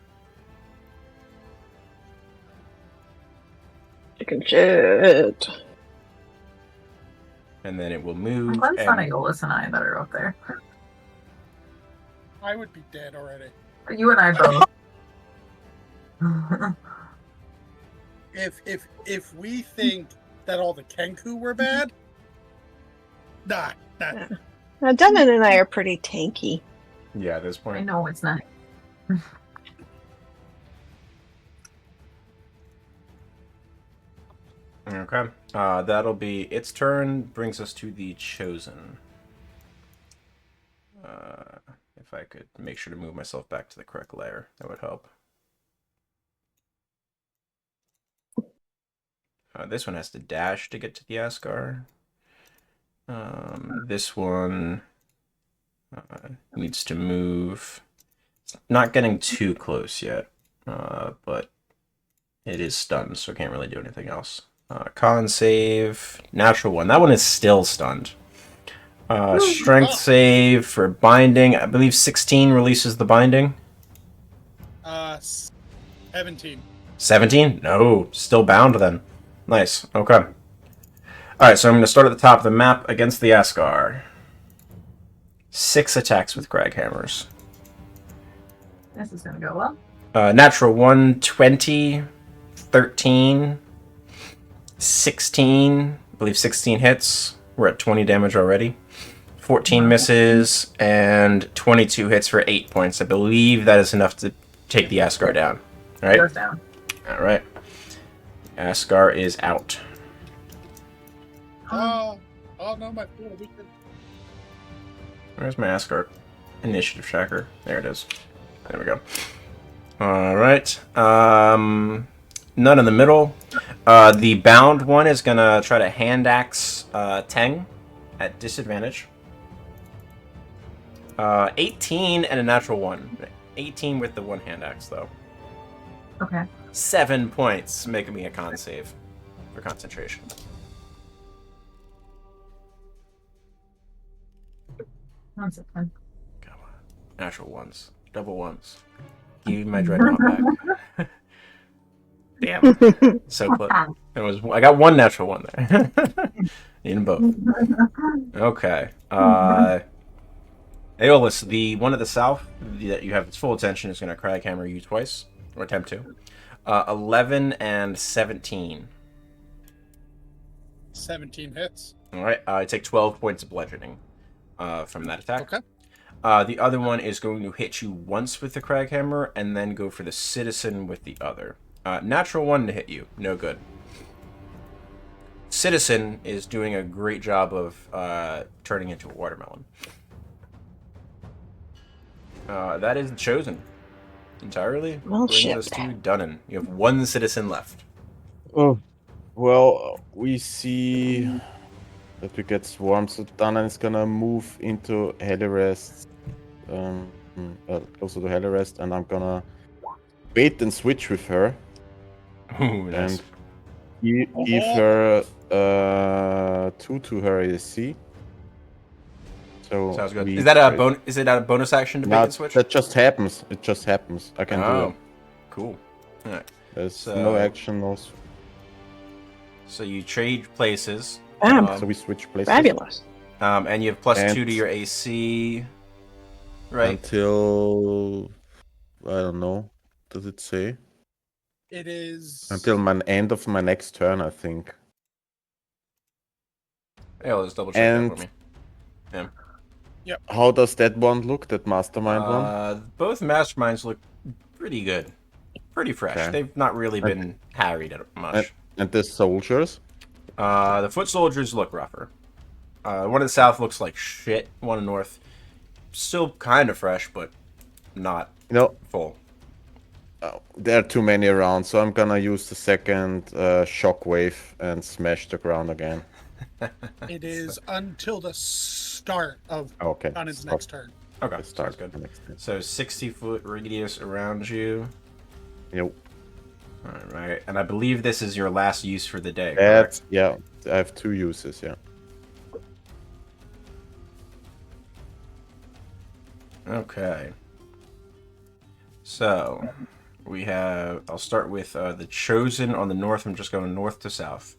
Chicken shit. And then it will move. I'm glad it's not and- Aeolus and I that are up there. I would be dead already. You and I both. If we think that all the Kenku were bad, nah. Now, Dunan and I are pretty tanky. Yeah, at this I point. know it's not. Okay. That'll be its turn. Brings us to the Chosen. If I could make sure to move myself back to the correct layer, that would help. This one has to dash to get to the Askar. This one needs to move. It's not getting too close yet, but it is stunned, so it can't really do anything else. Con save, natural one. That one is still stunned. Strength save for binding. I believe 16 releases the binding. 17. 17? No, still bound then. Nice. Okay. Alright, so I'm going to start at the top of the map against the Askar. 6 attacks with Crag Hammers. This is gonna go well. Natural 1, 20, 13, 16. I believe 16 hits. We're at 20 damage already. 14 misses, and 22 hits for 8 points. I believe that is enough to take the Askar down. Alright? Goes down. Alright. Askar is out. Oh no, my poor weekend. Where's my Askar initiative tracker? There it is. There we go. Alright. None in the middle. The bound one is going to try to hand axe Teng at disadvantage. 18 and a natural 1. 18 with the one hand axe, though. Okay. 7 points, making me a con save for concentration. One second. Come on. Natural 1s. Double 1s. Give me my dreadnought back. Damn. So close. I got one natural 1 there. Need them both. Okay. Aeolus, the one at the south that you have its full attention is going to Crag Hammer you twice, or attempt to. 11 and 17. 17 hits. Alright, I take 12 points of bludgeoning from that attack. Okay. The other one is going to hit you once with the Crag Hammer, and then go for the Citizen with the other. Natural 1 to hit you. No good. Citizen is doing a great job of turning into a watermelon. That is chosen. Entirely. Well, Brings shit. us to Dunan. You have 1 citizen left. Oh, well, we see that we get swarmed, so Dunan is gonna move into Heliwrast, closer to Heliwrast, and I'm gonna bait and switch with her Ooh, nice. and give her 2 to her AC. So Sounds good. we Is that a trade. bonus? Is it a bonus action to bait No, and switch? that just happens. It just happens. I can do Oh, it. cool. All right. There's So- no action, no. So you trade places. Bam. So we switch places. Fabulous. And you have plus And- 2 to your AC. Right. Until I don't know. Does it say? It is Until my end of my next turn, I think. Yeah, let's double check And- that for me. How does that one look? That mastermind one? Both masterminds look pretty good. Pretty fresh. Okay. They've not really been harried much. And the soldiers? The foot soldiers look rougher. One in the south looks like shit. One in the north, still kind of fresh, but not You know, full. there are too many around, so I'm gonna use the second shockwave and smash the ground again. It is until the start of Okay. Dunan's stop. next turn. Okay, Let's sounds start good. next turn. So 60-foot radius around you. Yep. All right, and I believe this is your last use for the day. That's, Correct? yeah, I have 2 uses, yeah. Okay. So we have. I'll start with the chosen on the north. I'm just going north to south.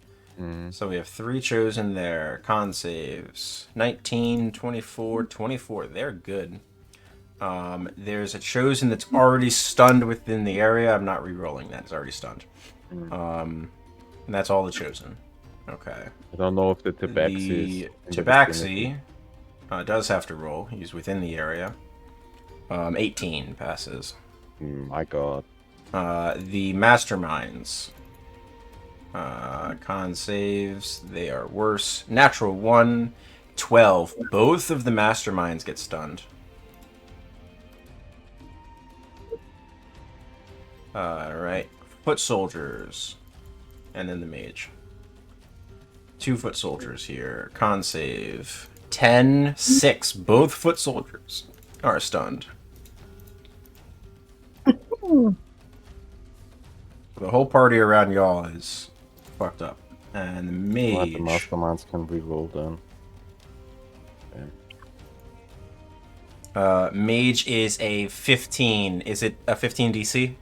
So we have 3 chosen there. Con saves 19, 24, 24. They're good. There's a chosen that's already stunned within the area. I'm not re-rolling that. It's already stunned. And that's all the chosen. Okay. I don't know if the Tabaxi is. The in the vicinity. Tabaxi does have to roll. He's within the area. 18 passes. My god. The masterminds. Con saves. They are worse. Natural 1, 12. Both of the masterminds get stunned. Alright. Foot soldiers. And then the mage. 2 foot soldiers here. Con save. 10, 6. Both foot soldiers are stunned. The whole party around y'all is fucked up. And the What mage. the masterminds can reroll then. Mage is a 15. Is it a 15 DC?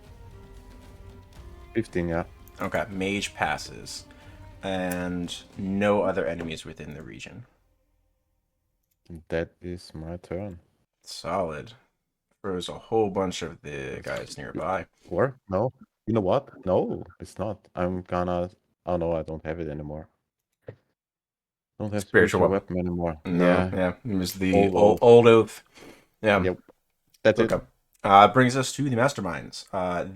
15, yeah. Okay, mage passes. And no other enemies within the region. That is my turn. Solid. There's a whole bunch of the guys nearby. Or? No. You know what? No, it's not. I'm gonna. Oh no, I don't have it anymore. Don't have Spiritual spiritual weapon. weapon anymore. No, Yeah. it was the Old old oath. Yeah. Yep. That's Okay. it. Brings us to the masterminds.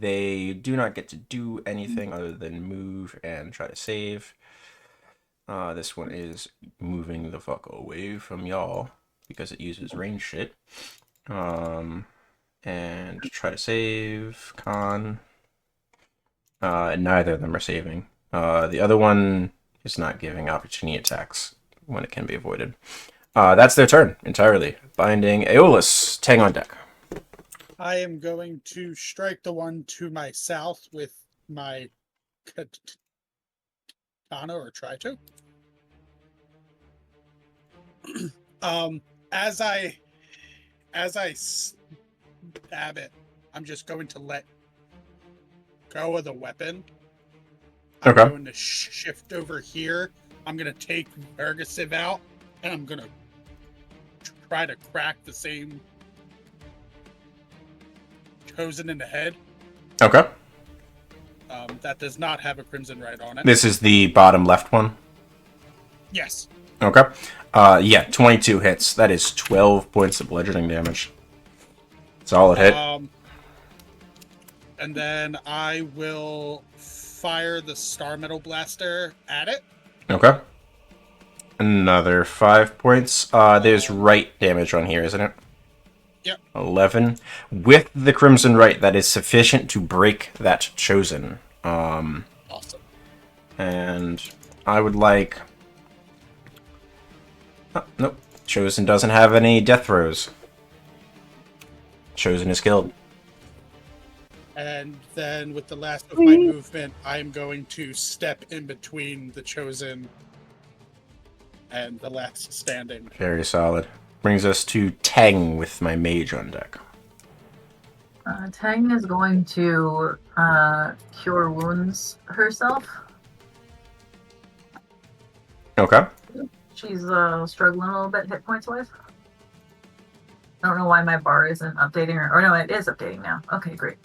They do not get to do anything other than move and try to save. This one is moving the fuck away from y'all because it uses range shit. And try to save. Con. Neither of them are saving. The other one is not giving opportunity attacks when it can be avoided. That's their turn entirely. Binding Aeolus, Tang on deck. I am going to strike the one to my south with my katana, or try to. As I stab it, I'm just going to let go of the weapon. I'm Okay. going to shift over here. I'm going to take Vergasiv out, and I'm going to try to crack the same chosen in the head. Okay. That does not have a crimson right on it. This is the bottom left one. Yes. Okay. Yeah, 22 hits. That is 12 points of bludgeoning damage. Solid hit. And then I will fire the Star Metal Blaster at it. Okay. Another 5 points. There's right damage on here, isn't it? Yep. 11. With the Crimson Right, that is sufficient to break that Chosen. Awesome. And I would like... Oh, nope. Chosen doesn't have any death throws. Chosen is killed. And then with the last of my movement, I'm going to step in between the Chosen and the last standing. Very solid. Brings us to Tang with my mage on deck. Tang is going to cure wounds herself. Okay. She's struggling a little bit hit points wise. I don't know why my bar isn't updating, or no, it is updating now. Okay, great.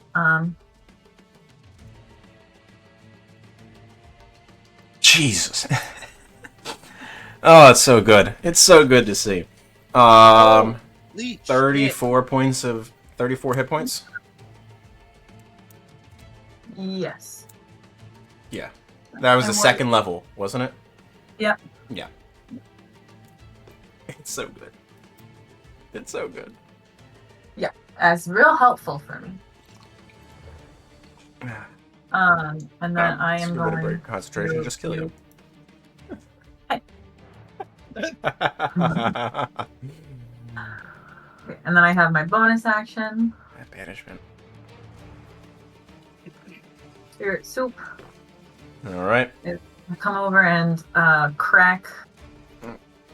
Jesus. Oh, it's so good. It's so good to see. Leech, 34 points of 34 hit points. Yes. Yeah, that was And the what- second level, wasn't it? Yep. Yeah. It's so good. It's so good. That's real helpful for me. And then I am Screw it, going break concentration. to- Just kill you. Okay, and then I have my bonus action, Banishment. Spirit Soup. All right. I come over and crack,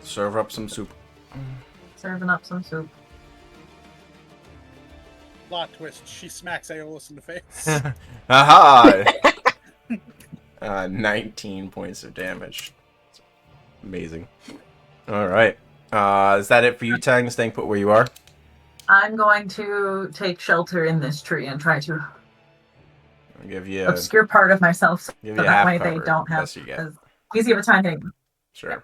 Serve up some soup. serving up some soup. Plot twist. She smacks Aeolus in the face. Aha! 19 points of damage. Amazing. All right. Is that it for you, Tang? Staying put where you are? I'm going to take shelter in this tree and try to I'll give you obscure part of myself so give you that half way cover, they don't have best you get. as easy of a time hitting. Sure.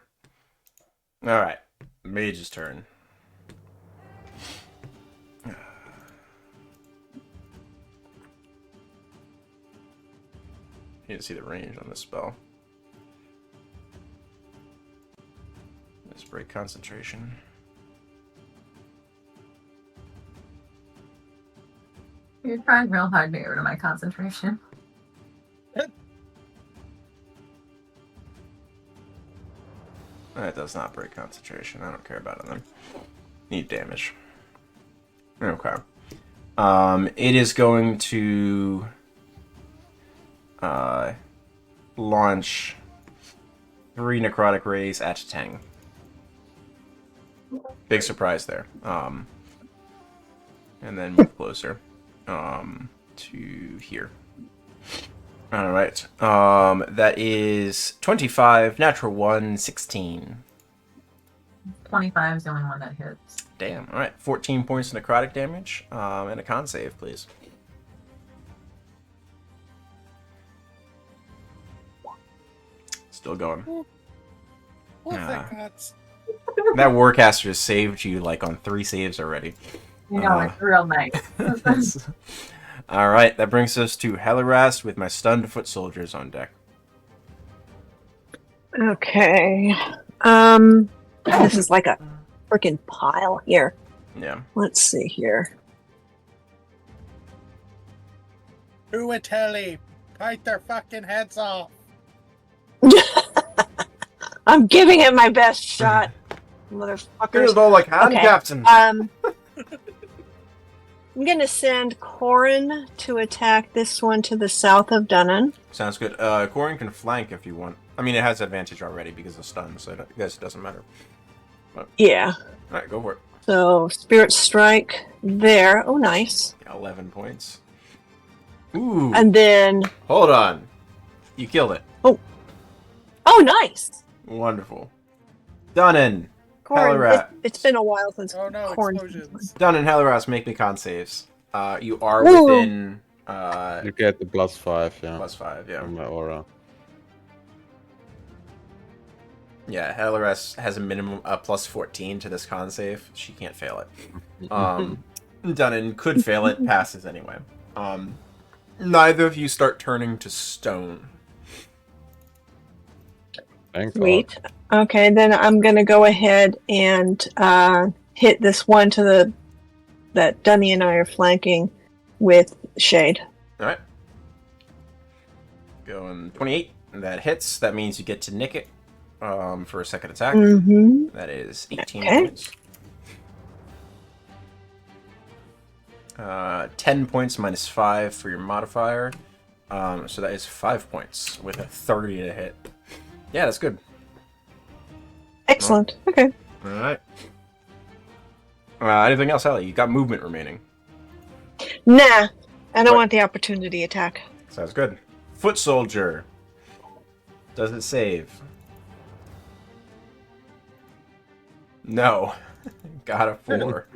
All right. Mage's turn. You can see the range on this spell. Let's break concentration. You're trying real hard to get rid of my concentration. That does not break concentration. I don't care about it then. Need damage. Okay. It is going to launch 3 necrotic rays at Tang. Big surprise there. And then move closer to here. All right. That is 25, natural 1, 16. 25 is the only one that hits. Damn. All right. 14 points of necrotic damage. And a con save, please. Still going. Well, Ah. thank gods. That Warcaster has saved you like on 3 saves already. You know, it's real nice. All right. That brings us to Heliwrast with my stunned foot soldiers on deck. Okay. This is like a freaking pile here. Yeah. Let's see here. Uateli, bite their fucking heads off. I'm giving it my best shot, motherfuckers. all like hand Okay. captain. I'm gonna send Corin to attack this one to the south of Dunan. Sounds good. Corin can flank if you want. I mean, it has advantage already because of stun, so I guess it doesn't matter. Yeah. All right, go for it. So Spirit Strike there. Oh, nice. 11 points. Ooh. And then, Hold on. You killed it. oh, nice. Wonderful. Dunan. Corin, Heliwrast. it's been a while since Oh no, Corin. explosions. Dunan, Heliwrast, make me con saves. You are Ooh. within You get the +5, yeah, +5, yeah. from my aura. Yeah, Heliwrast has a minimum +14 to this con save. She can't fail it. Dunan could fail it, passes anyway. Neither of you start turning to stone. Thank God. Sweet. Okay, then I'm gonna go ahead and hit this one that Dunny and I are flanking with Shade. All right. Going 28. That hits. That means you get to nick it for a second attack. Mm-hmm. That is 18 Okay. points. 10 points minus 5 for your modifier. So that is 5 points with a 30 to hit. Yeah, that's good. Excellent. Okay. All right. Anything else, Ellie? You got movement remaining. Nah, I don't What? want the opportunity attack. Sounds good. Foot soldier. Does it save? No. Got a 4.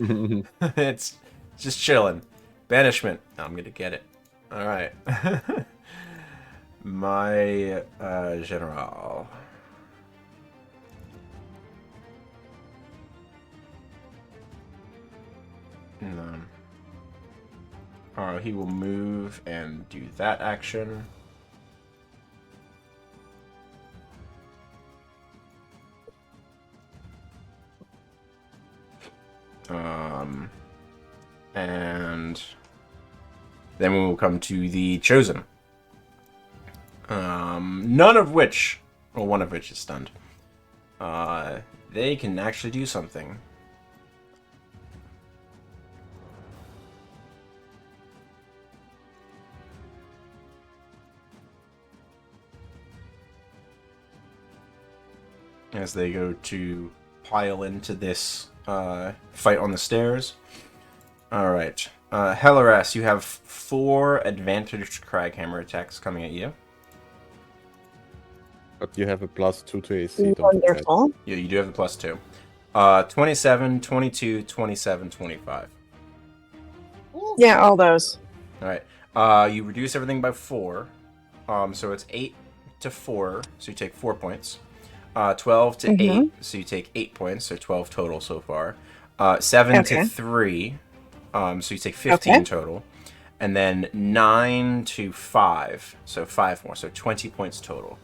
It's just chilling. Banishment. I'm gonna get it. All right. My general. No. He will move and do that action. And then we will come to the Chosen. None of which, well, one of which is stunned. They can actually do something. As they go to pile into this fight on the stairs. Alright. Heliwrast, you have 4 advantaged Craghammer attacks coming at you. But you have a +2 to AC. Don't forget. Wonderful. Yeah, you do have the +2. 27, 22, 27, 25. Yeah, all those. Alright. You reduce everything by 4. So it's 8 to 4, so you take 4 points. 12 to 8, so you take 8 points, so 12 total so far. 7 to 3, so you take 15 total. And then 9 to 5, so 5 more, so 20 points total.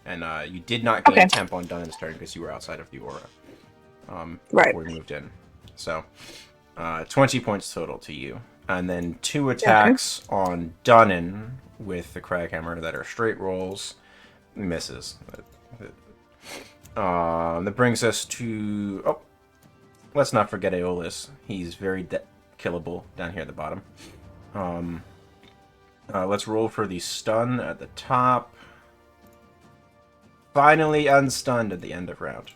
And you did not gain temp on Dunan's turn because you were outside of the aura before we moved in. So 20 points total to you. And then 2 attacks on Dunan with the Craghammer that are straight rolls. Misses. That brings us to... Oh, let's not forget Aeolus. He's very killable down here at the bottom. Let's roll for the stun at the top. Finally unstunned at the end of round.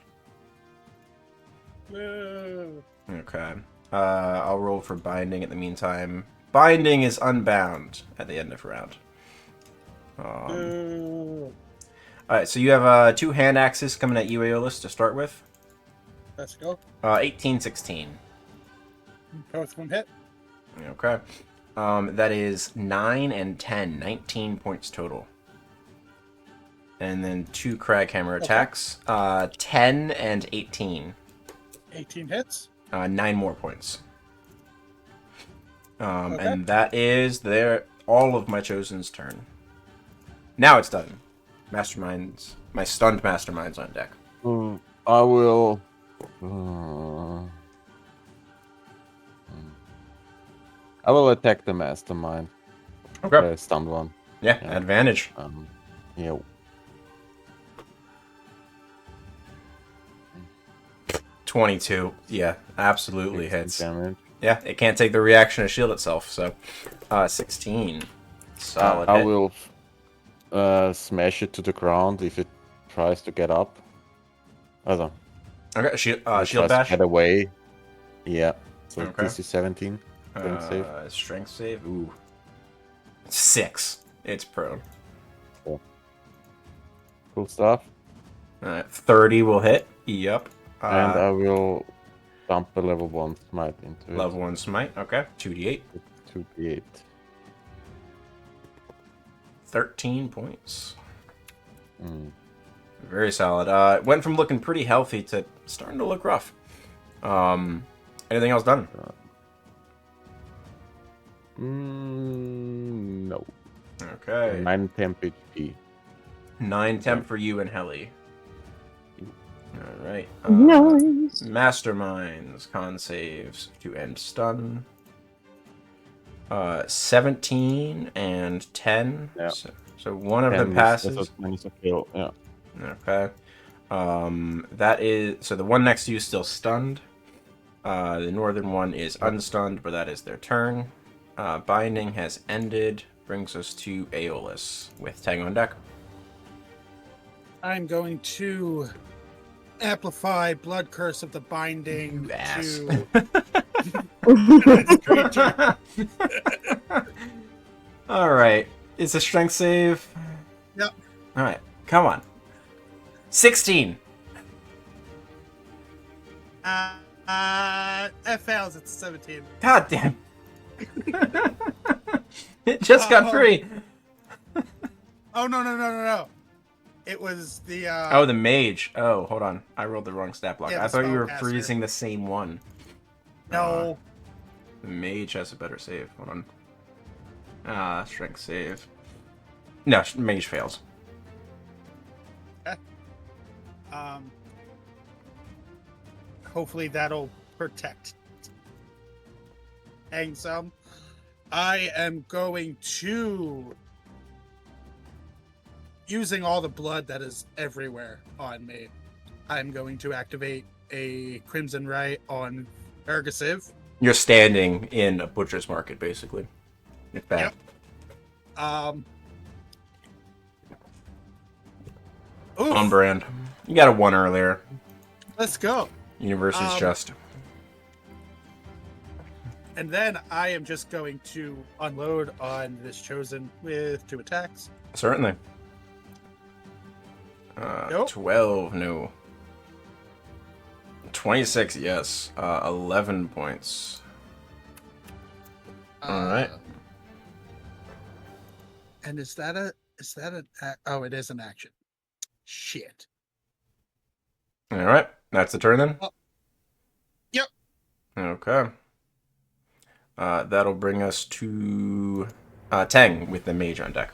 Okay. I'll roll for binding in the meantime. Binding is unbound at the end of round. Alright, so you have 2 hand axes coming at you, Aeolus, to start with. Let's go. 18, 16. Both one hit. Okay. That is 9 and 10. 19 points total. And then 2 Craghammer attacks. 10 and 18. 18 hits. 9 more points. And that is all of my Chosen's turn. Now it's done. Masterminds. My stunned masterminds on deck. I will... I will attack the mastermind. Okay. The stunned one. Yeah, advantage. Yeah. 22. Yeah, absolutely hits. Damage. Yeah, it can't take the reaction to shield itself, so 16. Solid I hit. will smash it to the ground if it tries to get up. Okay, shield tries to bash. get away. Yeah. So Okay. this is 17. Strength save. Strength save. Ooh. 6. It's prone. Cool stuff. 30 will hit. Yep. And I will dump a level 1 smite into it. Level 1 smite. Okay. 2d8. 2d8. 13 points. Mm. Very solid. It went from looking pretty healthy to starting to look rough. Anything else done? No. Okay. 9 temp HP. 9 temp for you and Heli. Alright. Nice. Masterminds. Con saves to end stun. 17 and 10. Yeah. So one of them 10 passes. is minus a kill. Yeah. Okay. That is so the one next to you is still stunned. The northern one is unstunned, but that is their turn. Binding has ended. Brings us to Aeolus with Tang on deck. I'm going to amplify Blood Curse of the Binding You ass. to this creature. All right. It's a strength save. Yep. All right. Come on. 16. It fails. It's 17. God damn. It just got free. Oh no! It was the Oh, the mage. Oh, hold on. I rolled the wrong stat block. Yeah, I the thought you were spellcaster. freezing the same one. no. The mage has a better save. Hold on. Strength save. No, mage fails. Hopefully that'll protect. Hang some. I am going to, using all the blood that is everywhere on me, I'm going to activate a Crimson Ray on Ergasiv. You're standing in a butcher's market, basically. It's bad. Yep. Oof, On brand. You got a 1 earlier. let's go. Universe is just. And then I am just going to unload on this chosen with 2 attacks. Certainly. Nope. 12, no. 26, yes. 11 points. All right. And is that an oh, it is an action. Shit. All right. That's the turn then? Yep. Okay. That'll bring us to Tang with the mage on deck.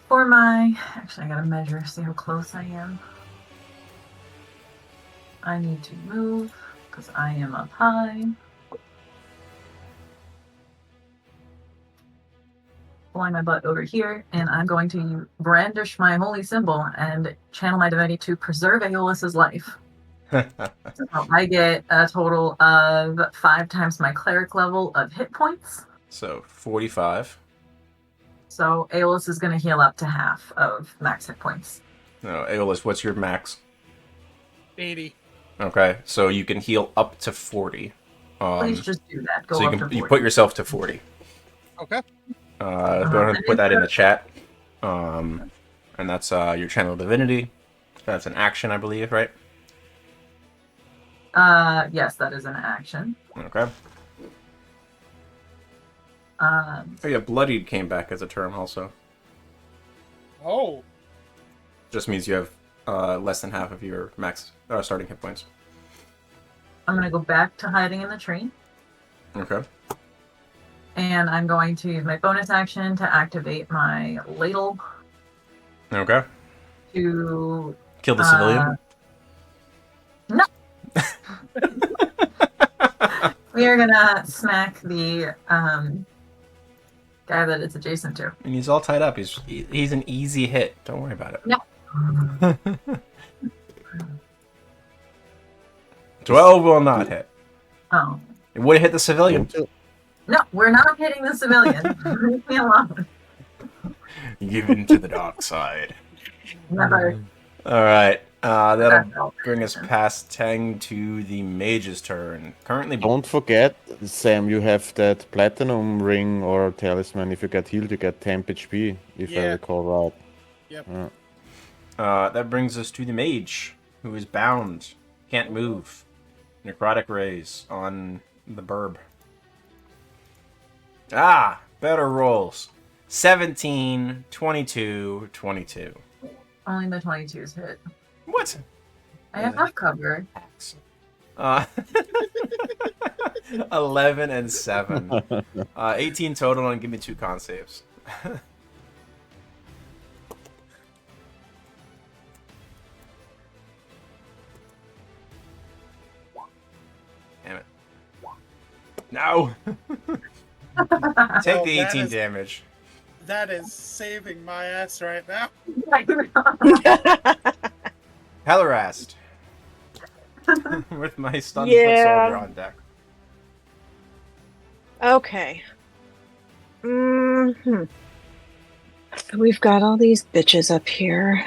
For my... Actually, I gotta measure, see how close I am. I need to move, because I am up high. Flying my butt over here, and I'm going to brandish my holy symbol and channel my divinity to preserve Aeolus's life. So I get a total of 5 times my cleric level of hit points. So 45. So Aeolus is going to heal up to half of max hit points. No, Aeolus, what's your max? 80. Okay, so you can heal up to 40. Please just do that. Go so up you to can 40. put yourself to 40. Okay. Go ahead and put that in the chat. And that's your channel divinity. That's an action, I believe, right? Yes, that is an action. Okay. Oh yeah, bloodied came back as a term also. Oh. Just means you have less than half of your max starting hit points. I'm going to go back to hiding in the tree. Okay. And I'm going to use my bonus action to activate my ladle Okay. to... Kill the civilian? No! We are going to smack the guy that it's adjacent to. And he's all tied up. He's an easy hit. Don't worry about it. No. 12 will not hit. Oh. It would have hit the civilian. No, we're not hitting the civilian. Leave me alone. Give in to the dark side. Never. All right. That'll bring us past Tang to the mage's turn. Currently, Don't forget, Sam, you have that platinum ring or talisman. If you get healed, you get 10 HP, if I Yeah. recall right. Yep. that brings us to the mage, who is bound, can't move. Necrotic rays on the burb. Ah, better rolls. 17, 22, 22. Only the 22s hit. What? I have half cover. Uh, 11 and 7. 18 total, and give me 2 con saves. Damn it. No! Take Oh, the that 18 is- damage. That is saving my ass right now. Heliwrast. With my stunned Yeah. foot soldier on deck. Okay. We've got all these bitches up here.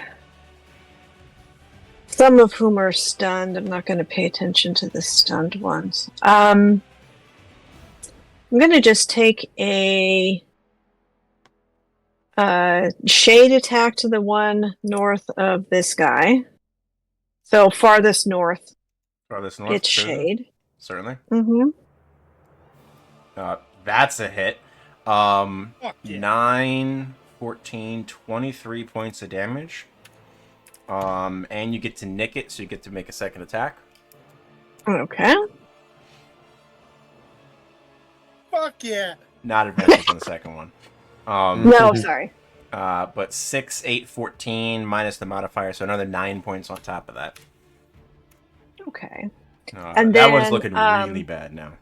Some of whom are stunned. I'm not going to pay attention to the stunned ones. I'm going to just take a shade attack to the one north of this guy. So farthest north. Farthest north. It's shade. Certainly. Mm-hmm. That's a hit. Fuck yeah. 9, 14, 23 points of damage. And you get to nick it, so you get to make a second attack. Okay. Fuck yeah. Not advantage on the second one. No, sorry. But 6, 8, 14 minus the modifier, so another 9 points on top of that. Okay. And that one's looking really bad now.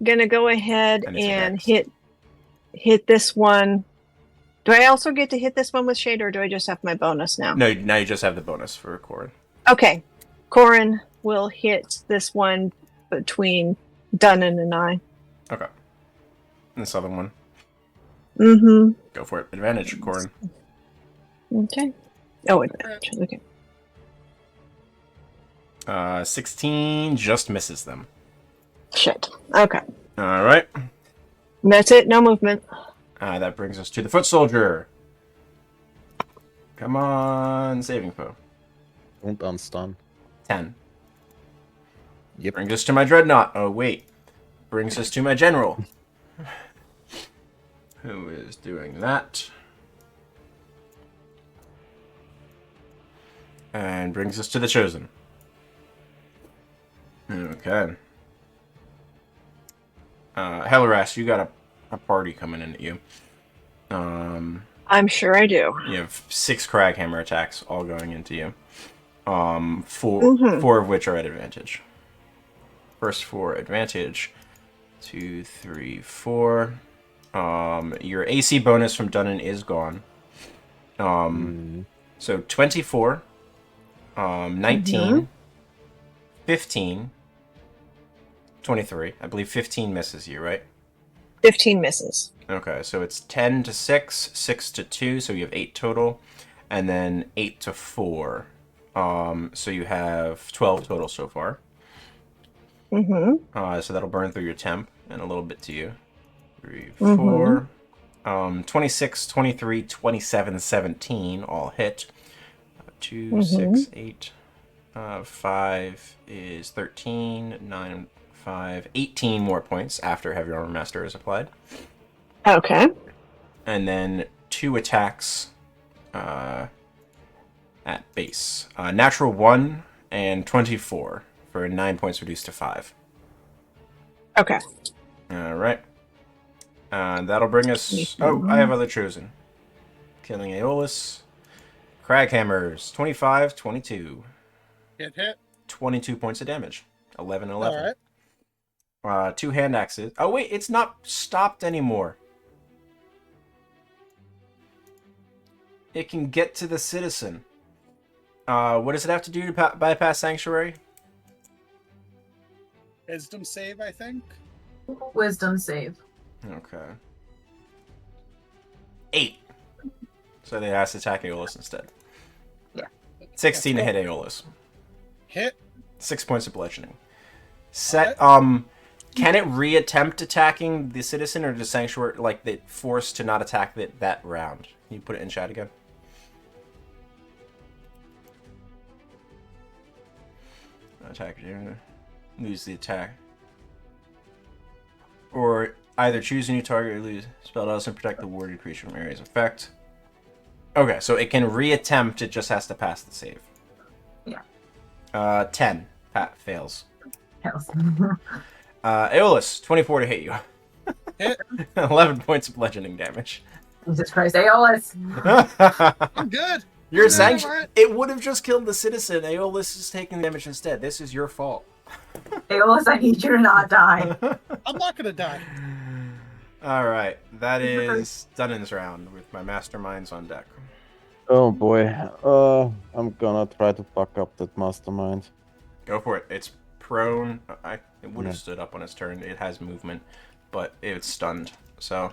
Gonna go ahead And it's and next. hit this one. Do I also get to hit this one with shade, or do I just have my bonus now? No, now you just have the bonus for Corin. Okay. Corin will hit this one between Dunan and I. Okay. And this other one. Mm-hmm. Go for it. Advantage, Corin. Okay. Oh, advantage. Okay. 16 just misses them. Shit. Okay. Alright. That's it. No movement. That brings us to the foot soldier. Come on, saving throw. Don't unstun. 10. Yep. Brings us to my dreadnought. Oh, wait. Brings us to my general. Who is doing that. And brings us to the chosen. Okay. Heliwrast, you got a party coming in at you. I'm sure I do. You have 6 Craghammer attacks all going into you. 4 of which are at advantage. First 4 advantage. 2, 3, 4. Your AC bonus from Dunan is gone. So 24, 19, 15, 23. I believe 15 misses you, right? 15 misses. Okay, so it's 10 to 6, 6 to 2, so you have 8 total, and then 8 to 4. So you have 12 total so far. So that'll burn through your temp and a little bit to you. 3, 4. 26, 23, 27, 17 all hit. 2, 6, 8. 5 is 13. 9, 5, 18 more points after Heavy Armor Master is applied. Okay. And then 2 attacks at base. Natural 1 and 24 for 9 points reduced to 5. Okay. Alright. That'll bring us... Oh, I have other chosen. Killing Aeolus. Craghammers. 25, 22. Hit. 22 points of damage. 11, 11. Alright. 2 hand axes. Oh, wait, it's not stopped anymore. It can get to the citizen. What does it have to do to bypass Sanctuary? Wisdom save, I think. Wisdom save. Okay. 8. So they has to attack Aeolus instead. Yeah. 16 to hit Aeolus. Hit. 6 points of bludgeoning. Can it reattempt attacking the citizen, or does Sanctuary, like, it forced to not attack that round? Can you put it in chat again? Attack. Lose the attack. Or either choose a new target or lose spell does and protect the warded creature from area's effect. Okay, so it can reattempt, it just has to pass the save. Yeah. 10. Pat fails. Yes. Aeolus, 24 to hit you. Hit. 11 points of bludgeoning damage. Jesus Christ, Aeolus! I'm good. You're I'm sanction. alright. It would have just killed the citizen. Aeolus is taking damage instead. This is your fault. Aeolus, I need you to not die. I'm not gonna die. All right, that is Dunan's round with my masterminds on deck. Oh boy. I'm gonna try to fuck up that mastermind. Go for it. It's prone. It would have Yeah. stood up on its turn. It has movement, but it's stunned. So,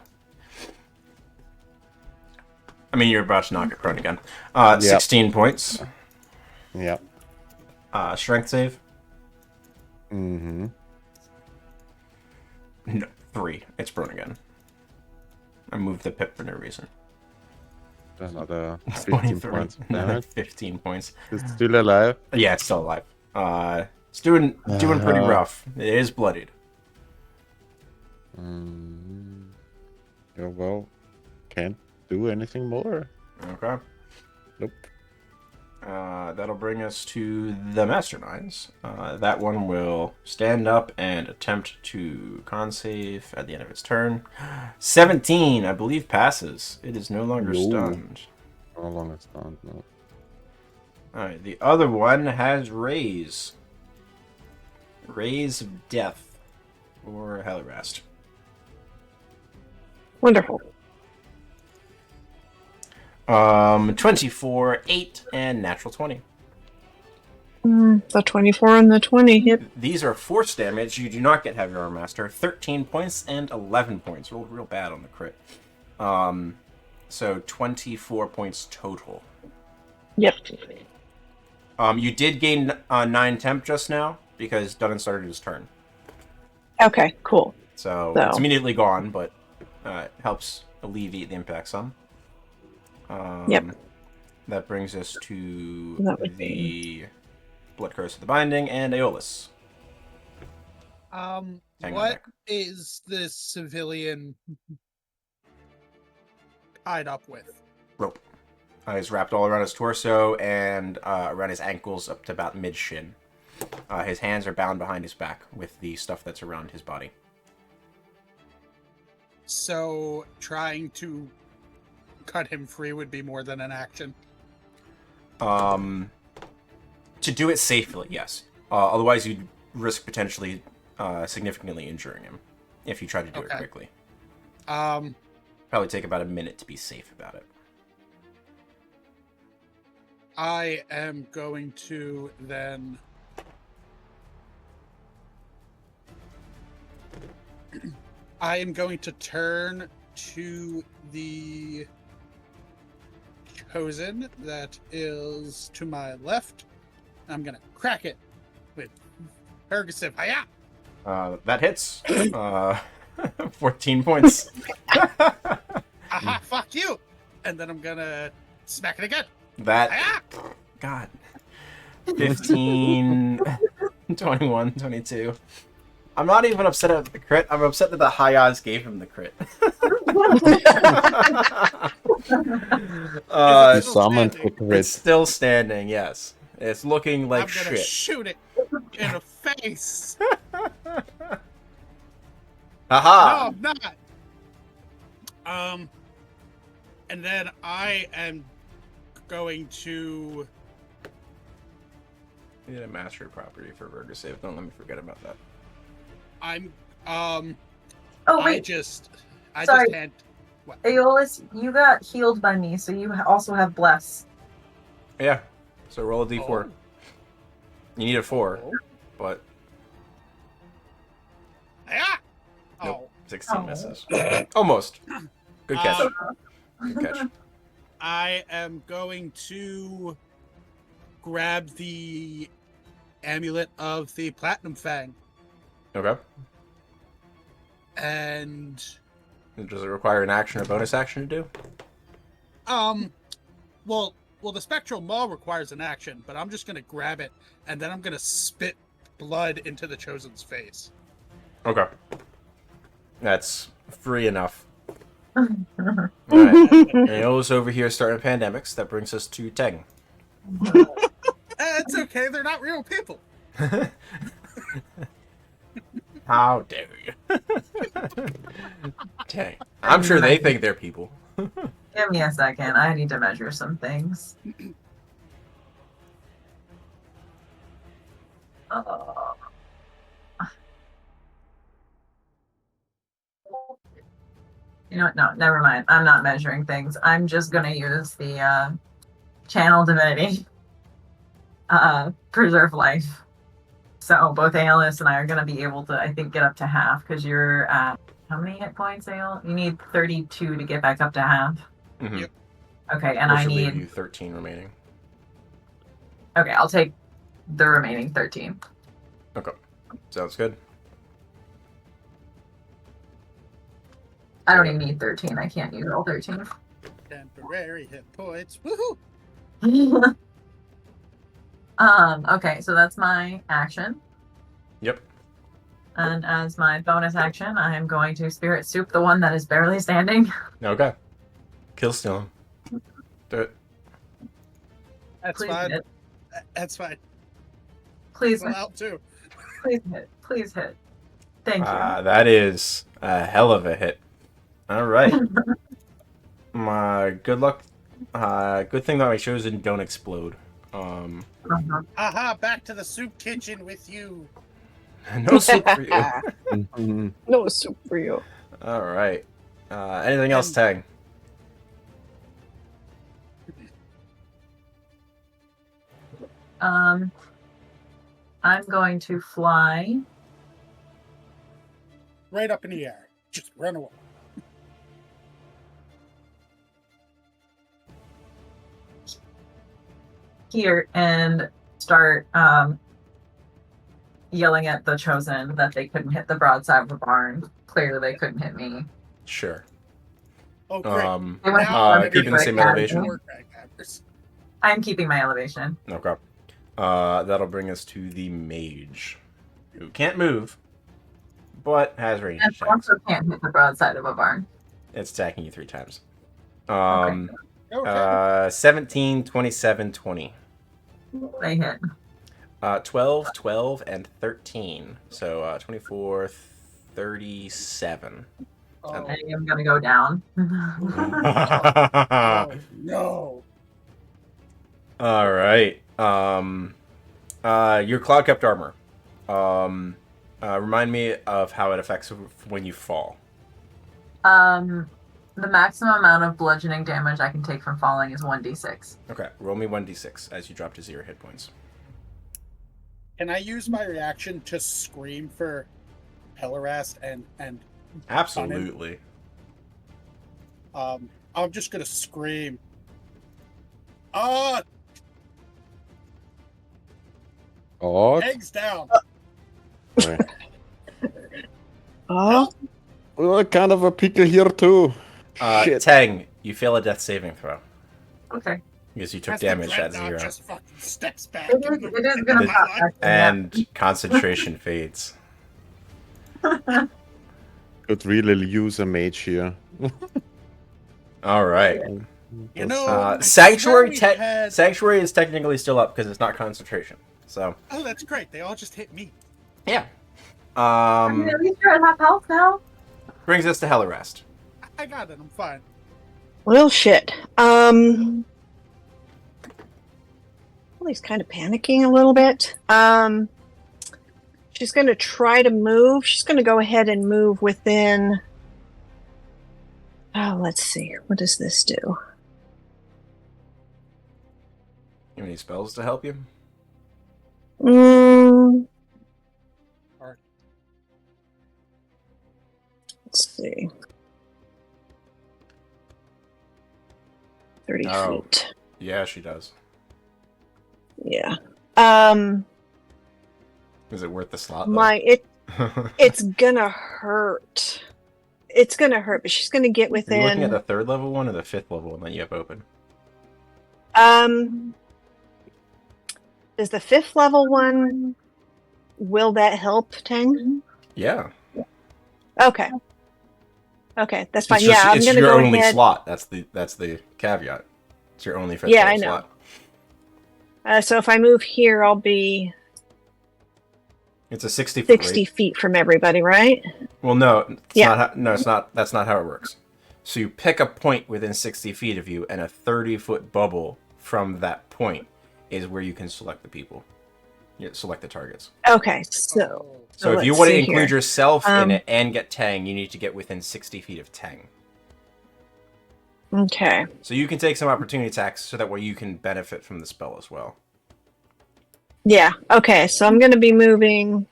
I mean, you're about to knock it prone again. 16 points. Yep. Strength save. Mm-hmm. No, 3. It's prone again. I moved the pip for no reason. Another 15 23. points. Another 15 points. It's still alive. Yeah, it's still alive. It's doing pretty rough. It is bloodied. Yeah, well, can't do anything more. Okay. Nope. That'll bring us to the masterminds. That one will stand up and attempt to con save at the end of its turn. 17, I believe, passes. It is no longer No. stunned. No longer stunned, no. Alright, the other one has Raise. Raise of Death. Or Heliwrast. Wonderful. 24, 8, and natural 20. The 24 and the 20 hit. These are force damage. You do not get Heavy Armor Master. 13 points and 11 points. Rolled real bad on the crit. So 24 points total. Yep. You did gain 9 temp just now because Dunan started his turn. Okay, cool. So So- it's immediately gone, but it helps alleviate the impact some. Yep. That brings us to That would the Blood Curse of the Binding and Aeolus. What Hang on back. is this civilian tied up with? Rope. He's wrapped all around his torso and around his ankles up to about mid-shin. His hands are bound behind his back with the stuff that's around his body. So trying to cut him free would be more than an action. To do it safely, yes. Otherwise, you'd risk potentially significantly injuring him if you try to do it Okay. quickly. Um, Probably take about a minute to be safe about it. I am going to then I am going to turn to the chosen that is to my left. I'm gonna crack it with Pergusive. Hiya! That hits. 14 points. Aha! Fuck you! And then I'm gonna smack it again. That, Hiya! God. 15, 21, 22. I'm not even upset at the crit. I'm upset that the high odds gave him the crit. You Still summoned standing. the crit. It's still standing, yes. It's looking like I'm gonna shit. shoot it in the face. Haha! No, I'm not. And then I am going to. You need a mastery property for Virgo save. Don't let me forget about that. I'm. Oh I wait, just Sorry. had. What? Aeolus, you got healed by me, so you also have bless. Yeah. So roll a d4. Oh. You need a 4, Oh. but Ah! nope. 16 Oh. misses. Almost. Good catch. Um, Good catch. I am going to grab the amulet of the Platinum Fang, Okay. and Does it require an action or bonus action to do? well, the Spectral Maw requires an action, but I'm just gonna grab it, and then I'm gonna spit blood into the Chosen's face. Okay. That's free enough. Alright. Aeolus over here starting pandemics. That brings us to Teng. It's okay, they're not real people. How dare you? Dang. I'm sure they think they're people. Give me a second. I need to measure some things. You know what? No, never mind. I'm not measuring things. I'm just going to use the channel divinity. Preserve life. So both Aeolus and I are going to be able to, I think, get up to half because you're at how many hit points, Aeol? You need 32 to get back up to half. Mm-hmm. Yep. Okay, and Which I will leave need. you 13 remaining. Okay, I'll take the remaining 13. Okay. Sounds good. I don't even need 13. I can't use all 13. Temporary hit points. Woohoo! Okay, so that's my action. Yep. And as my bonus action, I am going to Spirit Soup the one that is barely standing. Okay. Kill steal him. Do it. That's Please fine. hit. That's fine. Please Well, hit. out too. Please hit. Please hit. Thank you. That is a hell of a hit. All right. My good luck. Good thing that my chosen don't explode. Aha! Back to the soup kitchen with you. No soup for you. No soup for you. All right. Anything else, Tang? I'm going to fly. Right up in the air. Just run away. Here and start yelling at the chosen that they couldn't hit the broadside of the barn. Clearly, they couldn't hit me. Sure. Oh, great. They went Now I'm keeping the gonna same get elevation. more Draghammers. I'm keeping my elevation. Okay. That'll bring us to the mage, who can't move, but has range And attacks. also can't hit the broadside of a barn. It's attacking you 3 times. Okay. 17, 27, 20. They hit. 12, 12, and 13. So 24, 37. Oh, I am going to go down. oh, no. All right. Your cloud kept armor. Remind me of how it affects when you fall. The maximum amount of bludgeoning damage I can take from falling is 1d6. Okay, roll me 1d6 as you drop to 0 hit points. Can I use my reaction to scream for Heliwrast and Absolutely. I'm just gonna scream. Oh, Eggs down. sorry. Oh, We're kind of a pickle here too. Shit. Tang, you fail a death saving throw Okay. because you took As the damage at dreadnought 0, just fucking steps back. It is going to The- pop. Actually, and concentration fades. Could really use a mage here. All right. You know, Sanctuary we had- Sanctuary is technically still up because it's not concentration. So Oh, that's great. They all just hit me. yeah. I mean, at least you're at half health now. Brings us to Heliwrast. I got it. I'm fine. well, shit. Well, he's kind of panicking a little bit. She's going to try to move. She's going to go ahead and move within. Oh, let's see. What does this do? You have any spells to help you? Let's see. 30 Oh. feet. Yeah, she does. Yeah. Is it worth the slot? Though? It's gonna hurt. It's gonna hurt, but she's gonna get Are you looking at within. the 3rd level one or the 5th level one that you have open? Is the 5th level one? Will that help, Tang? Yeah. Okay. Okay, that's fine. It's just, Yeah, I'm it's gonna your go only ahead. slot. That's the caveat. It's your only 5th Yeah, level I know. slot. So if I move here, I'll be It's a 60 foot 60 feet from everybody, right? Well, no, it's Yeah. not. No, it's not. That's not how it works. So you pick a point within 60 feet of you, and a 30-foot bubble from that point is where you can select the people. You select the targets. Okay, so So if you let's want to see include here. yourself in it and get Tang, you need to get within 60 feet of Tang. Okay. So you can take some opportunity attacks, so that way you can benefit from the spell as well. Yeah. Okay, so I'm going to be moving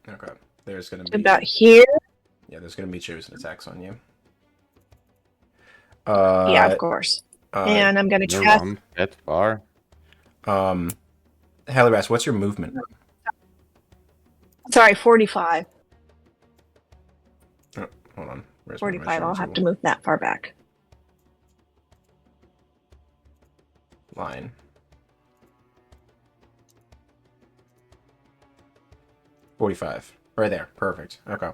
Okay. There's going to to be about here. yeah. There's going to be chosen attacks on you. Yeah, of course. And I'm going to You cast. run that far. Heliwrast, what's your movement? Sorry, 45. Oh, hold on. Where's my 45. measuring I'll have tool? to move that far back. Line. $45. Right there. Perfect. Okay.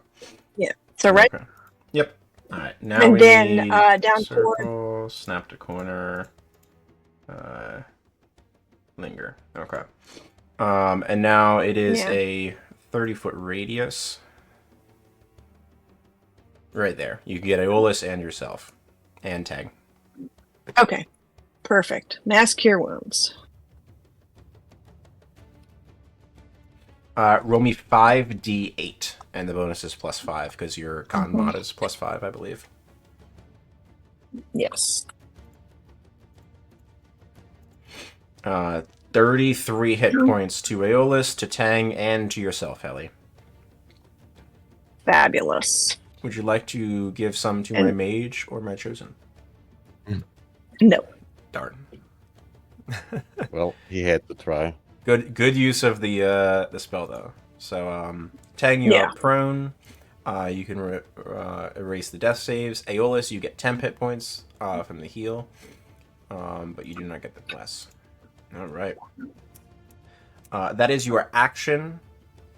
Yeah. So right. Okay. Yep. All right. Now And we then, need down circle, snap to corner, linger. Okay. And now it is Yeah. a 30-foot radius. Right there. You can get Aeolus and yourself, and Tag. Okay. Perfect. Mass cure wounds. Roll me 5d8, and the bonus is +5 because your con mod is +5, I believe. Yes. 33 hit points to Aeolus, to Tang, and to yourself, Heli. Fabulous. Would you like to give some to my mage or my chosen? No. Darn. Well, he had to try. Good use of the spell though. So Tang, you Yeah. are prone. You can erase the death saves. Aeolus, you get 10 hit points from the heal, but you do not get the bless. All right. That is your action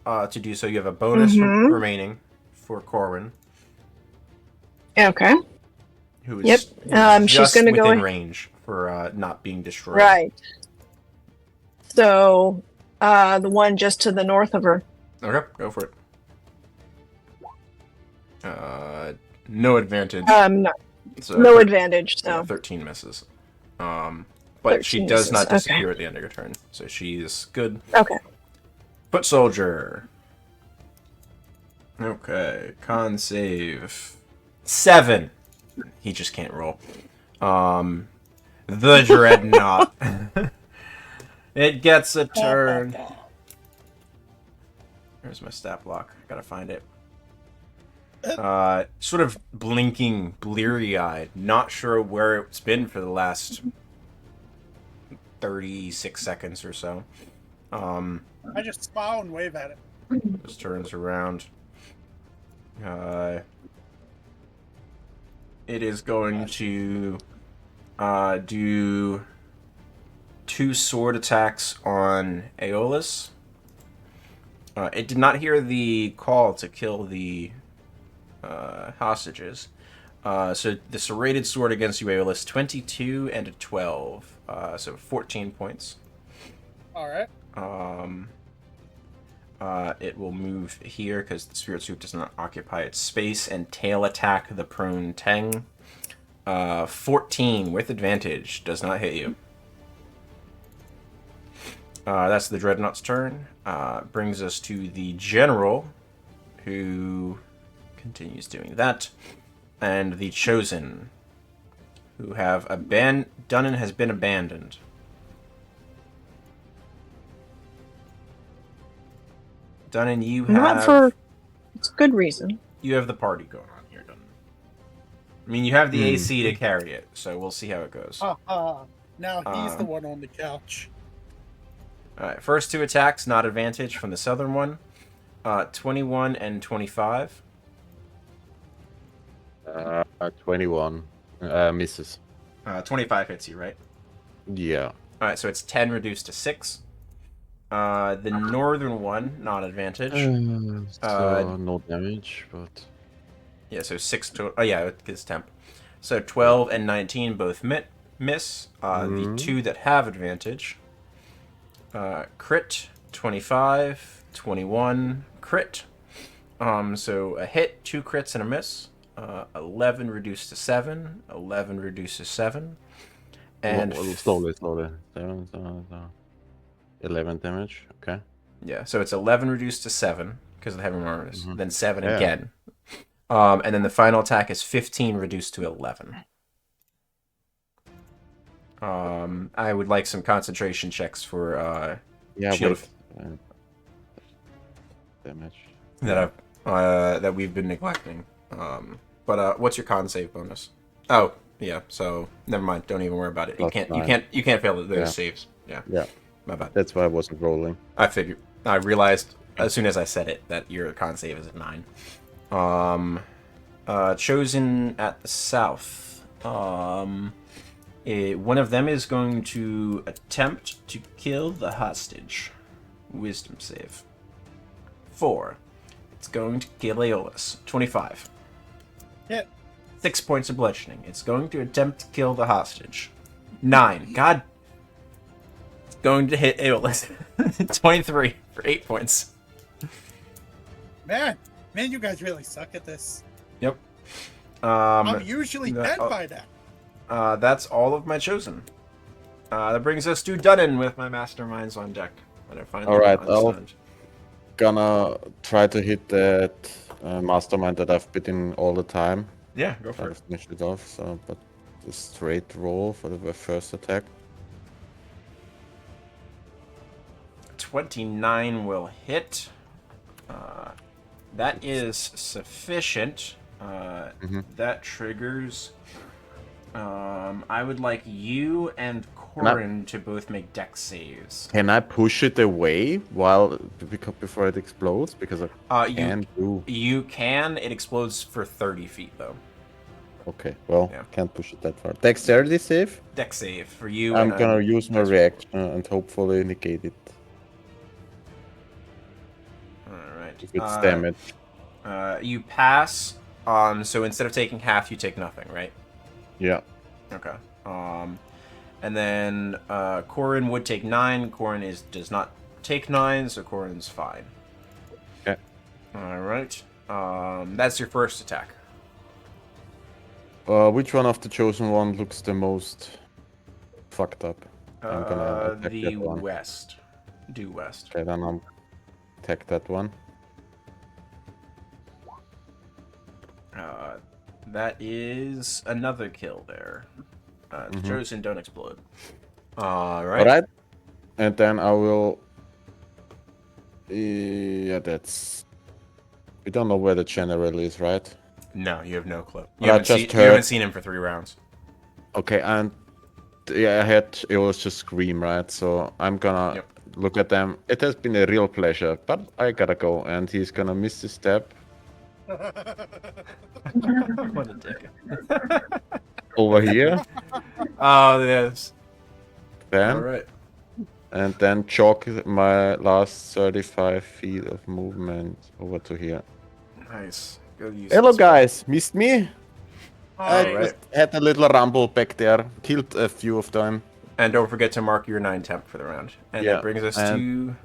to do so. You have a bonus remaining for Corwin, Okay. who Yep. is She's just gonna go within in- range for not being destroyed. Right. So, the one just to the north of her. Okay, go for it. No advantage. No, So no advantage. So, 13 misses. But she 13 does not misses, disappear at the end of your turn, so she's good. okay. Foot soldier. Okay, con save 7. He just can't roll. The dreadnought. It gets a turn. There's my stat block. Gotta find it. Sort of blinking, bleary-eyed, not sure where it's been for the last 36 seconds or so. I just smile and wave at it. Just turns around. It is going to do 2 sword attacks on Aeolus. It did not hear the call to kill the hostages. So the serrated sword against you, Aeolus, 22 and a 12. So 14 points. All right. It will move here because the spirit suit does not occupy its space, and tail attack the prone Teng. 14 with advantage does not hit you. That's the Dreadnought's turn. Brings us to the General, who continues doing that, and the Chosen, who have Dunan has been abandoned. Dunan, you have Not for it's good reason. you have the party going on here, Dunan. I mean, you have the AC to carry it, so we'll see how it goes. Now he's the one on the couch. Alright, first 2 attacks, not advantage from the southern one. 21 and 25. 21 misses. 25 hits you, right? Yeah. Alright, so it's 10 reduced to 6. The northern one, not advantage. So no damage, but Yeah, so 6 to... Oh, yeah, it gets temp. So 12 and 19 both miss. The 2 that have advantage. Crit, 25, 21 crit. So a hit, 2 crits, and a miss. 11 reduced to 7. 11 reduced to 7. And slowly. 11 damage. Okay. yeah, so it's 11 reduced to 7 because of the heavy armors. Then 7 Yeah. again. And then the final attack is 15 reduced to 11. I would like some concentration checks for shield damage that we've been neglecting. But what's your con save bonus? Oh, yeah. So never mind. Don't even worry about it. Plus You can't fail those Yeah. saves. Yeah. Yeah. My bad. That's why I wasn't rolling. I figured. I realized as soon as I said it that your con save is at 9. Chosen at the south. One of them is going to attempt to kill the hostage. Wisdom save. 4. It's going to kill Aeolus. 25. Hit. 6 points of bludgeoning. It's going to attempt to kill the hostage. 9. God. It's going to hit Aeolus. 23 for 8 points. Man, you guys really suck at this. Yep. I'm usually dead by now. That's all of my chosen. That brings us to Dunan with my masterminds on deck. Alright, I'll gonna try to hit that mastermind that I've been all the time. Yeah, go for Try to finish it off. So, but the straight roll for the first attack. 29 will hit. That is sufficient. That triggers. I would like you and Corin to both make dex saves. Can I push it away before it explodes? Because I can do. You can. It explodes for 30 feet though. Okay, well, Yeah. can't push it that far. Dexterity save? Dex save for you. I'm gonna use my reaction and hopefully negate it Alright. if it's damage. You pass. So instead of taking half, you take nothing, right? Yeah. Okay. And then Corin would take 9. Corin does not take 9, so Corin's fine. Okay. All right. That's your first attack. Which one of the chosen one looks the most fucked up? I'm gonna attack The that one. west. Due west. Okay, then I'll attack that one. That is another kill there. The chosen don't explode. All right. Alright. And then I will. Yeah, that's. We don't know where the general is, right? No, you have no clue. I You haven't, just you haven't heard- seen him for 3 rounds. Okay, and yeah, I had it was just scream, right? So I'm gonna look at them. It has been a real pleasure, but I gotta go, and he's gonna miss the step What a dick. over here, Oh, yes. then, All right. and then jog my last 35 feet of movement over to here. Nice. Go use Hello, this. guys, missed me? I Alright. just had a little rumble back there, killed a few of them. And don't forget to mark your 9 temp for the round. And Yeah, that brings us to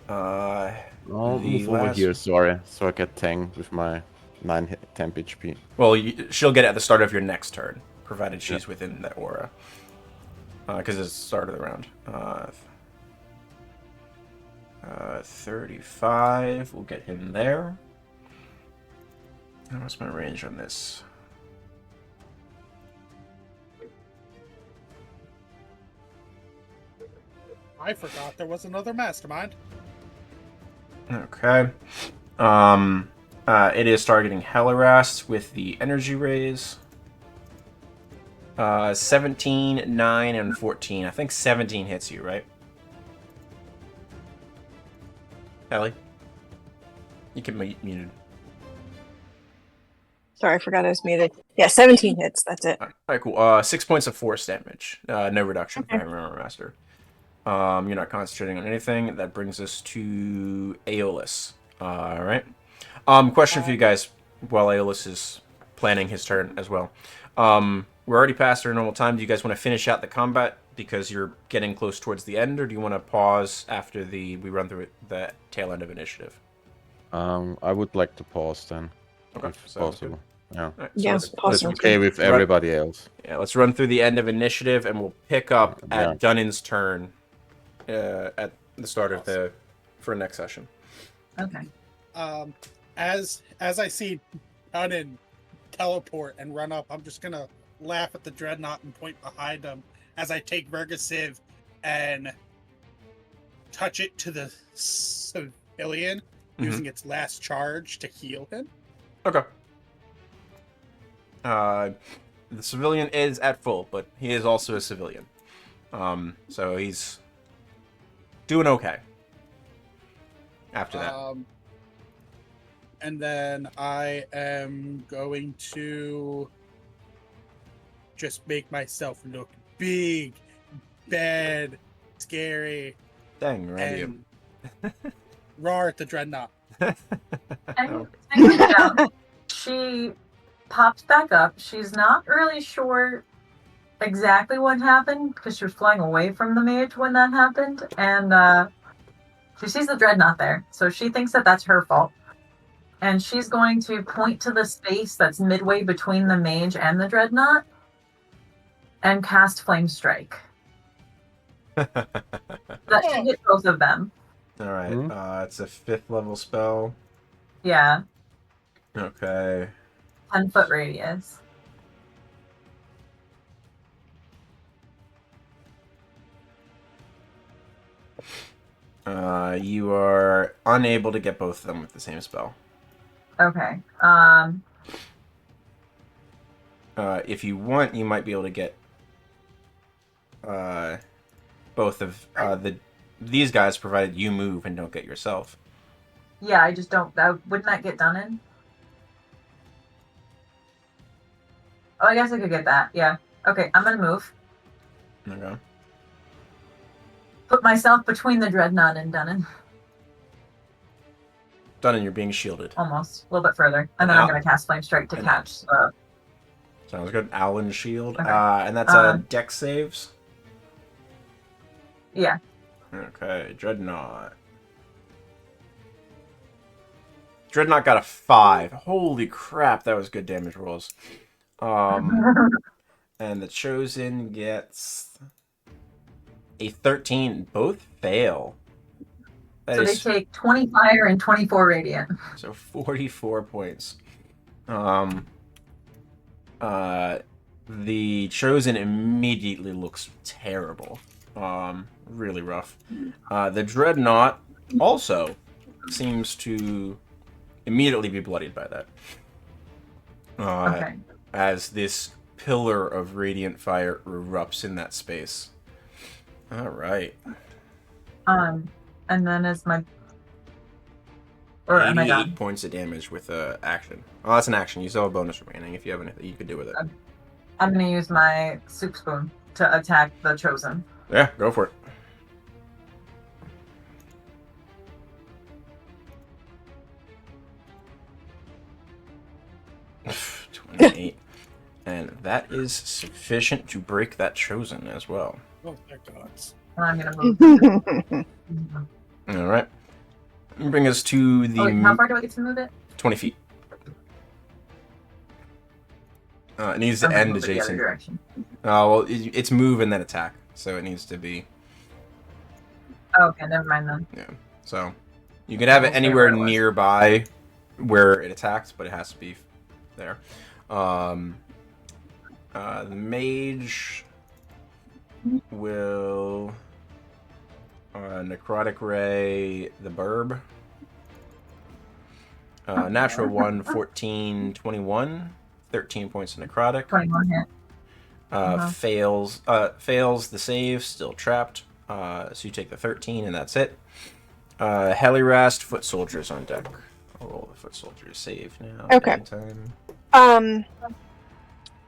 I'll the move over last- here, sorry, so I get 10 with my 9 temp HP. Well, she'll get it at the start of your next turn, provided she's within that aura. Because it's the start of the round. 35. We'll get him there. What's my range on this? I forgot there was another mastermind. Okay. It is targeting Heliwrast with the energy rays. 17, 9, and 14. I think 17 hits you, right? Ellie? You can be muted. Sorry, I forgot I was muted. Yeah, 17 hits. That's it. Alright, cool. 6 points of force damage. No reduction, if I remember, Master. You're not concentrating on anything. That brings us to Aeolus. Alright. Question for you guys while Aeolus is planning his turn as well. We're already past our normal time. Do you guys want to finish out the combat because you're getting close towards the end, or do you want to pause after we run through the tail end of initiative? I would like to pause then, Okay, if sounds possible. good. Yeah. All right, Yeah, let's, pause It's sounds okay good. with everybody else. yeah, let's run through the end of initiative, and we'll pick up Yeah. at Dunan's turn at the start of for next session. Okay. As I see Dunan teleport and run up, I'm just gonna laugh at the dreadnought and point behind him as I take Vergasiv and touch it to the civilian, using its last charge to heal him. Okay. The civilian is at full, but he is also a civilian. So he's doing okay. After that. And then I am going to just make myself look big, bad, scary, Dang, right. and roar at the dreadnought. And taking it down, she pops back up. She's not really sure exactly what happened because she was flying away from the mage when that happened, and she sees the dreadnought there, so she thinks that that's her fault. And she's going to point to the space that's midway between the mage and the dreadnought and cast Flame Strike. That should hit both of them. Alright, it's a 5th level spell. Yeah, Okay. 10-foot radius. You are unable to get both of them with the same spell. Okay. If you want, you might be able to get both of these guys, provided you move and don't get yourself. Yeah, I just don't. Wouldn't that get done in? Oh, I guess I could get that. Yeah. Okay, I'm gonna move. Okay. Put myself between the dreadnought and Dunan. Dunan, you're being shielded. Almost. A little bit further. And then I'm gonna cast Flame Strike to catch. Sounds good. Alan's shield. Okay. And that's dex saves. Yeah. Okay, Dreadnought. Dreadnought got a 5. Holy crap, that was good damage rolls. And the Chosen gets a 13. Both fail. That So they take 20 fire and 24 radiant. So 44 points. The Chosen immediately looks terrible. Really rough. The Dreadnought also seems to immediately be bloodied by that. Okay. As this pillar of radiant fire erupts in that space. All right. And then as my... Or am I 88 done? points of damage with action. Oh, that's an action. You still have a bonus remaining if you have anything you could do with it. I'm gonna use my soup spoon to attack the Chosen. Yeah, go for it. $28. And that is sufficient to break that Chosen as well. Oh, thank gods. And I'm gonna move. All right. Bring us to the how far do I get to move it? 20 feet. It needs to I'm gonna end move it the other adjacent. direction. Well, it's move and then attack, so it needs to be. Oh, okay, never mind then. Yeah. So you can have it Okay, anywhere where it was. nearby where it attacks, but it has to be there. The mage will necrotic ray the burb. Natural 1, 14, 21. 13 points of necrotic. 21 hit. Fails the save, still trapped. So you take the 13 and that's it. Heliwrast, foot soldiers on deck. I'll roll the foot soldiers save now. Okay. Anytime.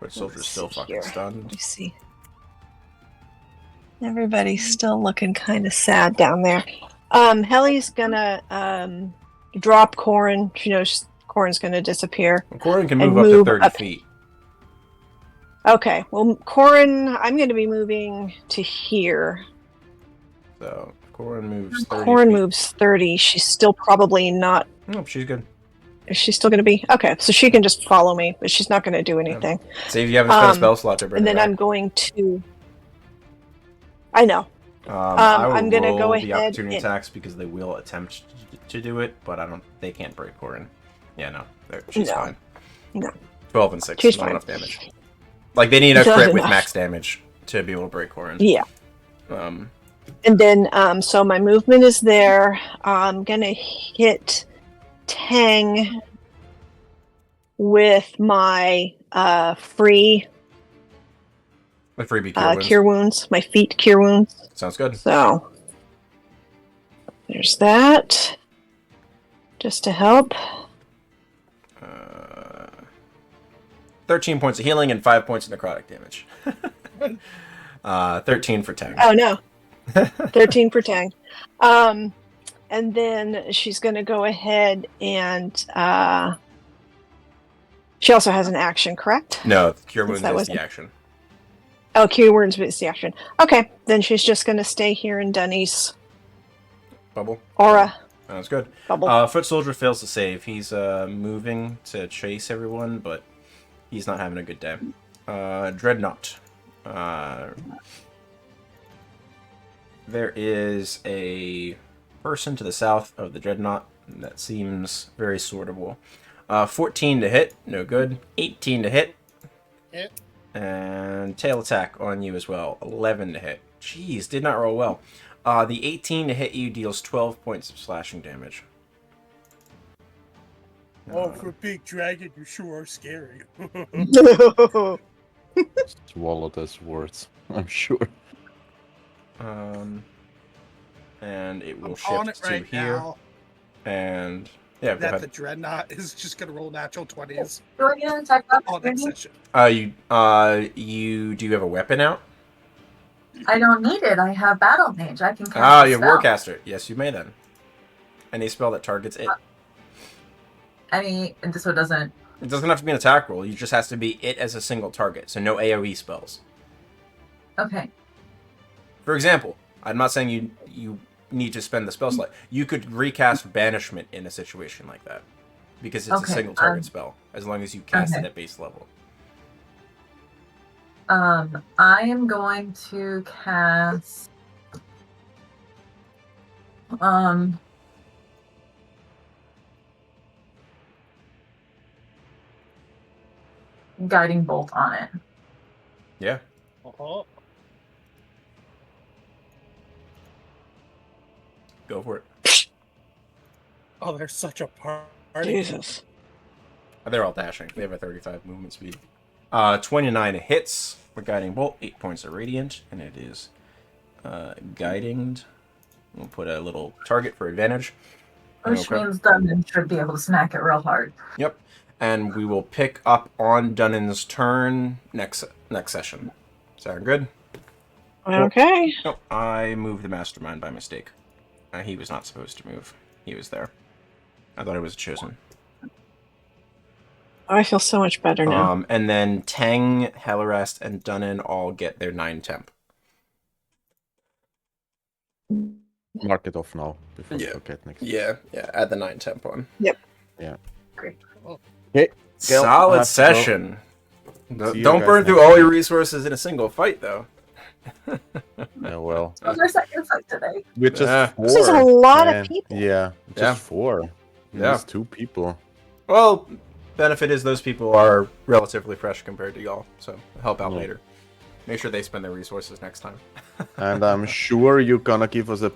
Foot soldiers let's still see fucking here. stunned. Let me see. Everybody's still looking kind of sad down there. Helly's gonna drop Corin. She knows Corin's gonna disappear. Well, Corin can And move up to move 30 up. feet. Okay, well, Corin, I'm going to be moving to here. So Corin moves 30 Corin feet. moves 30. She's still probably not. Nope, she's good. Is she still going to be? Okay, so she can just follow me, but she's not going to do anything. See if you haven't spent a spell slot to bring And her then back. I'm going to. I know. I will I'm gonna roll go the ahead opportunity and- attacks because they will attempt to do it, but I don't. They can't break Corin. Yeah, no, she's No. fine. No. 12 and 6, She's not fine. enough damage. Like they need a Not crit with enough. max damage to be able to break Corin. Yeah. Um, And then, so my movement is there. I'm gonna hit Tang with my free the freebie cure wounds. cure wounds, my feet cure wounds. Sounds good. So there's that, just to help. 13 points of healing and 5 points of necrotic damage. 13 for Tang. Oh no, 13 for Tang. And then she's gonna go ahead and she also has an action, correct? No, cure Since wounds that is was the action. Oh, cure wounds is the action. Okay, then she's just gonna stay here in Dunny's Bubble. aura. That's good. Bubble. Foot Soldier fails to save. He's moving to chase everyone, but he's not having a good day. Dreadnought. There is a person to the south of the Dreadnought that seems very sortable. 14 to hit, no good. 18 to hit. Hit. And tail attack on you as well. 11 to hit. Jeez, did not roll well. The 18 to hit you deals 12 points of slashing damage. Oh, for a big dragon, you sure are scary. Swallow those words, I'm sure. And it will I'm on shift it right to here. now. And yeah, go That the ahead. dreadnought is just gonna roll natural 20s Do I get an attack up? all next session. You do you have a weapon out? I don't need it. I have Battle Mage. I can cast a You have spell. Warcaster. Yes, you may then. Any spell that targets it. So it doesn't. It doesn't have to be an attack roll. It just has to be it as a single target. So no AoE spells. Okay. For example, I'm not saying you need to spend the spell slot. You could recast Banishment in a situation like that. Because it's a Okay, single target spell, as long as you cast it at base level. I am going to cast. Guiding bolt on it. Yeah. Uh-huh. Go for it. Oh, they're such a party. Jesus. They're all dashing. They have a 35 movement speed. 29 hits for Guiding Bolt, 8 points of Radiant, and it is guiding. We'll put a little target for advantage. Which Okay. means Dunan should be able to smack it real hard. Yep. And we will pick up on Dunan's turn next session. Sound good? Okay. Nope. I moved the Mastermind by mistake. He was not supposed to move. He was there. I thought it was chosen. Oh, I feel so much better now. And then Tang, Heliwrast, and Dunan all get their 9 temp. Mark it off now before Yeah. you forget next. Yeah, add the 9 temp on. Yep. Yeah. Great. Okay. Gel, I Solid have to go. session. See you Don't guys burn through next all week. your resources in a single fight, though. Yeah, well, That was our second fight today. we're just Yeah. four. This is a lot of man. people. Yeah, just Yeah. 4. Yeah. Just 2 people. Well, benefit is those people are relatively fresh compared to y'all, so help out Yeah. later. Make sure they spend their resources next time. And I'm sure you're gonna give us a